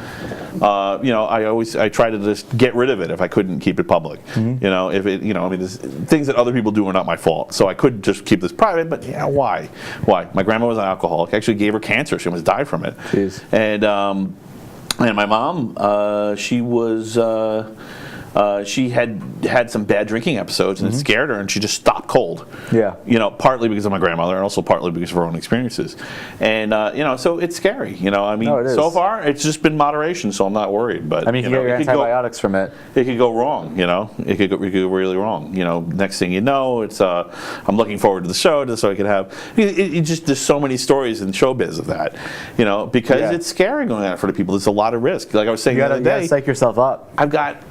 I try to just get rid of it if I couldn't keep it public. If it, there's things that other people do are not my fault. So I could just keep this private, but why? My grandma was an alcoholic. Actually gave her cancer. She almost died from it. Jeez. And my mom, she was. She had some bad drinking episodes, and it scared her, and she just stopped cold. Yeah. Partly because of my grandmother, and also partly because of her own experiences. And so it's scary. No, it is. So far it's just been moderation, so I'm not worried. But you can get your antibiotics from it. It could go wrong. It could go really wrong. Next thing you know, it's I'm looking forward to the show just so I can have. It just there's so many stories in showbiz of that. Because it's scary going out for the people. There's a lot of risk. Like I was saying the other day, you gotta psych yourself up. I've got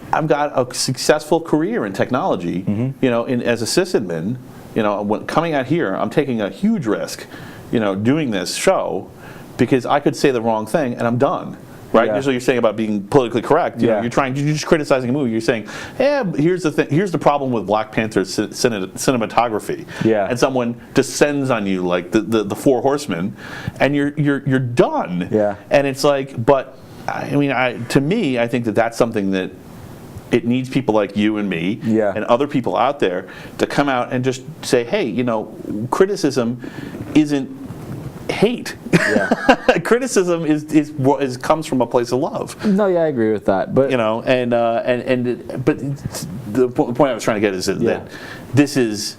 a successful career in technology, as a sysadmin. When coming out here, I'm taking a huge risk, doing this show, because I could say the wrong thing and I'm done. Right? Yeah. So you're saying about being politically correct. You're just criticizing a movie. You're saying, here's the thing. Here's the problem with Black Panther's cinematography. Yeah. And someone descends on you like the Four Horsemen, and you're done. Yeah. And it's like, but I mean, to me, I think that's something that it needs people like you and me Yeah. and other people out there to come out and just say, hey, criticism isn't hate. Yeah. Criticism is comes from a place of love. No, yeah, I agree with that. But But the point I was trying to get is that this is.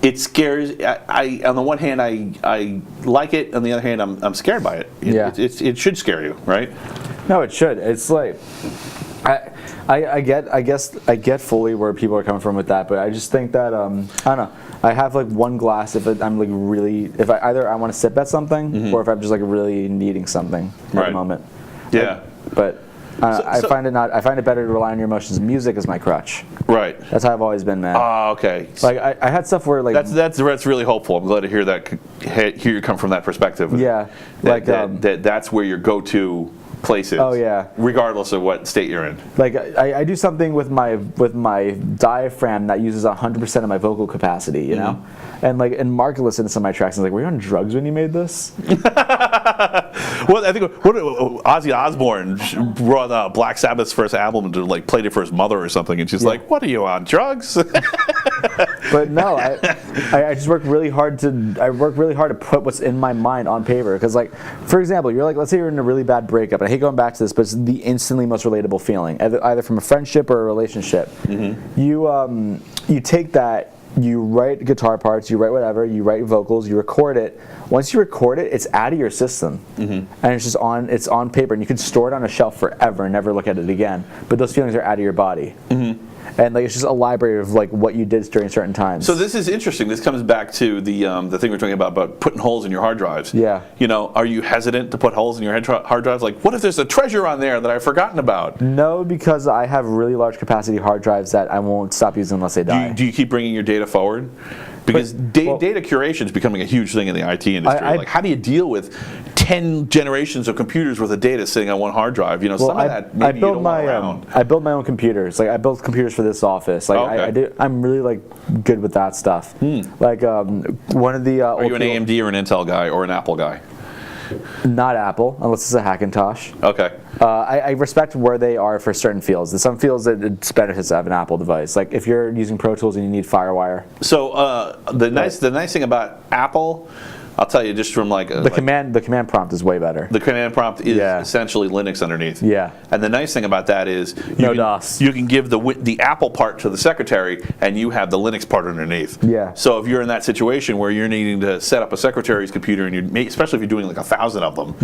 It scares. I on the one hand, I like it. On the other hand, I'm scared by it. It should scare you, right? No, it should. It's like I get fully where people are coming from with that, but I just think that I don't know. I have like one glass if I'm like really either I want to sip at something or if I'm just like really needing something at the moment. Yeah. But I find it better to rely on your emotions. Music is my crutch. Right. That's how I've always been, man. Oh, okay. Like I had stuff where like that's really hopeful. I'm glad to hear that. Hear you come from that perspective. Yeah. That's where your go-to place is. Oh yeah. Regardless of what state you're in. Like I do something with my diaphragm that uses 100% of my vocal capacity, you know, and Mark listened to some of my tracks and was like, "Were you on drugs when you made this?" Well, I think Ozzy Osbourne brought Black Sabbath's first album and like played it for his mother or something, and she's like, "What are you on drugs?" But no, I just work really hard to put what's in my mind on paper. Because like, for example, you're like, let's say you're in a really bad breakup, and I hate going back to this, but it's the instantly most relatable feeling, either from a friendship or a relationship. You take that. You write guitar parts, you write whatever, you write vocals, you record it. Once you record it, it's out of your system, and it's on paper, and you can store it on a shelf forever and never look at it again. But those feelings are out of your body, and like it's just a library of like what you did during certain times. So this is interesting. This comes back to the thing we're talking about putting holes in your hard drives. Yeah. Are you hesitant to put holes in your hard drives? Like, what if there's a treasure on there that I've forgotten about? No, because I have really large capacity hard drives that I won't stop using unless they die. Do you keep bringing your data forward? Because data curation is becoming a huge thing in the IT industry. Like, how do you deal with 10 generations of computers worth of data sitting on one hard drive? Some of that maybe you don't want around. I build my own computers. Like I build computers for this office. Like I'm really like good with that stuff. Like one of the. Are you an AMD or an Intel guy or an Apple guy? Not Apple, unless it's a Hackintosh. Okay. I respect where they are for certain fields. In some fields, it's better to have an Apple device. Like if you're using Pro Tools and you need FireWire. So the nice thing about Apple, I'll tell you just from the command prompt is way better. The command prompt is essentially Linux underneath. Yeah. And the nice thing about that is you can give the Apple part to the secretary and you have the Linux part underneath. Yeah. So if you're in that situation where you're needing to set up a secretary's computer and especially if you're doing like 1,000 of them,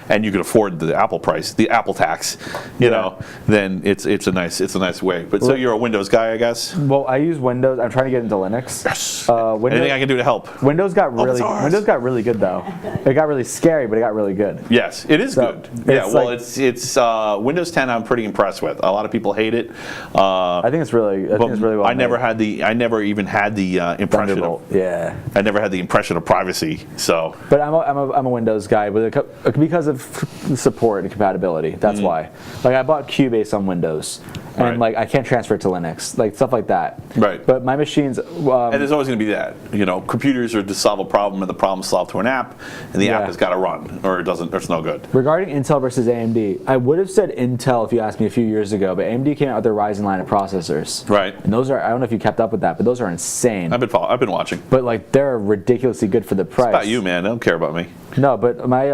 and you can afford the Apple price, the Apple tax, then it's a nice way. But so you're a Windows guy, I guess. Well, I use Windows. I'm trying to get into Linux. Yes. Anything I can do to help. Windows got really good though. It got really scary, but it got really good. Yes, it is good. It's Windows 10. I'm pretty impressed with. A lot of people hate it. I think it's really well. I never even had the impression of. Yeah. I never had the impression of privacy. So. But I'm a Windows guy, because of support and compatibility. That's why. Like I bought Cubase on Windows. And like I can't transfer it to Linux, like stuff like that. Right. But my machines. And there's always going to be that. Computers are to solve a problem, and the problem's solved through an app, and the app has got to run, or it doesn't. Or it's no good. Regarding Intel versus AMD, I would have said Intel if you asked me a few years ago, but AMD came out with their Ryzen line of processors. Right. And those are, I don't know if you kept up with that, but those are insane. I've been watching. But like they're ridiculously good for the price. It's about you, man. They don't care about me. No, but my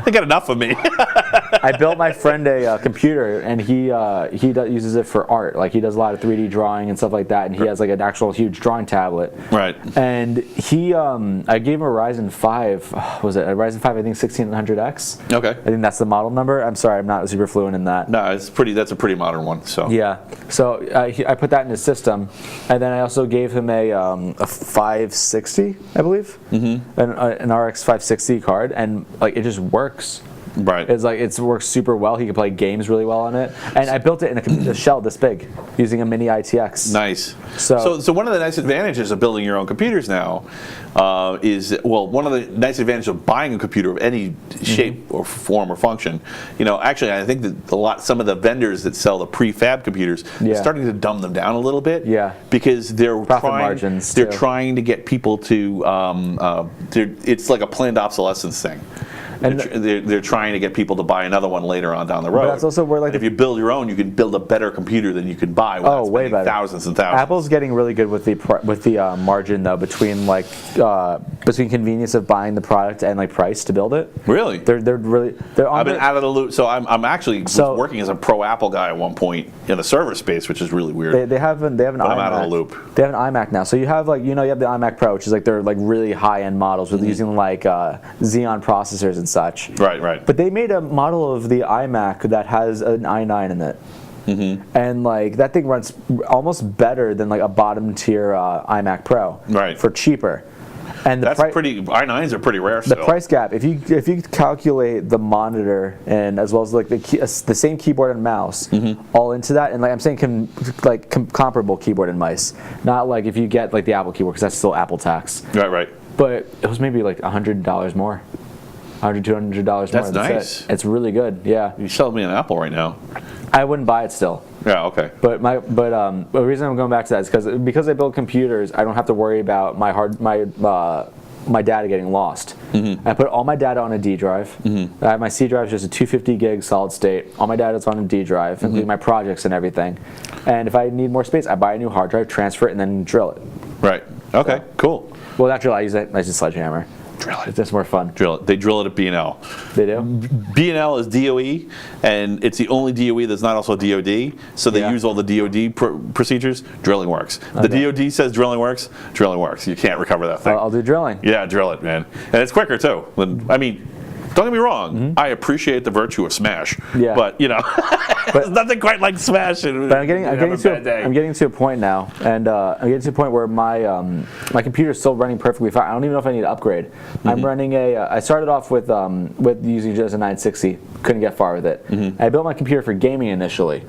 they got enough of me. I built my friend a computer, and he uses it for art. Like he does a lot of 3D drawing and stuff like that, and he has like an actual huge drawing tablet. Right. And I gave him a Ryzen 5. Was it a Ryzen 5? I think 1600X. Okay. I think that's the model number. I'm sorry, I'm not super fluent in that. No, that's a pretty modern one. So. Yeah. So I put that in his system, and then I also gave him a 560, I believe, an RX 560 card, and like it just works. Right. It's like it works super well. He can play games really well on it, and I built it in a shell this big using a mini ITX. Nice. So one of the nice advantages of building your own computers now is one of the nice advantages of buying a computer of any shape or form or function. Actually, I think that some of the vendors that sell the prefab computers are starting to dumb them down a little bit. Yeah. Because they're trying to get people to. It's like a planned obsolescence thing. And they're trying to get people to buy another one later on down the road. But that's also where like and if you build your own, you can build a better computer than you can buy without way spending better. thousands and thousands. Apple's getting really good with the margin though between like between convenience of buying the product and like price to build it. Really? They're on I've been out of the loop, so I'm actually working as a pro Apple guy at one point in the server space, which is really weird. They have an iMac. I'm out of the loop. They have an iMac now, so you have like you have the iMac Pro, which is like their like really high end models with using like Xeon processors and such. Right. But they made a model of the iMac that has an i9 in it. And like that thing runs almost better than like a bottom tier iMac Pro. Right. For cheaper. And that's pretty. i9s are pretty rare. The price gap, if you calculate the monitor and as well as like the same keyboard and mouse, all into that, and like I'm saying, comparable keyboard and mice, not like if you get like the Apple keyboard because that's still Apple tax. Right. But it was maybe like $100 more, $200 more. That's nice. It's really good. Yeah. You sell me an Apple right now. I wouldn't buy it still. Yeah, okay. But the reason I'm going back to that is because I build computers, I don't have to worry about my data getting lost. I put all my data on a D drive. My C drive is just a 250 gig solid state. All my data is on a D drive, including my projects and everything. And if I need more space, I buy a new hard drive, transfer it, and then drill it. Right. Okay. Cool. Well, not drill. I use a sledgehammer. Drill it. It's just more fun. Drill it. They drill it at B&L. They do? B&L is DOE, and it's the only DOE that's not also DOD, so they use all the DOD procedures. Drilling works. The DOD says drilling works. Drilling works. You can't recover that thing. I'll do drilling. Yeah, drill it, man. And it's quicker, too. I mean, don't get me wrong. I appreciate the virtue of Smash. Yeah. But, there's nothing quite like Smash. But I'm getting to a point now, and I'm getting to a point where my computer is still running perfectly fine. I don't even know if I need to upgrade. I'm running I started off with using just a 960. Couldn't get far with it. I built my computer for gaming initially.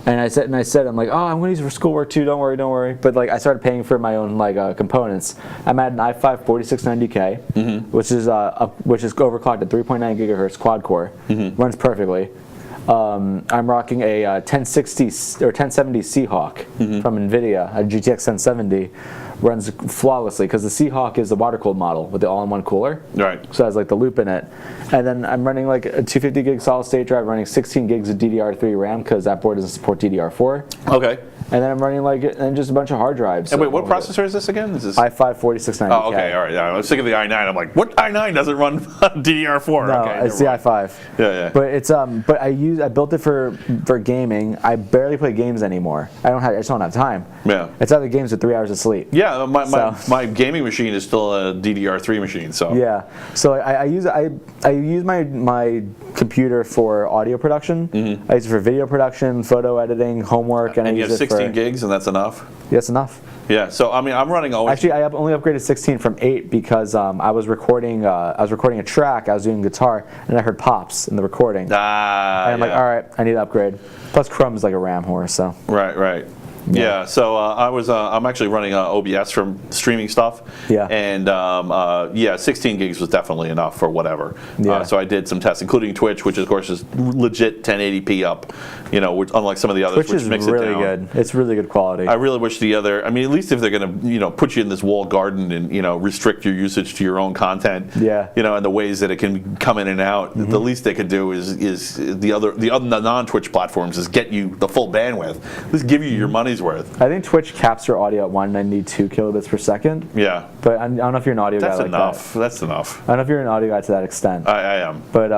And I said, I'm like, I'm going to use it for schoolwork too. Don't worry. But like, I started paying for my own components. I'm at an i5 4690K, which is overclocked at 3.9 gigahertz quad core. Runs perfectly. I'm rocking a 1060 or 1070 Seahawk from NVIDIA, a GTX 1070. Runs flawlessly because the Seahawk is the water cooled model with the all-in-one cooler. Right. So it has like the loop in it. And then I'm running like a 250 gig solid state drive, running 16 gigs of DDR3 RAM because that board doesn't support DDR4. Okay. And then I'm running just a bunch of hard drives. And wait, what processor is this again? This is i5 4690K. Oh, okay, all right. Yeah, I was thinking of the i9. I'm like, what i9 doesn't run DDR4? No, okay, it's the i5. Yeah. But it's but I built it for gaming. I barely play games anymore. I just don't have time. Yeah. It's either games or 3 hours of sleep. Yeah, my gaming machine is still a DDR3 machine. So yeah. So I use my computer for audio production. I use it for video production, photo editing, homework, and I you use have it 16 gigs, and that's enough? Yes, enough. Yeah, so I mean, I'm running always. Actually, I only upgraded 16 from 8 because I was recording a track. I was doing guitar, and I heard pops in the recording. And I'm like, all right, I need to upgrade. Plus, Chrome is like a RAM whore, so. Right. Yeah, so I'm actually running OBS from streaming stuff. Yeah. And 16 gigs was definitely enough for whatever. Yeah. So I did some tests, including Twitch, which of course is legit 1080p up. Which, unlike some of the others, Twitch is mix really it down. good. It's really good quality. I really wish the other. I mean, at least if they're going to put you in this walled garden and restrict your usage to your own content. Yeah. And the ways that it can come in and out. The least they could do is the non-Twitch platforms is get you the full bandwidth. Just give you your money's worth. I think Twitch caps your audio at 192 kilobits per second. Yeah. But I don't know if you're an audio guy like enough. that. That's enough. I don't know if you're an audio guy to that extent. I am. But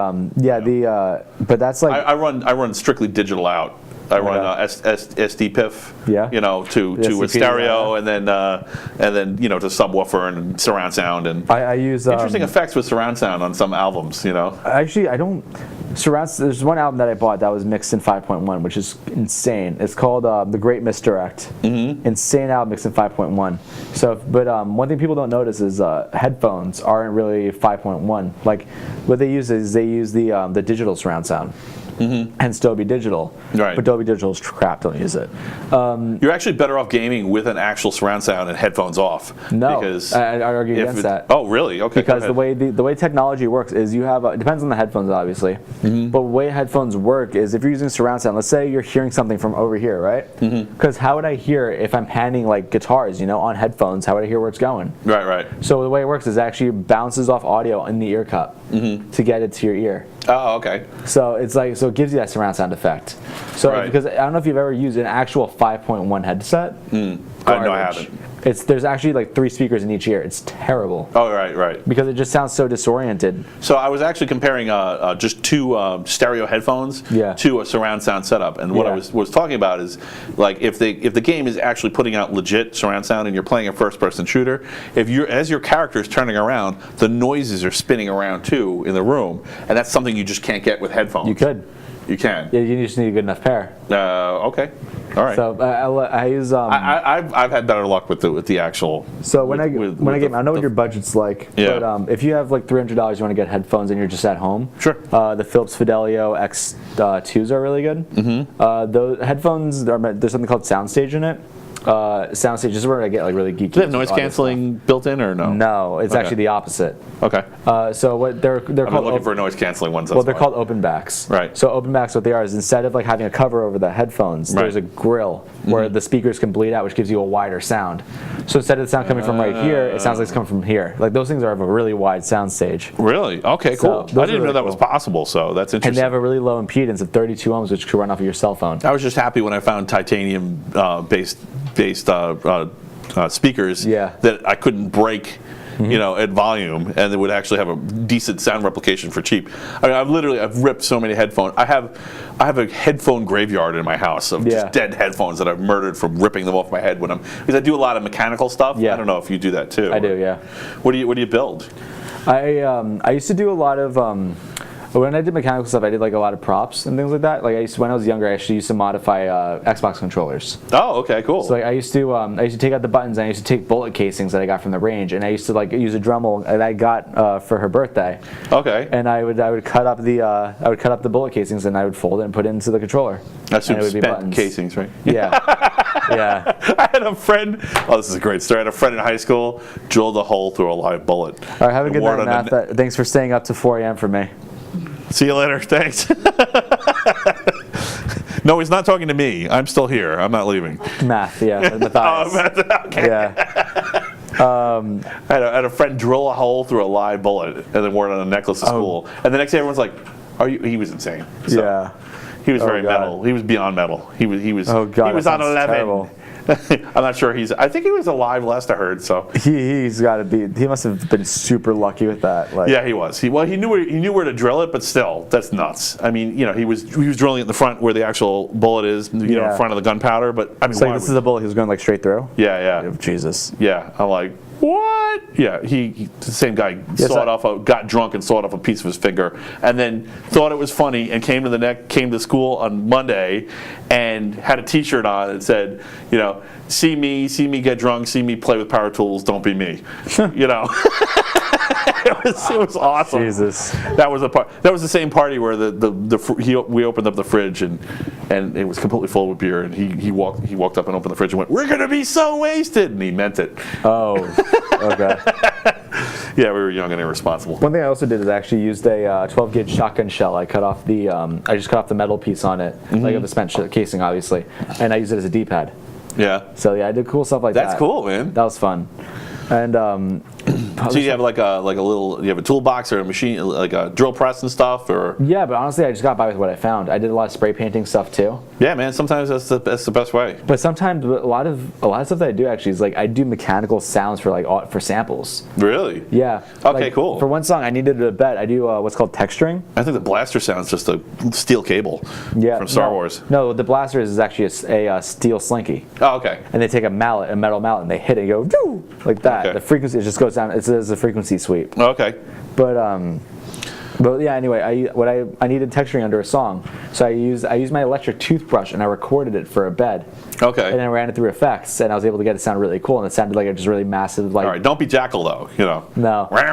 but that's like I run strictly digital out. I run SDPIF. Yeah. To a stereo and then to subwoofer and surround sound and I use interesting effects with surround sound on some albums. Actually, I don't. There's one album that I bought that was mixed in 5.1, which is insane. It's called The Great Misdirect. Insane album mixed in 5.1. So, but one thing people don't notice is headphones aren't really 5.1. Like, what they use is the digital surround sound. Hence Dolby Digital. Right. But Dolby Digital is crap, don't use it. You're actually better off gaming with an actual surround sound and headphones off. No, because I argue against that. Oh, really? Okay. Because the way technology works is you have, it depends on the headphones obviously, But the way headphones work is if you're using surround sound, let's say you're hearing something from over here, right? Because how would I hear if I'm panning like guitars, on headphones? How would I hear where it's going? Right. So the way it works is it actually bounces off audio in the ear cup to get it to your ear. Oh, okay. So it's like, so it gives you that surround sound effect. So Right. because I don't know if you've ever used an actual 5.1 headset. No, I haven't. There's actually like 3 speakers in each ear. It's terrible. Oh, right. Because it just sounds so disoriented. So I was actually comparing just 2 stereo headphones to a surround sound setup, and what I was talking about is like if the game is actually putting out legit surround sound and you're playing a first-person shooter, as your character is turning around, the noises are spinning around too in the room, and that's something you just can't get with headphones. You could. You can. Yeah, you just need a good enough pair. Okay. All right. So I use. I've had better luck with the actual. So when I get, I know what your budget's like. Yeah. But if you have like $300, you want to get headphones and you're just at home. Sure. The Philips Fidelio X2s are really good. Those headphones, there's something called Soundstage in it. Soundstage is where I get like really geeky. Do they have noise canceling built in or no? No, it's actually the opposite. Okay. So what they're I'm called looking for noise canceling ones. Well, they're called open backs. Right. So open backs, what they are is instead of like having a cover over the headphones, there's a grill where the speakers can bleed out, which gives you a wider sound. So instead of the sound coming from right here, it sounds like it's coming from here. Like those things are of a really wide sound stage. Really? Okay, cool. So I didn't know that was possible, so that's interesting. And they have a really low impedance of 32 ohms, which could run off of your cell phone. I was just happy when I found titanium based speakers that I couldn't break, at volume, and it would actually have a decent sound replication for cheap. I mean, I've ripped so many headphones. I have a headphone graveyard in my house of just dead headphones that I've murdered from ripping them off my head because I do a lot of mechanical stuff. I don't know if you do that too. I do, yeah. What do you build? I used to do a lot of. When I did mechanical stuff, I did like a lot of props and things like that. Like when I was younger, I actually used to modify Xbox controllers. Oh, okay, cool. So like I used to take out the buttons and I used to take bullet casings that I got from the range, and I used to like use a Dremel that I got for her birthday. Okay. And I would cut up the bullet casings and I would fold it and put it into the controller. That's some spent casings, right? Yeah. Yeah. I had a friend. Oh, this is a great story. I had a friend in high school drilled a hole through a live bullet. All right, have a good night, Matt. Thanks for staying up to 4 a.m. for me. See you later. Thanks. No, he's not talking to me. I'm still here. I'm not leaving. Math, yeah. Matthias. Okay. Yeah. I had a friend drill a hole through a live bullet and then wore it on a necklace at school. And the next day everyone's like, "Are you?" He was insane. So yeah. He was very metal. He was beyond metal. He was. Oh God. He was on 11. Terrible. I'm not sure I think he was alive last I heard. So he's got to be. He must have been super lucky with that. Like. Yeah, he was. He knew where to drill it, but still, that's nuts. I mean, he was drilling it in the front where the actual bullet is, in front of the gunpowder. But I mean, so this is a bullet he was going like straight through. Yeah. Jesus. Yeah, I'm like, what? Yeah, the same guy got drunk and sawed off a piece of his finger, and then thought it was funny and came to school on Monday, and had a T-shirt on that said, see me get drunk, see me play with power tools, don't be me. It was awesome. Jesus. That was the same party where we opened up the fridge and it was completely full with beer, and he walked up and opened the fridge and went, "We're gonna be so wasted," and he meant it. Oh, okay. Yeah, we were young and irresponsible. One thing I also did is I actually used a 12 gauge shotgun shell. I cut off the metal piece on it, like of a spent casing, obviously, and I used it as a D-pad. Yeah. So yeah, I did cool stuff like that. That's cool, man. That was fun. And so you have you have a toolbox or a machine, like a drill press and stuff, or? Yeah, but honestly, I just got by with what I found. I did a lot of spray painting stuff too. Yeah, man. Sometimes that's the best way. But sometimes a lot of stuff that I do actually is like I do mechanical sounds for samples. Really? Yeah. Okay, cool. For one song, I needed a bed. I do what's called texturing. I think the blaster sound's just a steel cable. Yeah. From Star Wars. No, the blaster is actually a steel slinky. Oh, okay. And they take a metal mallet, and they hit it and go doo, like that. Okay. The frequency, it just goes down. It's a frequency sweep. Okay. But yeah, anyway, I needed texturing under a song, so I used my electric toothbrush and I recorded it for a bed. Okay. And then I ran it through effects, and I was able to get it to sound really cool, and it sounded like a just really massive like. All right, don't be Jackal though, No. One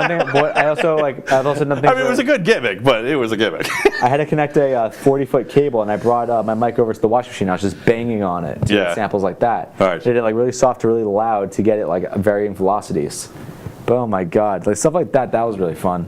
thing, I've also done things. I mean, it was a good gimmick, but it was a gimmick. I had to connect a 40-foot cable, and I brought my mic over to the washing machine. I was just banging on it to get samples like that. All right. Did it like really soft to really loud to get it like varying velocities. Oh my God, like stuff like that was really fun.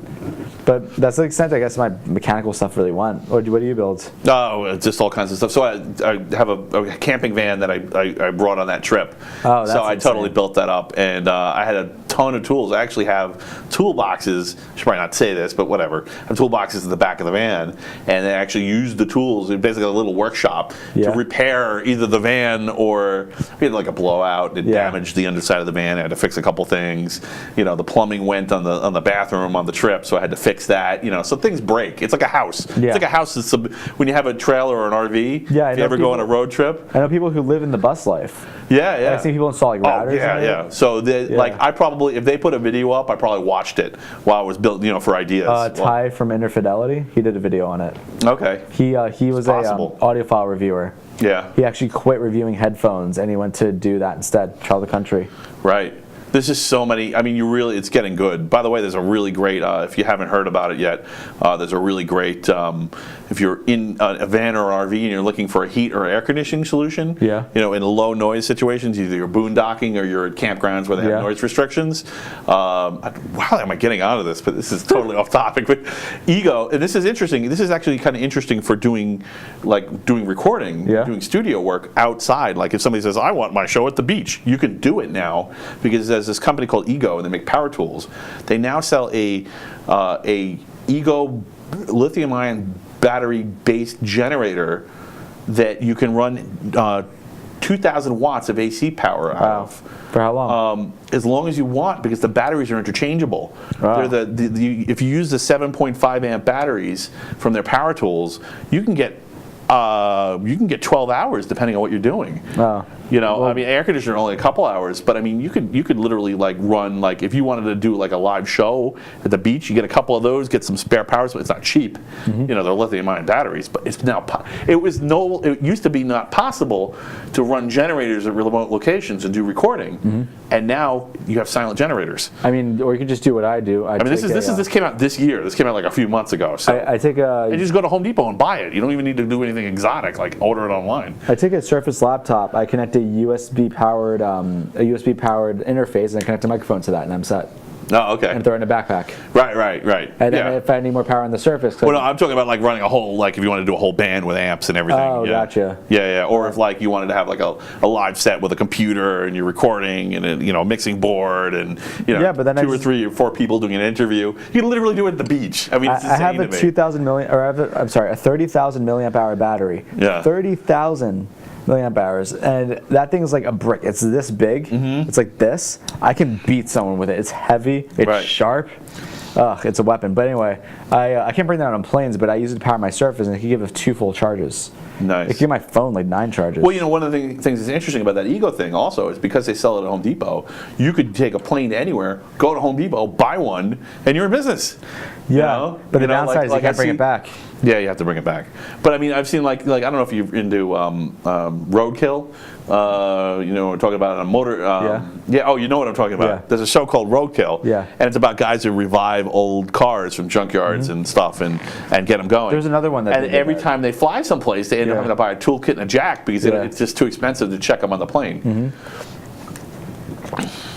But that's the extent I guess my mechanical stuff really went. What do you build? Oh, just all kinds of stuff. So I have a camping van that I brought on that trip. Oh, that's so I insane. totally built that up, and I had a ton of tools. I actually have toolboxes. I should probably not say this, but whatever. I have toolboxes in the back of the van, and they actually used the tools. It's basically a little workshop to repair either the van or we had like a blowout. It damaged the underside of the van. I had to fix a couple things. You know, the plumbing went on the bathroom on the trip, so I had to fix that. You know, so things break. It's like a house. Yeah. It's like a house. When you have a trailer or an RV. Yeah, if you ever go on a road trip. I know people who live in the bus life. Yeah. I've seen people install like routers. Yeah. So like I probably, if they put a video up, I probably watched it while I was building, you know, for ideas. Ty from Interfidelity, he did a video on it. Okay. He was a audiophile reviewer. Yeah. He actually quit reviewing headphones and he went to do that instead, travel the country. Right. There's just so many. I mean, it's getting good. By the way, there's a really great, if you haven't heard about it yet, there's a really great, if you're in a van or an RV and you're looking for a heat or air conditioning solution, you know, in low noise situations, either you're boondocking or you're at campgrounds where they have noise restrictions. Wow, am I getting out of this? But this is totally off topic. But Ego, and this is interesting. This is actually kind of interesting for doing recording, doing studio work outside. Like if somebody says, I want my show at the beach, you can do it now because there's this company called Ego, and they make power tools. They now sell a Ego lithium-ion battery-based generator that you can run 2,000 watts of AC power out of. For how long? As long as you want, because the batteries are interchangeable. Wow. They're if you use the 7.5 amp batteries from their power tools, you can get 12 hours depending on what you're doing. Wow. You know, I mean, air conditioner only a couple hours, but I mean, you could literally like run, like if you wanted to do like a live show at the beach, you get a couple of those, get some spare power. So it's not cheap, you know, they're lithium-ion batteries, but it's now it used to be not possible to run generators at remote locations and do recording, and now you have silent generators. I mean, or you could just do what I do. I mean, this came out this year. This came out like a few months ago. So I take you just go to Home Depot and buy it. You don't even need to do anything exotic, like order it online. I take a Surface laptop, I connect a USB powered interface, and I connect a microphone to that, and I'm set. Oh, okay. And throw it in a backpack. Right. And then if I need more power on the Surface. Well, no, I'm talking about like running a whole, like if you want to do a whole band with amps and everything. Oh, gotcha. Yeah. Or if like you wanted to have like a live set with a computer and you're recording and a mixing board and but then 2 or 3 or 4 people doing an interview, you can literally do it at the beach. I mean, it's I have a insane to me. 30,000 milliamp hour battery. Yeah. 30,000 milliamp hours, and that thing is like a brick. It's this big. It's like this. I can beat someone with it. It's heavy. It's sharp. It's a weapon. But anyway, I can't bring that on planes, but I use it to power my Surface, and it can give us 2 full charges. Nice. It can give my phone like 9 charges. Well, one of the things that's interesting about that Ego thing also is because they sell it at Home Depot, you could take a plane to anywhere, go to Home Depot, buy one, and you're in business. Yeah, but the downside is you can't bring it back. Yeah, you have to bring it back. But I mean, I've seen like I don't know if you're into roadkill. We're talking about a motor. Oh, you know what I'm talking about. Yeah. There's a show called Roadkill. Yeah. And it's about guys who revive old cars from junkyards and stuff and get them going. There's another one that. And every time they fly someplace, they end up having to buy a toolkit and a jack because it's just too expensive to check them on the plane.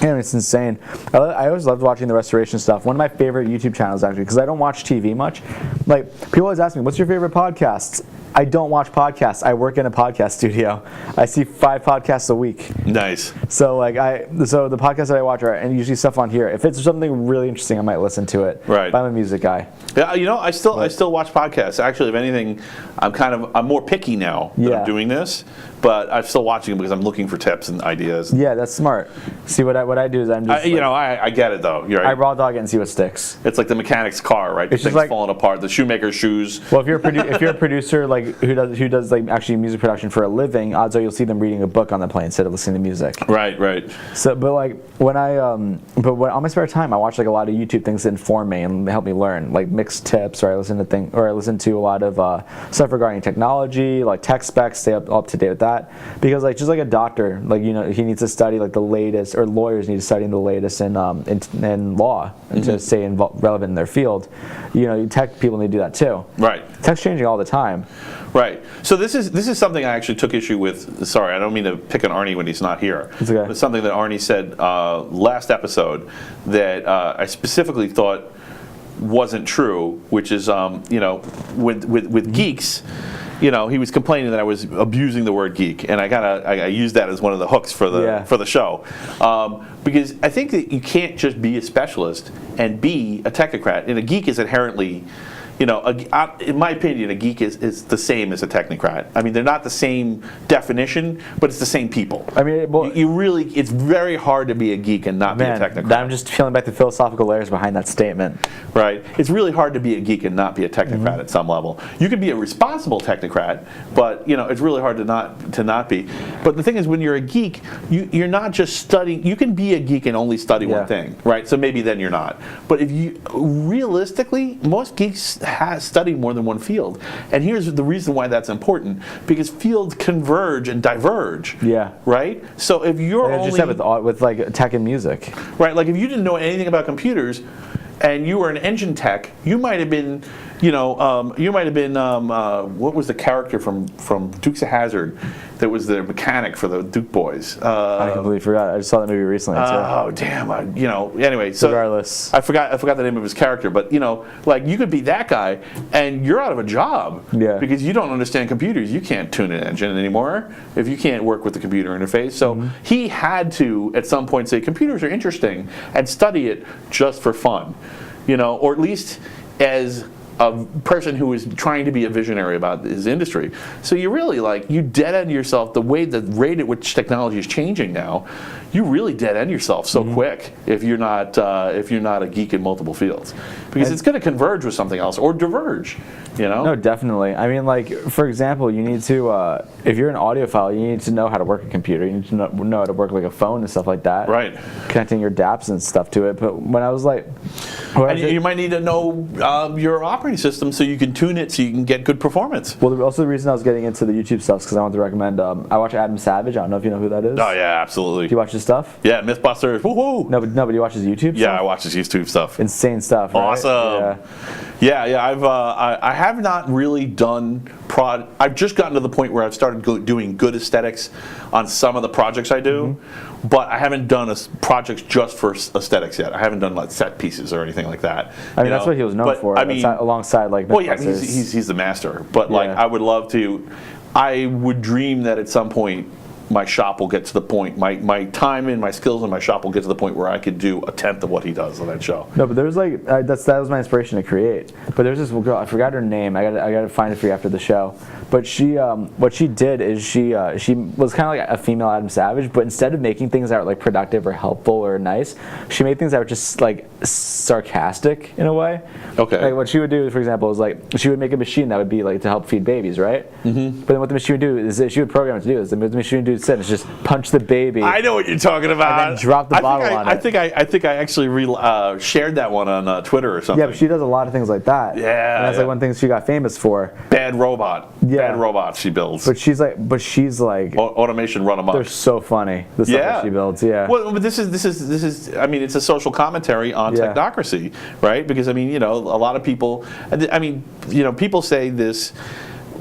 Yeah, it's insane. I always loved watching the restoration stuff. One of my favorite YouTube channels, actually, because I don't watch TV much. Like, people always ask me, what's your favorite podcast? I don't watch podcasts. I work in a podcast studio. I see 5 podcasts a week. Nice. So the podcasts that I watch are and usually stuff on here. If it's something really interesting, I might listen to it. Right. But I'm a music guy. Yeah, I still watch podcasts. Actually, if anything, I'm more picky now that I'm doing this. But I'm still watching them because I'm looking for tips and ideas. Yeah, that's smart. See, what I do is I'm just I get it though. You're right. I raw dog it and see what sticks. It's like the mechanic's car, right? It's Things just falling apart. The shoemaker's shoes. Well, if you're a producer like who does like actually music production for a living, odds are you'll see them reading a book on the plane instead of listening to music. Right. So, but like when on my spare time, I watch like a lot of YouTube things that inform me and help me learn, like mixed tips, or I listen to a lot of stuff regarding technology, like tech specs, stay up to date with that, because like just like a doctor, like he needs to study like the latest, or lawyers need to study the latest in law to stay relevant in their field. Tech people need to do that too. Right. Tech's changing all the time. Right. So this is something I actually took issue with. Sorry, I don't mean to pick on Arnie when he's not here. It's okay. It's something that Arnie said last episode that I specifically thought wasn't true, which is with geeks. He was complaining that I was abusing the word geek, and I used that as one of the hooks for the show, because I think that you can't just be a specialist and be a technocrat. And a geek is inherently, in my opinion, a geek is the same as a technocrat. I mean, they're not the same definition, but it's the same people. I mean, it's very hard to be a geek and not be a technocrat. I'm just peeling back the philosophical layers behind that statement. Right. It's really hard to be a geek and not be a technocrat at some level. You can be a responsible technocrat, but it's really hard to not be. But the thing is, when you're a geek, you're not just studying. You can be a geek and only study one thing, right? So maybe then you're not. But if you realistically, most geeks has studied more than one field, and here's the reason why that's important, because fields converge and diverge. Yeah. Right. So if you're only just with like tech and music. Right. Like if you didn't know anything about computers, and you were an engine tech, you might have been, what was the character from Dukes of Hazzard that was the mechanic for the Duke boys? I completely forgot. I just saw that movie recently too. Oh damn! Anyway, so regardless, I forgot the name of his character, but like you could be that guy, and you're out of a job because you don't understand computers. You can't tune an engine anymore if you can't work with the computer interface. So he had to at some point say computers are interesting and study it just for fun, or at least as a person who is trying to be a visionary about his industry. So you really you dead end yourself the rate at which technology is changing now. You really dead end yourself so quick if you're not a geek in multiple fields, because it's going to converge with something else or diverge. No, definitely. I mean, like for example, you need to if you're an audiophile, you need to know how to work a computer. You need to know how to work like a phone and stuff like that. Right. Connecting your DAPs and stuff to it. But when I was like, you might need to know your operating system so you can tune it so you can get good performance. Well, also the reason I was getting into the YouTube stuff is because I want to recommend. I watch Adam Savage. I don't know if you know who that is. Oh yeah, absolutely. Do you watch his stuff? Yeah, Mythbusters. Woohoo! No, but you watch his YouTube stuff? Yeah, I watch his YouTube stuff. Insane stuff. Right? Awesome. Yeah. I have not really done I've just gotten to the point where I've started doing good aesthetics on some of the projects I do, but I haven't done projects just for aesthetics yet. I haven't done like set pieces or anything like that. I mean, that's what he was known for. I mean, alongside like. Well, yeah, he's the master. But like, I would love to. I would dream that at some point my shop will get to the point, my time and my skills in my shop will get to the point where I could do a tenth of what he does on that show. No, but there's like that was my inspiration to create. But there's this girl, I forgot her name. I got to find it for you after the show. But she, what she did is she was kind of like a female Adam Savage, but instead of making things that were like productive or helpful or nice, she made things that were just like sarcastic in a way. Okay. Like what she would do, for example, is like she would make a machine that would be like to help feed babies, right? Mm-hmm. But then what the machine would do is she would program it to do is the machine would do instead is just punch the baby. I know what you're talking about. And then drop the bottle on it. I think I actually shared that one on Twitter or something. Yeah, but she does a lot of things like that. Yeah. And that's like one thing she got famous for. Bad robot. Yeah. Bad robots she builds. But she's like automation run amok. They're so funny. The stuff that she builds. Yeah. Well, but this is. I mean, it's a social commentary on technocracy, right? Because I mean, a lot of people. I mean, people say this.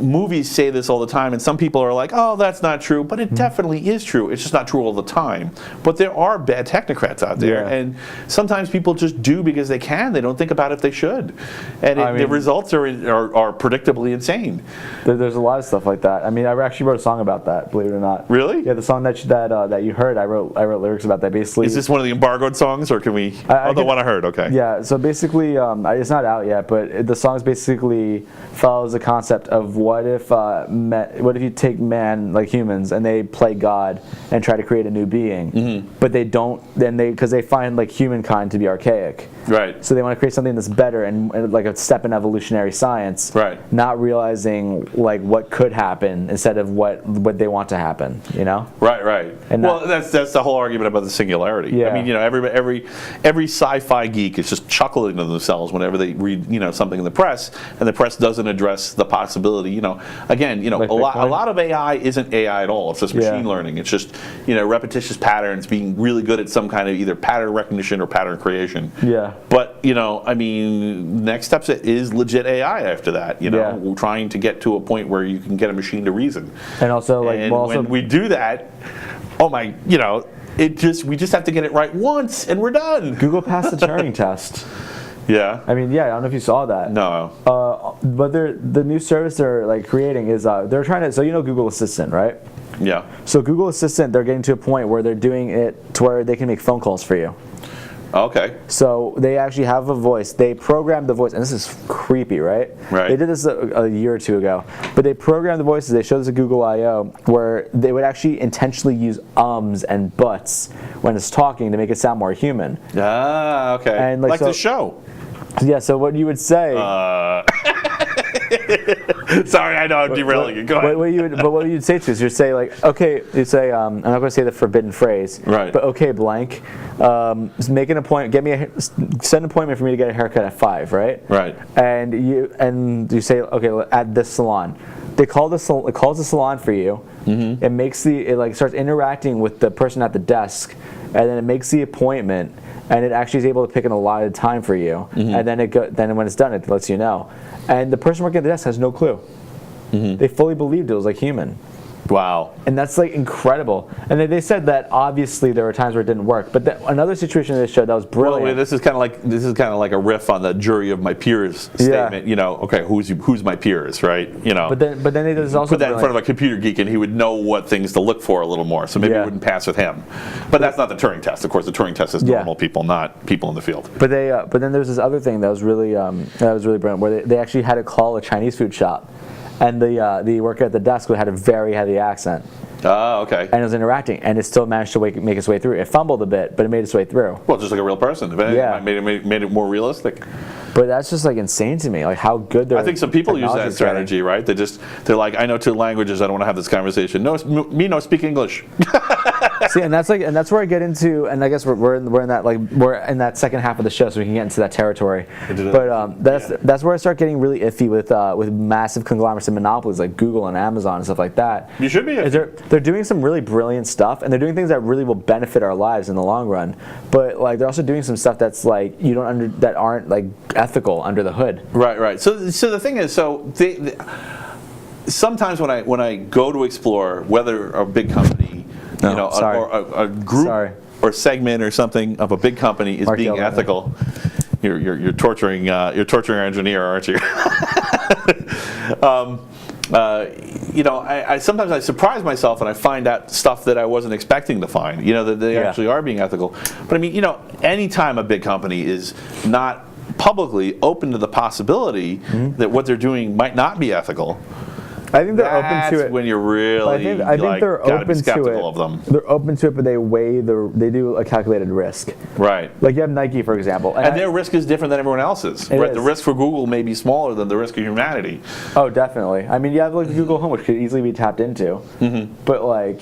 Movies say this all the time, and some people are like, oh, that's not true, but it definitely is true. It's just not true all the time. But there are bad technocrats out there, and sometimes people just do because they can. They don't think about if they should. And the results are predictably insane. There's a lot of stuff like that. I mean, I actually wrote a song about that, believe it or not. Really? Yeah, the song that you heard, I wrote lyrics about that, basically. Is this one of the embargoed songs, or can we... the one I heard, okay. Yeah, so basically, it's not out yet, but the song basically follows the concept of what if you take man, like humans, and they play God and try to create a new being, but they don't, because they find like humankind to be archaic. Right. So they want to create something that's better and like a step in evolutionary science. Right. Not realizing like what could happen instead of what they want to happen. Right. And that's the whole argument about the singularity. Yeah. I mean, every sci-fi geek is just chuckling to themselves whenever they read something in the press, and the press doesn't address the possibility. You know, again, you know, Like a Bitcoin? lot of AI isn't AI at all. It's just machine learning. It's just, you know, repetitious patterns, being really good at some kind of either pattern recognition or pattern creation. Yeah. But, you know, I mean, next step is legit AI after that. You know, Yeah. we're trying to get to a point where you can get a machine to reason. And also, like, And well, also, when we do that, oh my, you know, we just have to get it right once and we're done. Google passed the Turing test. Yeah. I mean, yeah, I don't know if you saw that. No. But the new service they're like creating is they're trying to. So you know Google Assistant, right? Yeah. So Google Assistant, they're getting to a point where they're doing it to where they can make phone calls for you. Okay. So they actually have a voice. They programmed the voice, and this is creepy, right? Right. They did this a year or two ago, but they programmed the voices. They showed this at Google I/O, where they would actually intentionally use ums and buts when it's talking to make it sound more human. Ah, okay. And, like so- the show. Yeah. So what you would say? Sorry, I know I'm derailing you. Go ahead. What you'd say to is you'd say like, okay, you'd say, I'm not going to say the forbidden phrase, Right. but okay, blank, make an appointment, set an appointment for me to get a haircut at 5, right? Right. And you say, okay, at this salon. It calls the salon for you. Mm-hmm. It like starts interacting with the person at the desk, and then it makes the appointment, and it actually is able to pick an allotted time for you. Mm-hmm. And then when it's done, it lets you know. And the person working at the desk has no clue. Mm-hmm. They fully believed it was like human. Wow. And that's like incredible. And they said that obviously there were times where it didn't work. But another situation they showed that was brilliant. Well, this is kind of like a riff on the jury of my peers statement. You know, okay, who's my peers, right? You know. But then they there's also put that in front of a computer geek, and he would know what things to look for a little more. So maybe it wouldn't pass with him. But that's not the Turing test. Of course, the Turing test is normal people, not people in the field. But then there's this other thing that was really brilliant, where they actually had to call a Chinese food shop. And the worker at the desk had a very heavy accent. Oh, okay. And it was interacting, and it still managed to make its way through. It fumbled a bit, but it made its way through. Well, just like a real person. If anything, made it more realistic. But that's just like insane to me, like how good they're. I think some people use that strategy, right? They're like, I know 2 languages. I don't want to have this conversation. No, me no speak English. See, and that's where I get into, and I guess we're in that second half of the show, so we can get into that territory. But that's where I start getting really iffy with massive conglomerates and monopolies like Google and Amazon and stuff like that. You should be. They're doing some really brilliant stuff, and they're doing things that really will benefit our lives in the long run. But like they're also doing some stuff that's like that aren't like ethical under the hood. Right. So the thing is, sometimes when I go to explore whether a big company, or a group or segment or something of a big company is being ethical, you're torturing our engineer, aren't you? I sometimes I surprise myself and I find out stuff that I wasn't expecting to find. That they actually are being ethical. But I mean, anytime a big company is not publicly open to the possibility that what they're doing might not be ethical, I think they're open to it when you're really I think they're open to it. Of them. They're open to it, but they do a calculated risk. Right. Like you have Nike, for example, and their risk is different than everyone else's. Right. The risk for Google may be smaller than the risk of humanity. Oh, definitely. I mean, you have like Google Home, which could easily be tapped into, but like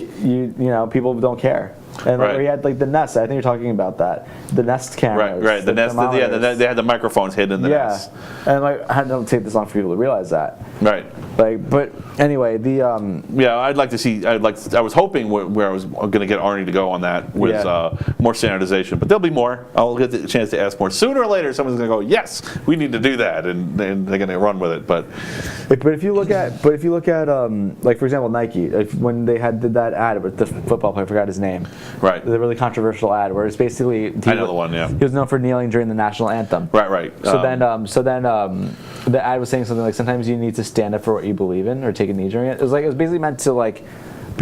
people don't care. And we had like the Nest. I think you're talking about that. The Nest cameras. Right. The Nest. They had the microphones hidden in the Nest. And like I don't take this long for people to realize that. Right. Like, but anyway, I'd like to see. I was hoping where I was going to get Arnie to go on that was more standardization, but there'll be more. I'll get the chance to ask more sooner or later. Someone's going to go, yes, we need to do that, and they're going to run with it. But if you look at like for example Nike, when they did that ad with the football player, I forgot his name. Right. The really controversial ad where it's basically I know the one. Yeah. He was known for kneeling during the national anthem. Right. So then the ad was saying something like sometimes you need to stand up for what you believe in or take a knee during it. It was basically meant to like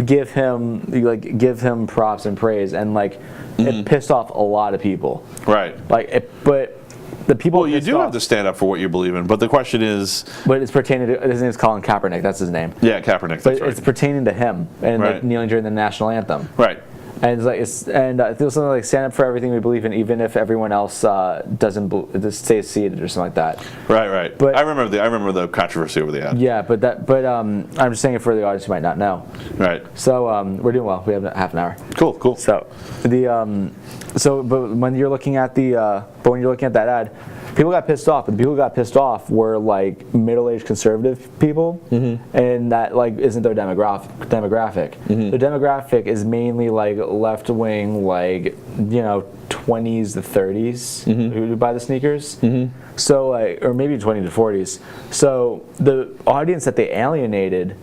give him props and praise, and like it pissed off a lot of people. Right. But the people. Well, you do have to stand up for what you believe in, but the question is. But it's pertaining to his name is Colin Kaepernick. That's his name. Yeah, Kaepernick. But it's pertaining to him and like kneeling during the national anthem. Right. And it was something like stand up for everything we believe in, even if everyone else doesn't stay seated or something like that. Right. But I remember the controversy over the ad. Yeah, but I'm just saying it for the audience who might not know. Right. So we're doing well. We have half an hour. Cool. So but when you're looking at that ad, People got pissed off, but the people who got pissed off were like middle-aged conservative people, and that like isn't their demographic. Their demographic is mainly like left-wing, like 20s to 30s who buy the sneakers. So or maybe 20 to 40s. So the audience that they alienated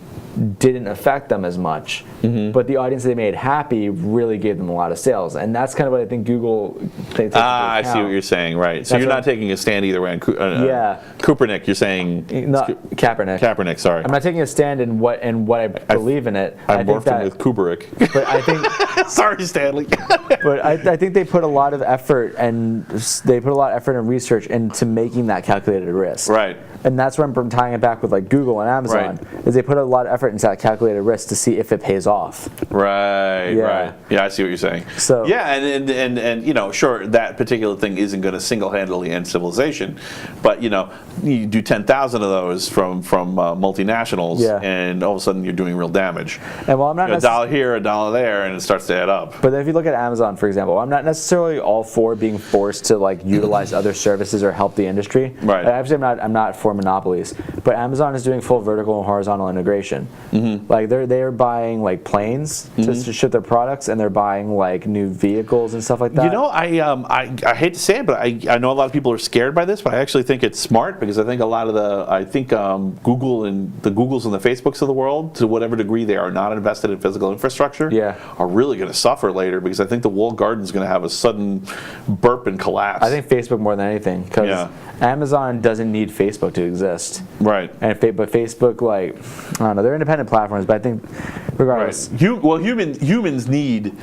didn't affect them as much, but the audience they made happy really gave them a lot of sales, and that's kind of what I think Google takes into I account. see what you're saying, right? So you're not taking a stand either way on Kaepernick. You're saying Kaepernick. Kaepernick, sorry. I'm not taking a stand in what I believe in it. I morphed him with Kubrick. But I think sorry, Stanley. but I think they put a lot of effort and research into making that calculated risk. Right. And that's where I'm tying it back with like Google and Amazon, is they put a lot of effort into that calculated risk to see if it pays off. Right. Yeah, I see what you're saying. So yeah, and sure, that particular thing isn't going to single-handedly end civilization, but you do 10,000 of those from multinationals, and all of a sudden you're doing real damage. And while I'm not a dollar here, a dollar there, and it starts to add up. But if you look at Amazon, for example, I'm not necessarily all for being forced to like utilize other services or help the industry. Right. Actually, I'm not for monopolies, but Amazon is doing full vertical and horizontal integration. Like they're buying like planes to ship their products, and they're buying like new vehicles and stuff like that. I hate to say it, but I know a lot of people are scared by this, but I actually think it's smart, because I think a lot of Google and the Googles and the Facebooks of the world, to whatever degree they are not invested in physical infrastructure, are really going to suffer later, because I think the walled garden is going to have a sudden burp and collapse. I think Facebook more than anything, because Amazon doesn't need Facebook to exist. Right. But Facebook, like, I don't know, they're independent platforms, but I think regardless. Right. Humans need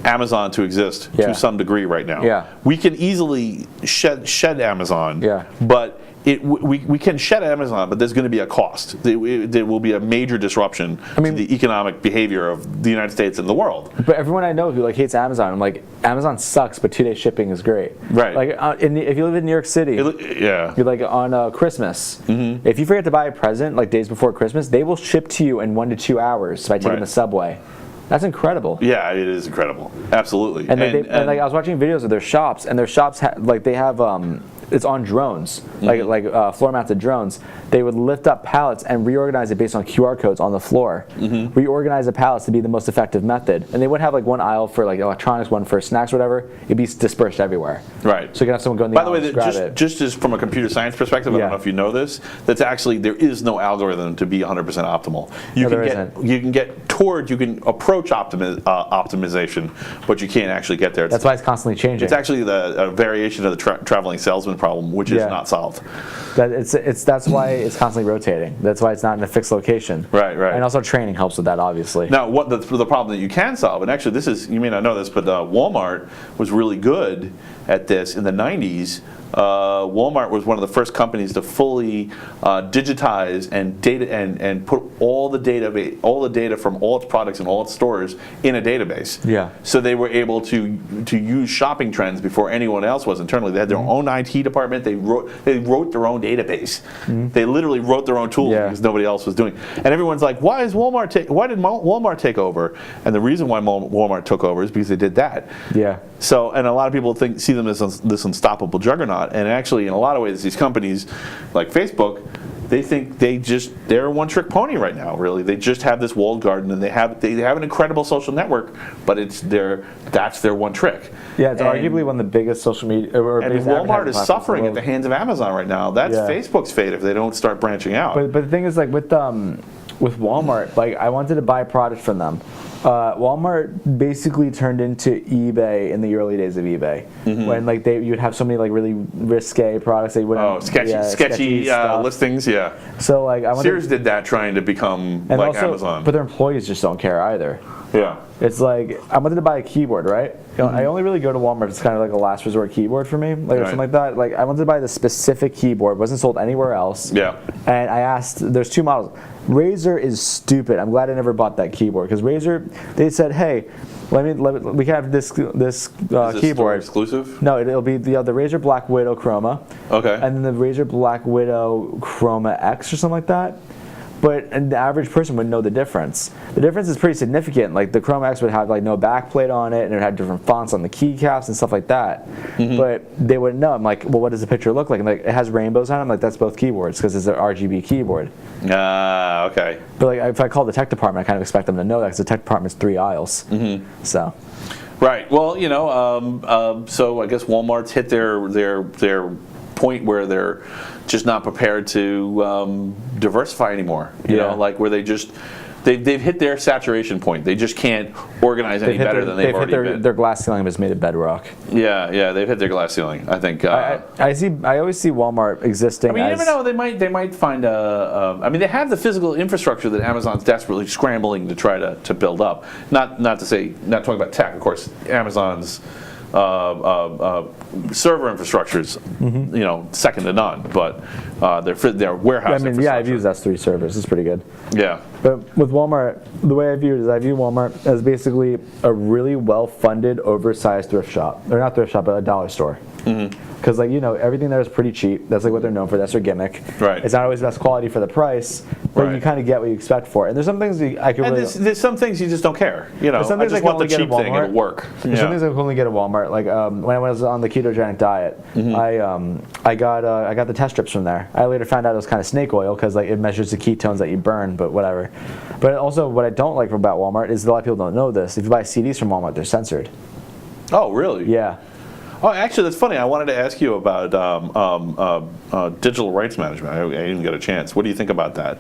Amazon to exist to some degree right now. Yeah. We can easily shed Amazon. Yeah. But we can shed Amazon, but there's going to be a cost. There will be a major disruption to the economic behavior of the United States and the world. But everyone I know who like hates Amazon, I'm like, Amazon sucks, but 2-day shipping is great. Right. Like if you live in New York City, you're like on Christmas. If you forget to buy a present like days before Christmas, they will ship to you in 1 to 2 hours by taking the subway. That's incredible. Yeah, it is incredible. Absolutely. And like I was watching videos of their shops, and their shops they have it's on drones, like floor-mounted drones. They would lift up pallets and reorganize it based on QR codes on the floor. Reorganize the pallets to be the most effective method, and they would have like one aisle for like electronics, one for snacks, whatever. It'd be dispersed everywhere. Right. So you can have someone go in the aisle and grab it. Just as from a computer science perspective, I don't know if you know this, that's actually there is no algorithm to be 100% optimal. You can approach optimization, but you can't actually get there. That's why it's constantly changing. It's actually a variation of the traveling salesman problem, which is not solved. That's why it's constantly rotating. That's why it's not in a fixed location. Right. And also training helps with that, obviously. Now, what the problem that you can solve, and actually this is, you may not know this, but Walmart was really good at this in the 90s. Walmart was one of the first companies to fully digitize and put all the data from all its products and all its stores in a database. Yeah. So they were able to use shopping trends before anyone else was internally. They had their own IT department. They wrote their own database. They literally wrote their own tools because nobody else was doing. And everyone's like, why did Walmart take over? And the reason why Walmart took over is because they did that. Yeah. So, and a lot of people see them as this unstoppable juggernaut. And actually, in a lot of ways, these companies like Facebook, they think they're a one-trick pony right now. Really, they just have this walled garden, and they have an incredible social network, but that's their one trick. Yeah, it's arguably one of the biggest social media. And Walmart is suffering at the hands of Amazon right now. That's Facebook's fate if they don't start branching out. But the thing is, like with Walmart, like I wanted to buy a product from them. Walmart basically turned into eBay in the early days of eBay, when like you'd have so many like really risque products they wouldn't. Sketchy listings, So like Sears did that, trying to become like also, Amazon. But their employees just don't care either. Yeah. It's like I wanted to buy a keyboard, right? I only really go to Walmart. It's kind of like a last resort keyboard for me, or something like that. Like I wanted to buy the specific keyboard, wasn't sold anywhere else. Yeah. And I asked, there's 2 models. Razer is stupid. I'm glad I never bought that keyboard, because Razer, they said, hey, we can have this is keyboard. Exclusive? No, it'll be the Razer Black Widow Chroma. Okay. And then the Razer Black Widow Chroma X or something like that. and the average person would know the difference. The difference is pretty significant. Like the Chrome X would have like no backplate on it, and it had different fonts on the keycaps and stuff like that. But they wouldn't know. I'm like, well, what does the picture look like? And like, it has rainbows on it. I'm like, that's both keyboards because it's an RGB keyboard. Okay. But like, if I call the tech department, I kind of expect them to know that because the tech department's 3 aisles. So. Right. Well, you know, so I guess Walmart's hit their point where they're just not prepared to diversify anymore. You know, like where they've hit their saturation point. They just can't organize any better than they've already been. Their glass ceiling has made it bedrock. Yeah, they've hit their glass ceiling. I think. I always see Walmart existing. I mean, you never know. They might find I mean, they have the physical infrastructure that Amazon's desperately scrambling to try to build up. Not talking about tech, of course. Amazon's server infrastructure's you know, second to none, but their warehouse. I mean, yeah, I've used S3 servers. It's pretty good. Yeah. But with Walmart, the way I view it is I view Walmart as basically a really well-funded, oversized thrift shop. Or not thrift shop, but a dollar store. Because, like, you know, everything there is pretty cheap. That's like what they're known for. That's their gimmick. Right. It's not always the best quality for the price, but you kind of get what you expect for it. And there's some things I could really... there's some things you just don't care. You know, I just want the cheap thing. It'll work. There's some things I can only get at Walmart. Like when I was on the ketogenic diet, I got the test strips from there. I later found out it was kind of snake oil because like it measures the ketones that you burn, but whatever. But also, what I don't like about Walmart is that a lot of people don't know this. If you buy CDs from Walmart, they're censored. Oh, really? Yeah. Oh, actually, that's funny. I wanted to ask you about digital rights management. I didn't get a chance. What do you think about that?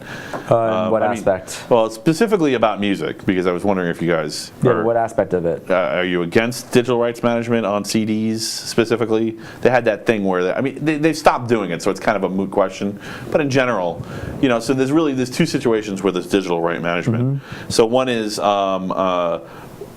What aspect? Well, specifically about music, because I was wondering if you guys what aspect of it? Are you against digital rights management on CDs specifically? They had that thing where, they stopped doing it, so it's kind of a moot question. But in general, you know, so there's two situations where there's digital right management. So one is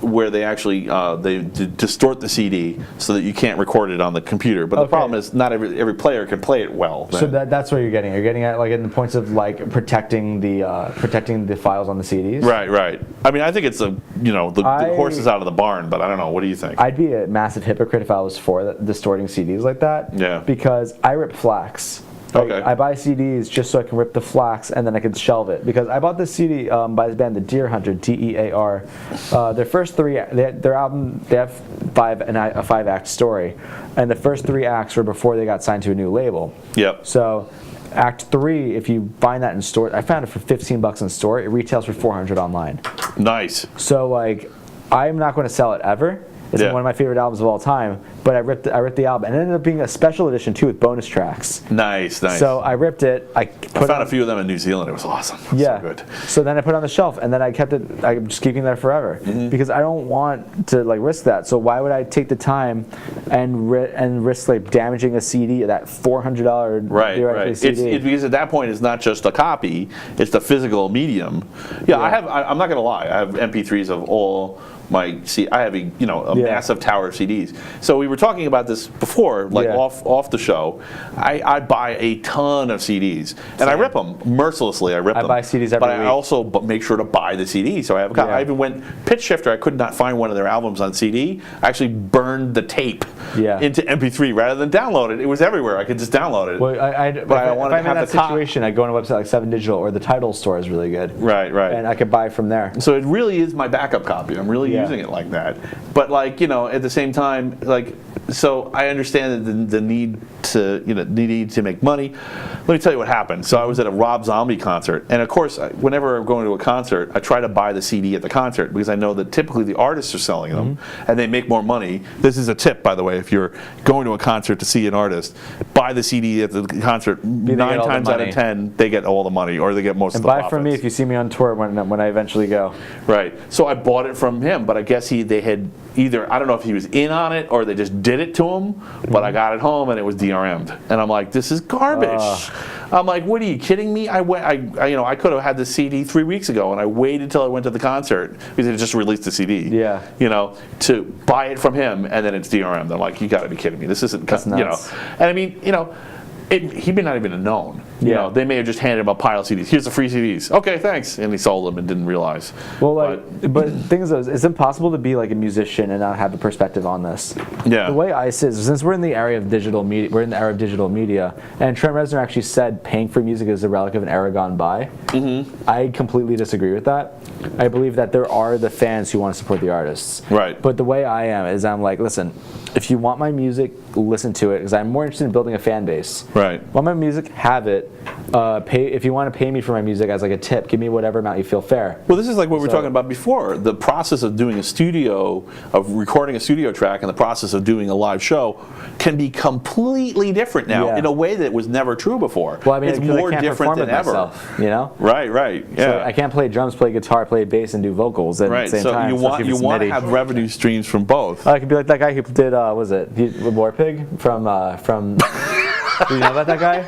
where they actually they distort the CD so that you can't record it on the computer. But the problem is not every player can play it well. Then. So that's what you're getting. You're getting at like in the points of like protecting the files on the CDs. Right. I mean, I think it's the horse is out of the barn. But I don't know. What do you think? I'd be a massive hypocrite if I was for distorting CDs like that. Yeah. Because I rip flax. Like, I buy CDs just so I can rip the flax and then I can shelve it. Because I bought this CD by this band, the Deer Hunter, DEAR. Their first three, their album, they have a 5-act story, and the first 3 acts were before they got signed to a new label. Yep. So, Act 3, if you find that in store, I found it for $15 in store. It retails for $400 online. Nice. So, like, I'm not going to sell it ever. It's one of my favorite albums of all time, but I ripped the album, and it ended up being a special edition too with bonus tracks. Nice. So I ripped it. I found a few of them in New Zealand. It was awesome. Yeah. So good. So then I put it on the shelf, and then I kept it. I'm just keeping it there forever because I don't want to like risk that. So why would I take the time and risk like damaging a CD, that $400 right. CD? It's because at that point it's not just a copy; it's the physical medium. Yeah. I'm not gonna lie. I have MP3s of all. I have a massive tower of CDs. So we were talking about this before, like off the show. I buy a ton of CDs, and I rip them mercilessly. I buy CDs every week. But I also make sure to buy the CD. So I even went Pitch Shifter. I could not find one of their albums on CD. I actually burned the tape into MP3 rather than download it. It was everywhere. I could just download it. Well, if I'm in that situation, I go on a website like 7 Digital or the Tidal store is really good. Right. And I could buy from there. So it really is my backup copy. I'm really using it like that, but at the same time, so I understand the need to make money. Let me tell you what happened. So I was at a Rob Zombie concert, and of course, whenever I'm going to a concert, I try to buy the CD at the concert because I know that typically the artists are selling them and they make more money. This is a tip, by the way, if you're going to a concert to see an artist, buy the CD at the concert. 9 times out of 10, they get all the money, or they get most of the profits. And buy from me if you see me on tour when I eventually go. Right. So I bought it from him, but I guess they had either, I don't know if he was in on it or they just did it to him, but I got it home and it was DRM'd. And I'm like, this is garbage. I'm like, what are you kidding me? I could have had the CD 3 weeks ago, and I waited till I went to the concert because they just released the CD. Yeah. To buy it from him, and then it's DRM'd. I'm like, you got to be kidding me. This isn't, That's nuts. And I mean, he may not even have known. You know, they may have just handed him a pile of CDs. Here's the free CDs. Okay, thanks. And he sold them and didn't realize. Well, but the thing is, it's impossible to be like a musician and not have a perspective on this. Yeah. The way I see it, since we're in the area of digital media, we're in the era of digital media, and Trent Reznor actually said paying for music is a relic of an era gone by. Mm-hmm. I completely disagree with that. I believe that there are the fans who want to support the artists. Right. But the way I am is I'm like, listen, if you want my music, listen to it, because I'm more interested in building a fan base. Right. Want my music? Have it. Pay if you want to pay me for my music as like a tip. Give me whatever amount you feel fair. Well, this is like what we were talking about before. The process of doing of recording a studio track, and the process of doing a live show can be completely different now in a way that was never true before. Well, I mean, it's more different than ever. Myself, you know? Right. Yeah. So I can't play drums, play guitar, play bass, and do vocals at the same time. So you want to have revenue streams from both. I could be like that guy who did War Pig from. Do you know about that guy?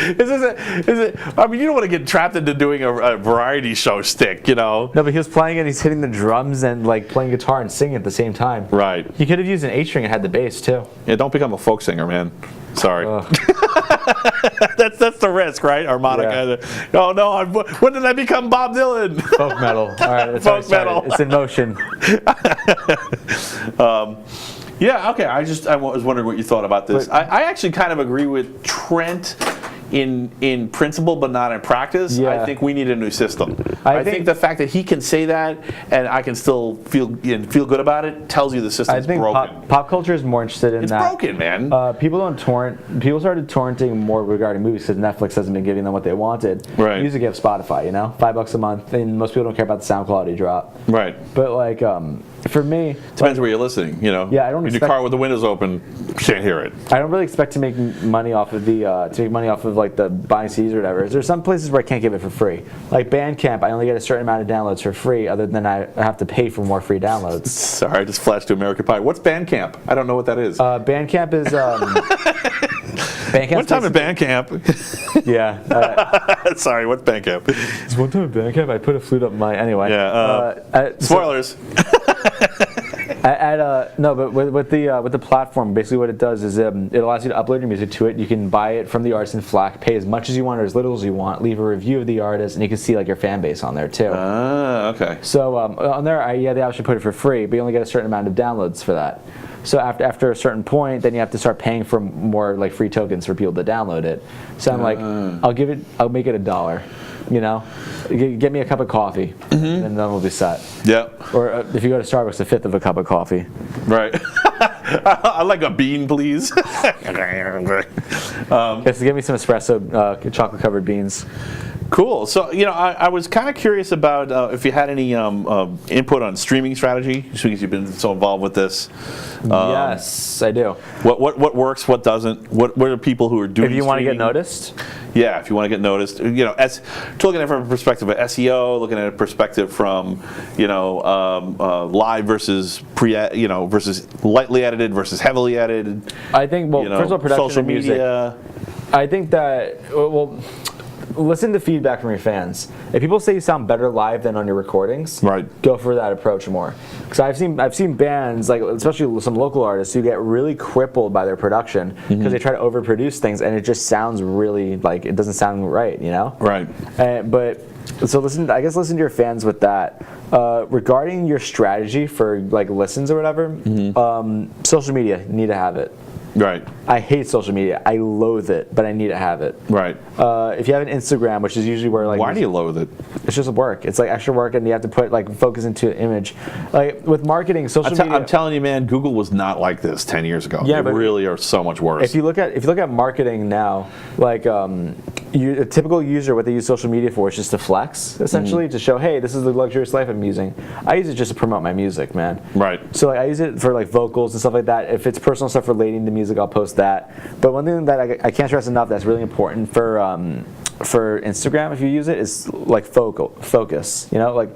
Is it? I mean, you don't want to get trapped into doing a variety show stick, you know? No, but he was playing and he's hitting the drums and like playing guitar and singing at the same time. Right. He could have used an 8-string and had the bass too. Yeah, don't become a folk singer, man. Sorry. That's the risk, right? Harmonica. Yeah. Oh no! When did I become Bob Dylan? Folk metal. All right, it's folk metal. It's in motion. Yeah. Okay. I was wondering what you thought about this. I actually kind of agree with Trent in principle, but not in practice. Yeah. I think we need a new system. I think the fact that he can say that and I can still feel good about it tells you the system's broken. I think pop culture is more interested in that. It's broken, man. People don't torrent. People started torrenting more regarding movies because Netflix hasn't been giving them what they wanted. Right. Music, you have Spotify, you know, $5 a month, and most people don't care about the sound quality drop. Right. But like, for me, depends where you're listening. You know. Yeah, I don't. In your car with the windows open, you can't hear it. I don't really expect to make money off of like the buying CDs or whatever. There's some places where I can't give it for free. Like Bandcamp, I only get a certain amount of downloads for free. Other than I have to pay for more free downloads. Sorry, I just flashed to American Pie. What's Bandcamp? I don't know what that is. Bandcamp is. One time at Bandcamp. Yeah. Sorry, what's Bandcamp? It's one time at Bandcamp. I put a flute up my anyway. Yeah. Spoilers. No, but with the platform, basically what it does is it allows you to upload your music to it. You can buy it from the artist in FLAC, pay as much as you want or as little as you want, leave a review of the artist, and you can see like your fan base on there too. Okay. So on there, they actually put it for free, but you only get a certain amount of downloads for that. So after a certain point, then you have to start paying for more like free tokens for people to download it. So I'm like, I'll make it $1. You know, get me a cup of coffee, and then we'll be set. Yep. Or if you go to Starbucks, a fifth of a cup of coffee. Right. I'd like a bean, please. Yes, give me some espresso, chocolate-covered beans. Cool. So, I was kind of curious about if you had any input on streaming strategy, because you've been so involved with this. Yes, I do. What works, what doesn't? What are people who are doing? If you want to get streaming? Noticed. Yeah, if you want to get noticed, looking at it from a perspective of SEO, looking at a perspective from, live versus versus lightly edited versus heavily edited. I think first of all, production social of music. media. I think that listen to feedback from your fans. If people say you sound better live than on your recordings, right, go for that approach more. Because I've seen bands, like especially some local artists, who get really crippled by their production because they try to overproduce things and it just sounds really like it doesn't sound right, Right. So listen to your fans with that. Regarding your strategy for like listens or whatever, social media, you need to have it. Right. I hate social media. I loathe it, but I need to have it. Right. If you have an Instagram, which is usually where like why do you loathe it? It's just work. It's like extra work, and you have to put like focus into an image. Like with marketing, social media. I'm telling you, man, Google was not like this 10 years ago. Yeah, they really are so much worse. If you look at marketing now, like a typical user, what they use social media for is just to flex, essentially, to show, hey, this is the luxurious life I'm using. I use it just to promote my music, man. Right. So like I use it for like vocals and stuff like that. If it's personal stuff relating to music, I'll post that. But one thing that I can't stress enough that's really important for Instagram, if you use it, is like focus. Like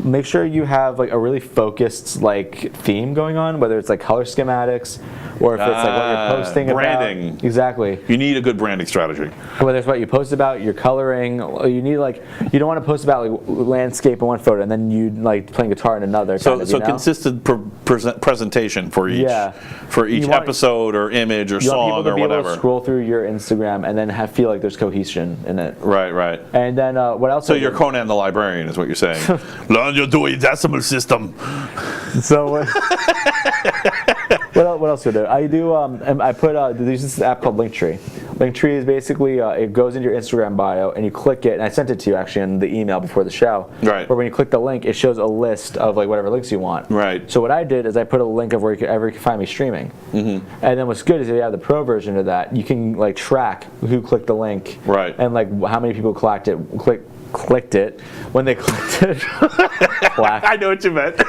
make sure you have like a really focused like theme going on, whether it's like color schematics or if it's like what you're posting branding. about. Exactly. You need a good branding strategy. Whether it's what you post about, your coloring, you need like, you don't want to post about like landscape in one photo and then you like playing guitar in another. So, kind of, you know? consistent presentation for each episode or image or you want song people to or be whatever. able to scroll through your Instagram and then feel like there's cohesion in it. Right, right. And then what else? So you're Conan the Librarian, is what you're saying. Learn your Dewey Decimal System. So what else do I do? I do. I put there's this app called Linktree. Linktree is basically it goes into your Instagram bio and you click it. And I sent it to you actually in the email before the show. Right. Where when you click the link, it shows a list of like whatever links you want. Right. So what I did is I put a link of wherever you can find me streaming. Mm-hmm. And then what's good is if you have the pro version of that, you can like track who clicked the link. Right. And like how many people clicked it when they clicked it. I know what you meant.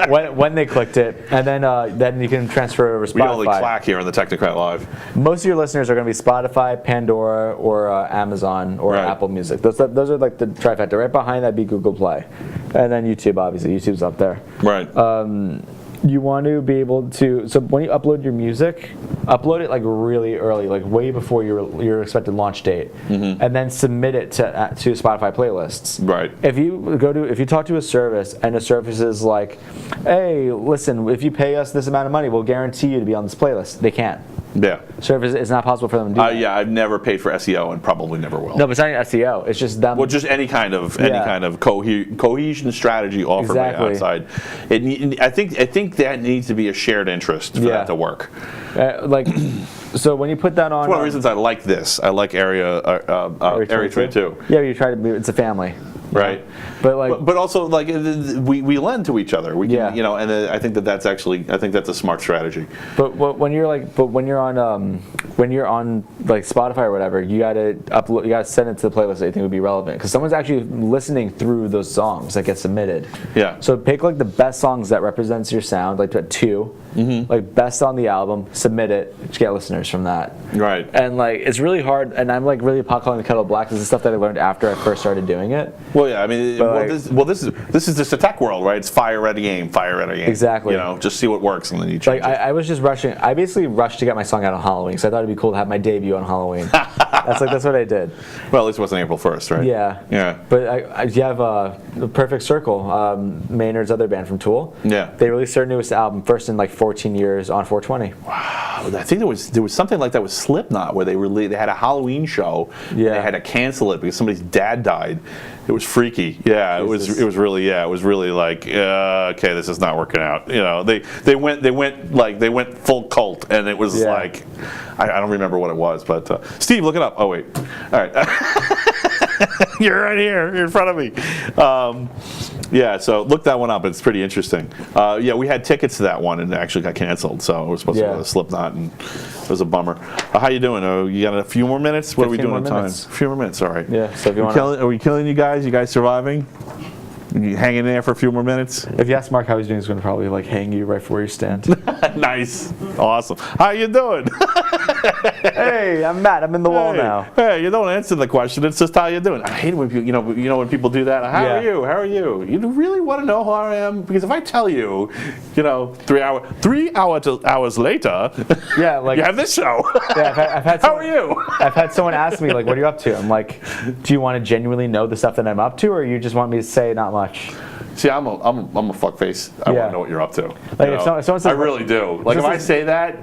when they clicked it, and then you can transfer over Spotify. We only clack here on the Technocrat Live. Most of your listeners are going to be Spotify, Pandora, or Amazon, or Right. Apple Music. Those are like the trifecta. Right behind that be Google Play, and then YouTube. Obviously, YouTube's up there. Right. You want to be able to, so when you upload your music, upload it like really early, like way before your expected launch date, and then submit it to Spotify playlists. Right. If you talk to a service and the service is like, hey, listen, if you pay us this amount of money, we'll guarantee you to be on this playlist. They can't. Yeah. Service, it's not possible for them to do that. Yeah, I've never paid for SEO and probably never will. No, but it's not even SEO. It's just them. Well, just any kind of cohesion strategy offered by Exactly. outside. I think that needs to be a shared interest for that to work. So when you put that on, It's one of the reasons I like this. I like Area 22. Yeah, you try to be. It's a family. Right. But also like we lend to each other. We can, and I think that's a smart strategy. But when you're on like Spotify or whatever, you gotta upload, you gotta send it to the playlist that you think would be relevant because someone's actually listening through those songs that get submitted. Yeah. So pick like the best songs that represents your sound, like two, like best on the album, submit it, just get listeners from that. Right. And like it's really hard, and I'm like really pot calling the kettle black. This is stuff that I learned after I first started doing it. Well, yeah, I mean, this is just a tech world, right? It's fire at a game. Exactly. Just see what works and then you change it. I was just rushing. I basically rushed to get my song out on Halloween, so I thought it'd be cool to have my debut on Halloween. That's what I did. Well, at least it wasn't April 1st, right? Yeah. Yeah. But you have the Perfect Circle, Maynard's other band from Tool. Yeah. They released their newest album, first in like 14 years, on 420. Wow. I think there was something like that with Slipknot where they had a Halloween show. Yeah. And they had to cancel it because somebody's dad died. It was freaky. Yeah. Jesus. It was really like okay, this is not working out. They went full cult and it was like I don't remember what it was, but Steve, look it up. Oh wait. All right. You're right here. You're in front of me. So look that one up. It's pretty interesting. We had tickets to that one and it actually got canceled. So it was supposed to go to Slipknot and it was a bummer. How you doing? You got a few more minutes? What are we doing in time? A few more minutes. All right. Yeah. So if you are we killing you guys? You guys surviving? You hanging in there for a few more minutes? If you ask Mark how he's doing, he's going to probably like hang you right where you stand. Nice. Awesome. How you doing? Hey, I'm Matt. I'm in the wall now. Hey, you don't answer the question. It's just how you doing. I hate it when people, when people do that. How are you? How are you? You really want to know how I am? Because if I tell you, 3 hours later, like you have this show. Yeah, I've had how are you? I've had someone ask me like, "What are you up to?" I'm like, "Do you want to genuinely know the stuff that I'm up to, or you just want me to say not much?" See, I'm a fuckface. I want to know what you're up to. Like if someone says, I really do. Like if I say that,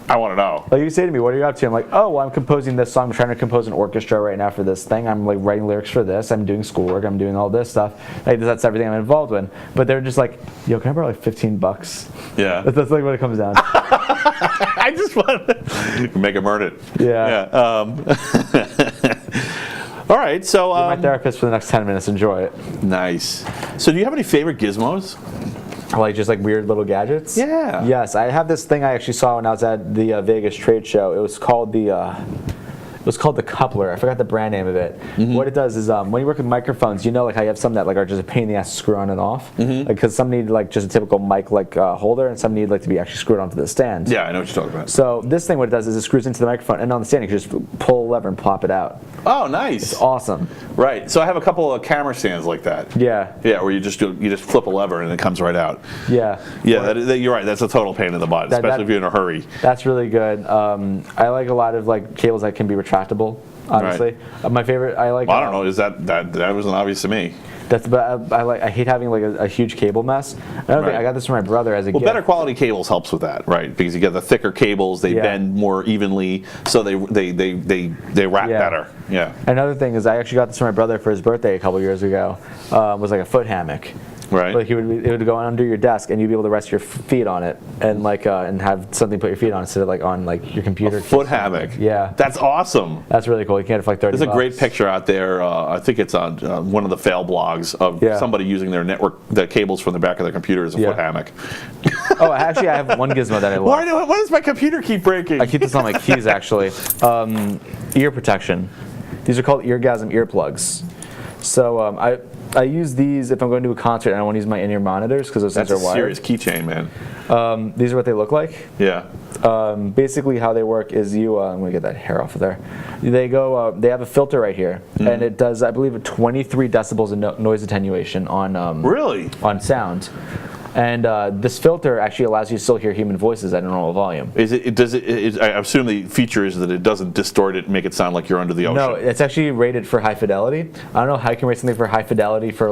I want to know. Like you say to me, "What are you up to?" I'm like, "Oh, well, I'm composing this song. I'm trying to compose an orchestra right now for this thing. I'm like writing lyrics for this. I'm doing schoolwork. I'm doing all this stuff. Like that's everything I'm involved in." But they're just like, "Yo, can I borrow like $15?" Yeah. That's like what it comes down to. I just want to make them earn it. Yeah. All right, so my therapist for the next 10 minutes. Enjoy it. Nice. So, do you have any favorite gizmos? Like just like weird little gadgets? Yeah. Yes, I have this thing I actually saw when I was at the Vegas trade show. It was called the was called the coupler. I forgot the brand name of it. What it does is when you work with microphones, you know like how you have some that like are just a pain in the ass to screw on and off. Like because some need like just a typical mic like holder, and some need like to be actually screwed onto the stand. Yeah, I know what you're talking about. So this thing, what it does is it screws into the microphone, and on the stand you can just pull a lever and plop it out. Oh, nice. It's awesome. Right. So I have a couple of camera stands like that. Yeah. Yeah, where you just flip a lever and it comes right out. Yeah. Yeah, you're right. That's a total pain in the butt, especially if you're in a hurry. That's really good. I like a lot of like cables that can be retractable. Honestly, my favorite. I like. Well, I don't know. Is that wasn't obvious to me? That's but I hate having like a huge cable mess. Another thing, I got this from my brother as a gift. Better quality cables helps with that, right? Because you get the thicker cables, they bend more evenly, so they wrap better. Yeah. Another thing is I actually got this from my brother for his birthday a couple years ago. Was like a foot hammock. Right. Like it would go under your desk, and you'd be able to rest your feet on it, and like and have something to put your feet on instead of like on like your computer. Foot hammock. Yeah. That's awesome. That's really cool. You can get it for like $30. There's a great picture out there. I think it's on one of the fail blogs of somebody using the cables from the back of their computer as a foot hammock. Oh, actually, I have one gizmo that I love. Why does my computer keep breaking? I keep this on my keys actually. Ear protection. These are called eargasm earplugs. So I use these if I'm going to a concert and I want to use my in-ear monitors because those things are wired. That's a serious keychain, man. These are what they look like. Yeah. Basically, how they work is I'm going to get that hair off of there. They go. They have a filter right here, and it does, I believe, 23 decibels of noise attenuation on really on sound. And this filter actually allows you to still hear human voices at a normal volume. I assume the feature is that it doesn't distort it and make it sound like you're under the ocean. No, it's actually rated for high fidelity. I don't know how you can rate something for high fidelity for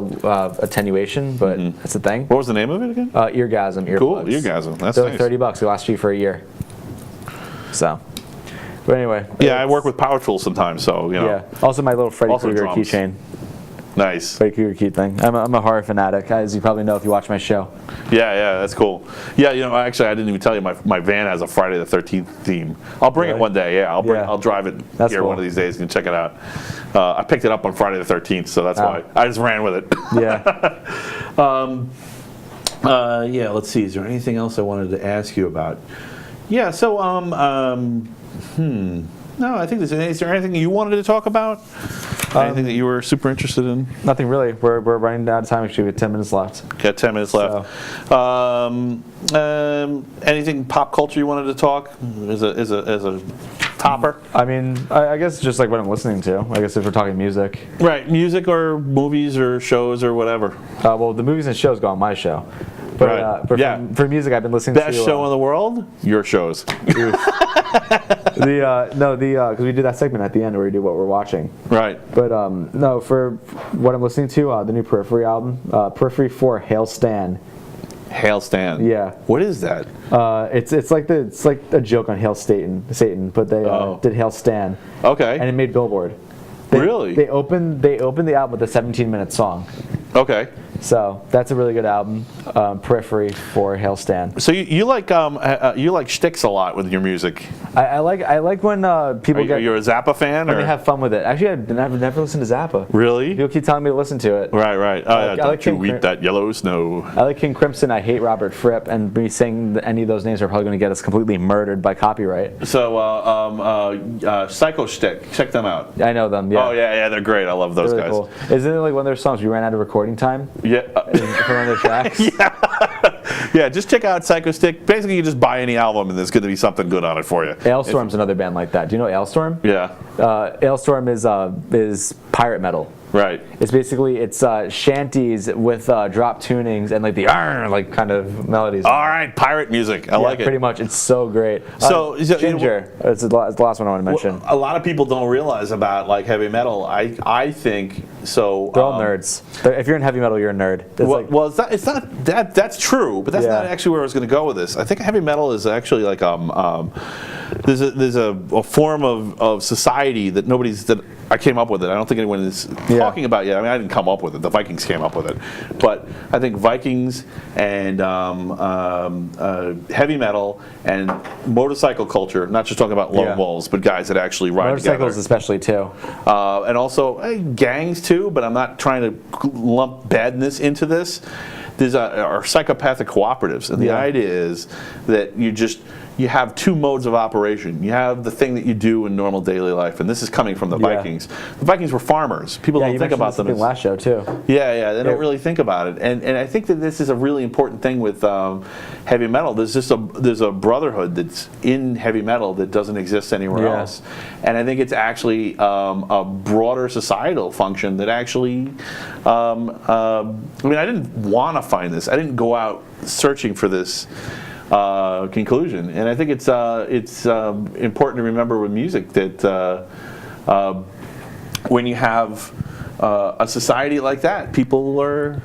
attenuation, but that's the thing. What was the name of it again? Eargasm earplugs. Cool, eargasm. That's They're nice. like $30. They last you for a year. So, but anyway. Yeah, I work with power tools sometimes, so you know. Yeah. Also, my little Freddy Also Krueger drums. keychain. Nice. Freddy Krueger key thing. I'm a horror fanatic, as you probably know if you watch my show. Yeah, that's cool. Yeah, you know, actually, I didn't even tell you my van has a Friday the 13th theme. I'll bring it one day. Yeah, I'll drive it here cool. one of these days and check it out. I picked it up on Friday the 13th, so that's why I just ran with it. Yeah. Yeah. Let's see. Is there anything else I wanted to ask you about? Yeah. So no, I think is there anything you wanted to talk about? Anything that you were super interested in? Nothing really. We're running out of time. Actually, we have 10 minutes left. Got 10 minutes left. Anything pop culture you wanted to talk as a topper? I mean, I guess just like what I'm listening to. I guess if we're talking music. Right, music or movies or shows or whatever. Well, the movies and shows go on my show. But, Right. For music, I've been listening Best to... show in the world? Your shows. Because we do that segment at the end where we do what we're watching. Right. But no, for what I'm listening to, the new Periphery album, Periphery 4, Hail Stan. Hail Stan. Yeah. What is that? It's like a joke on Hail Satan, but they did Hail Stan. Okay. And it made Billboard. Really? They opened the album with a 17-minute song. Okay. So that's a really good album, Periphery for Hail Stan. So you like shticks a lot with your music. I like when people You're a Zappa fan, when or they have fun with it. Actually, I've never listened to Zappa. really? People keep telling me to listen to it. Right. I Don't like you King eat that yellow snow? I like King Crimson. I hate Robert Fripp, and me saying any of those names are probably going to get us completely murdered by copyright. So Psycho Stick, check them out. I know them. Yeah. Oh yeah, they're great. I love those Really guys. cool. Isn't it like one of their songs? We ran out of recording time. Yeah. For one of their tracks. Yeah, just check out Psycho Stick. Basically, you just buy any album, and there's going to be something good on it for you. Ailstorm's another band like that. Do you know Ailstorm? Yeah. Ailstorm is pirate metal. Right. It's shanties with drop tunings and like the like kind of melodies. All right, pirate music. I like it. Pretty much. It's so great. So Ginger. It's the last one I want to mention. A lot of people don't realize about like heavy metal. I think so. They're all nerds. If you're in heavy metal, you're a nerd. It's not that. That's true, but that's not actually where I was going to go with this. I think heavy metal is actually like there's a form of society that I came up with it. I don't think anyone is talking about it yet. I mean, I didn't come up with it. The Vikings came up with it. But I think Vikings and heavy metal and motorcycle culture, not just talking about lone wolves, but guys that actually ride together. Motorcycles especially, too. And also gangs, too, but I'm not trying to lump badness into this. There's are psychopathic cooperatives, and the idea is that you have two modes of operation. You have the thing that you do in normal daily life, and this is coming from the Vikings. The Vikings were farmers. People don't think about them. Yeah, last show too. Yeah, they don't really think about it, and I think that this is a really important thing with heavy metal. There's a brotherhood that's in heavy metal that doesn't exist anywhere else, and I think it's actually a broader societal function that actually. I mean, I didn't want to find this. I didn't go out searching for this. Conclusion, and I think it's important to remember with music that when you have a society like that, people are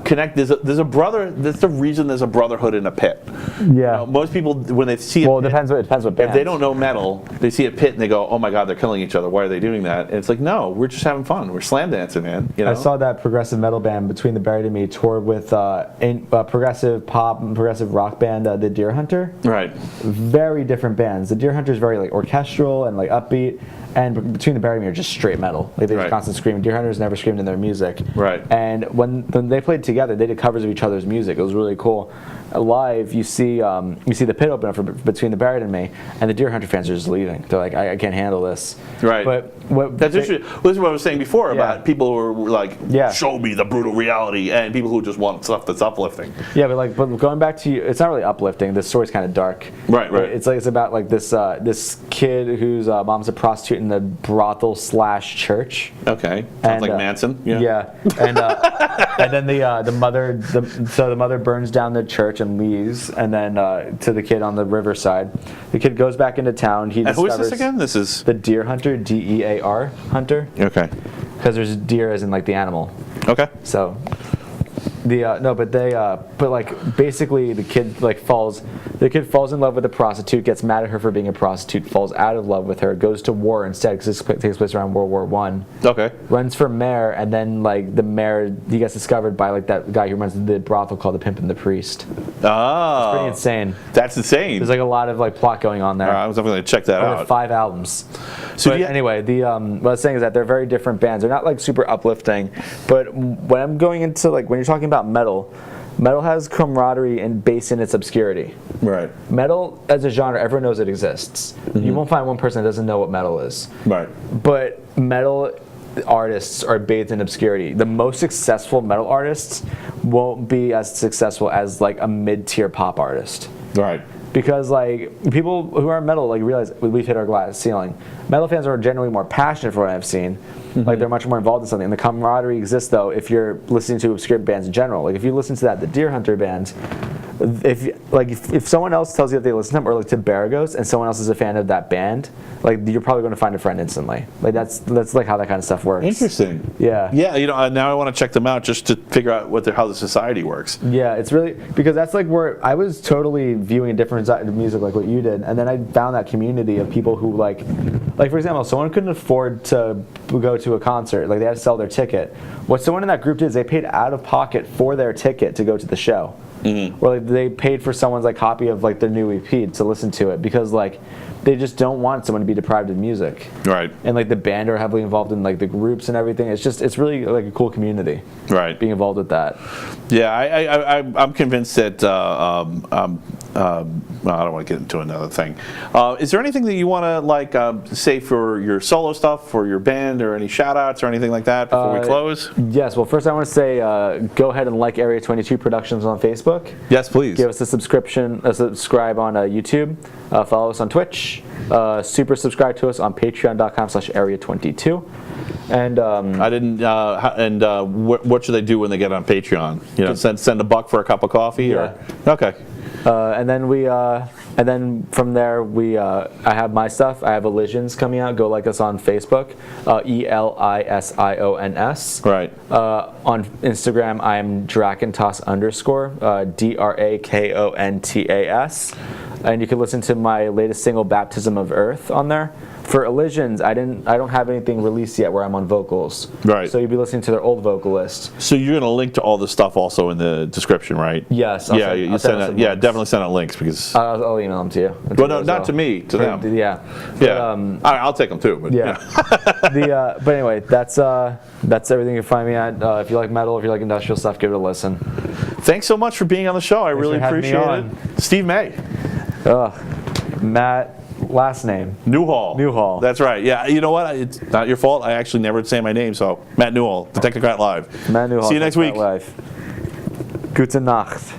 connect. There's a brother. That's the reason there's a brotherhood in a pit. Yeah. Most people, when they see it depends what band. If they don't know metal, they see a pit and they go, "Oh my God, they're killing each other. Why are they doing that?" And it's like, no, we're just having fun. We're slam dancing, man. You know? I saw that progressive metal band Between the Buried and Me toured with progressive pop and progressive rock band, the Deer Hunter. Right. Very different bands. The Deer Hunter is very like orchestral and like upbeat. And Between the Buried and Me are just straight metal. Like they just constantly scream. Deer Hunters never screamed in their music. Right. And when they played together, they did covers of each other's music. It was really cool. Live, you see the pit open up for Between the Buried and Me, and the Deer Hunter fans are just leaving. They're like, I can't handle this. Right. But that's interesting. Well, this is what I was saying before about people who are like, show me the brutal reality, and people who just want stuff that's uplifting. Yeah, but going back to you, it's not really uplifting. The story's kind of dark. Right. It's about like this kid whose mom's a prostitute in the brothel / church. Okay. Sounds like Manson. Yeah. And and then the mother burns down the church and leaves, and then to the kid on the riverside, the kid goes back into town. And who is this again? This is the Deer Hunter, DEAR Hunter. Okay. Because there's deer as in like the animal. Okay. So. But like basically the kid falls in love with a prostitute, gets mad at her for being a prostitute, falls out of love with her, goes to war instead because this takes place around World War I. Okay. Runs for mayor, and then like the mayor, he gets discovered by like that guy who runs the brothel called the Pimp and the Priest. Oh. It's pretty insane. That's insane. There's like a lot of like plot going on there. I was definitely gonna check that out. 5 albums. So anyway, what I was saying is that they're very different bands. They're not like super uplifting, but when I'm going into like when you're talking about metal has camaraderie and based in its obscurity. Right. Metal as a genre, everyone knows it exists. Mm-hmm. You won't find one person that doesn't know what metal is. Right. But metal artists are bathed in obscurity. The most successful metal artists won't be as successful as like a mid-tier pop artist. Right. Because like people who are metal like realize we've hit our glass ceiling. Metal fans are generally more passionate for what I've seen. Mm-hmm. Like they're much more involved in something. And the camaraderie exists though if you're listening to obscure bands in general. Like if you listen to the Deer Hunter band, if someone else tells you that they listen to them, or like to Baragos, and someone else is a fan of that band, like you're probably going to find a friend instantly. Like that's like how that kind of stuff works. Interesting. Yeah. Yeah. Now I want to check them out just to figure out how the society works. Yeah, it's really because that's like where I was totally viewing a different side of music like what you did, and then I found that community of people who like for example, someone couldn't afford to go to a concert, like they had to sell their ticket. What someone in that group did is they paid out of pocket for their ticket to go to the show. Mm-hmm. Or like they paid for someone's like copy of like their new EP to listen to it because like they just don't want someone to be deprived of music. Right. And like the band are heavily involved in like the groups and everything. It's really like a cool community. Right. Being involved with that. Yeah, I'm convinced that I don't want to get into another thing. Is there anything that you want to say for your solo stuff, for your band, or any shout outs or anything like that before we close? Yes. Well, first I want to say go ahead and like Area 22 Productions on Facebook. Yes, please. Give us a subscribe on YouTube. Follow us on Twitch. Super subscribe to us on patreon.com/area22. And I didn't. What should they do when they get on Patreon? Send $1 for a cup of coffee, yeah. Or okay. And then from there I have my stuff. I have Elisions coming out. Go like us on Facebook, ELISIONS. Right. On Instagram, I'm Drakentas _DRAKONTAS, and you can listen to my latest single, Baptism of Earth, on there. For Elisions, I don't have anything released yet where I'm on vocals. Right. So you'll be listening to their old vocalist. So you're going to link to all the stuff also in the description, right? Yes. Definitely send out links because. I'll email them to you. Well, no, not to me, to them. Yeah. Yeah. I'll take them too. But yeah. But anyway, that's everything you can find me at. If you like metal, if you like industrial stuff, give it a listen. Thanks so much for being on the show. I really appreciate it. Steve May. Matt, last name. Newhall. Newhall. That's right. Yeah, you know what? It's not your fault. I actually never say my name, so Matt Newhall, the Technocrat Live. Matt Newhall. See you next week. Live. Gute Nacht.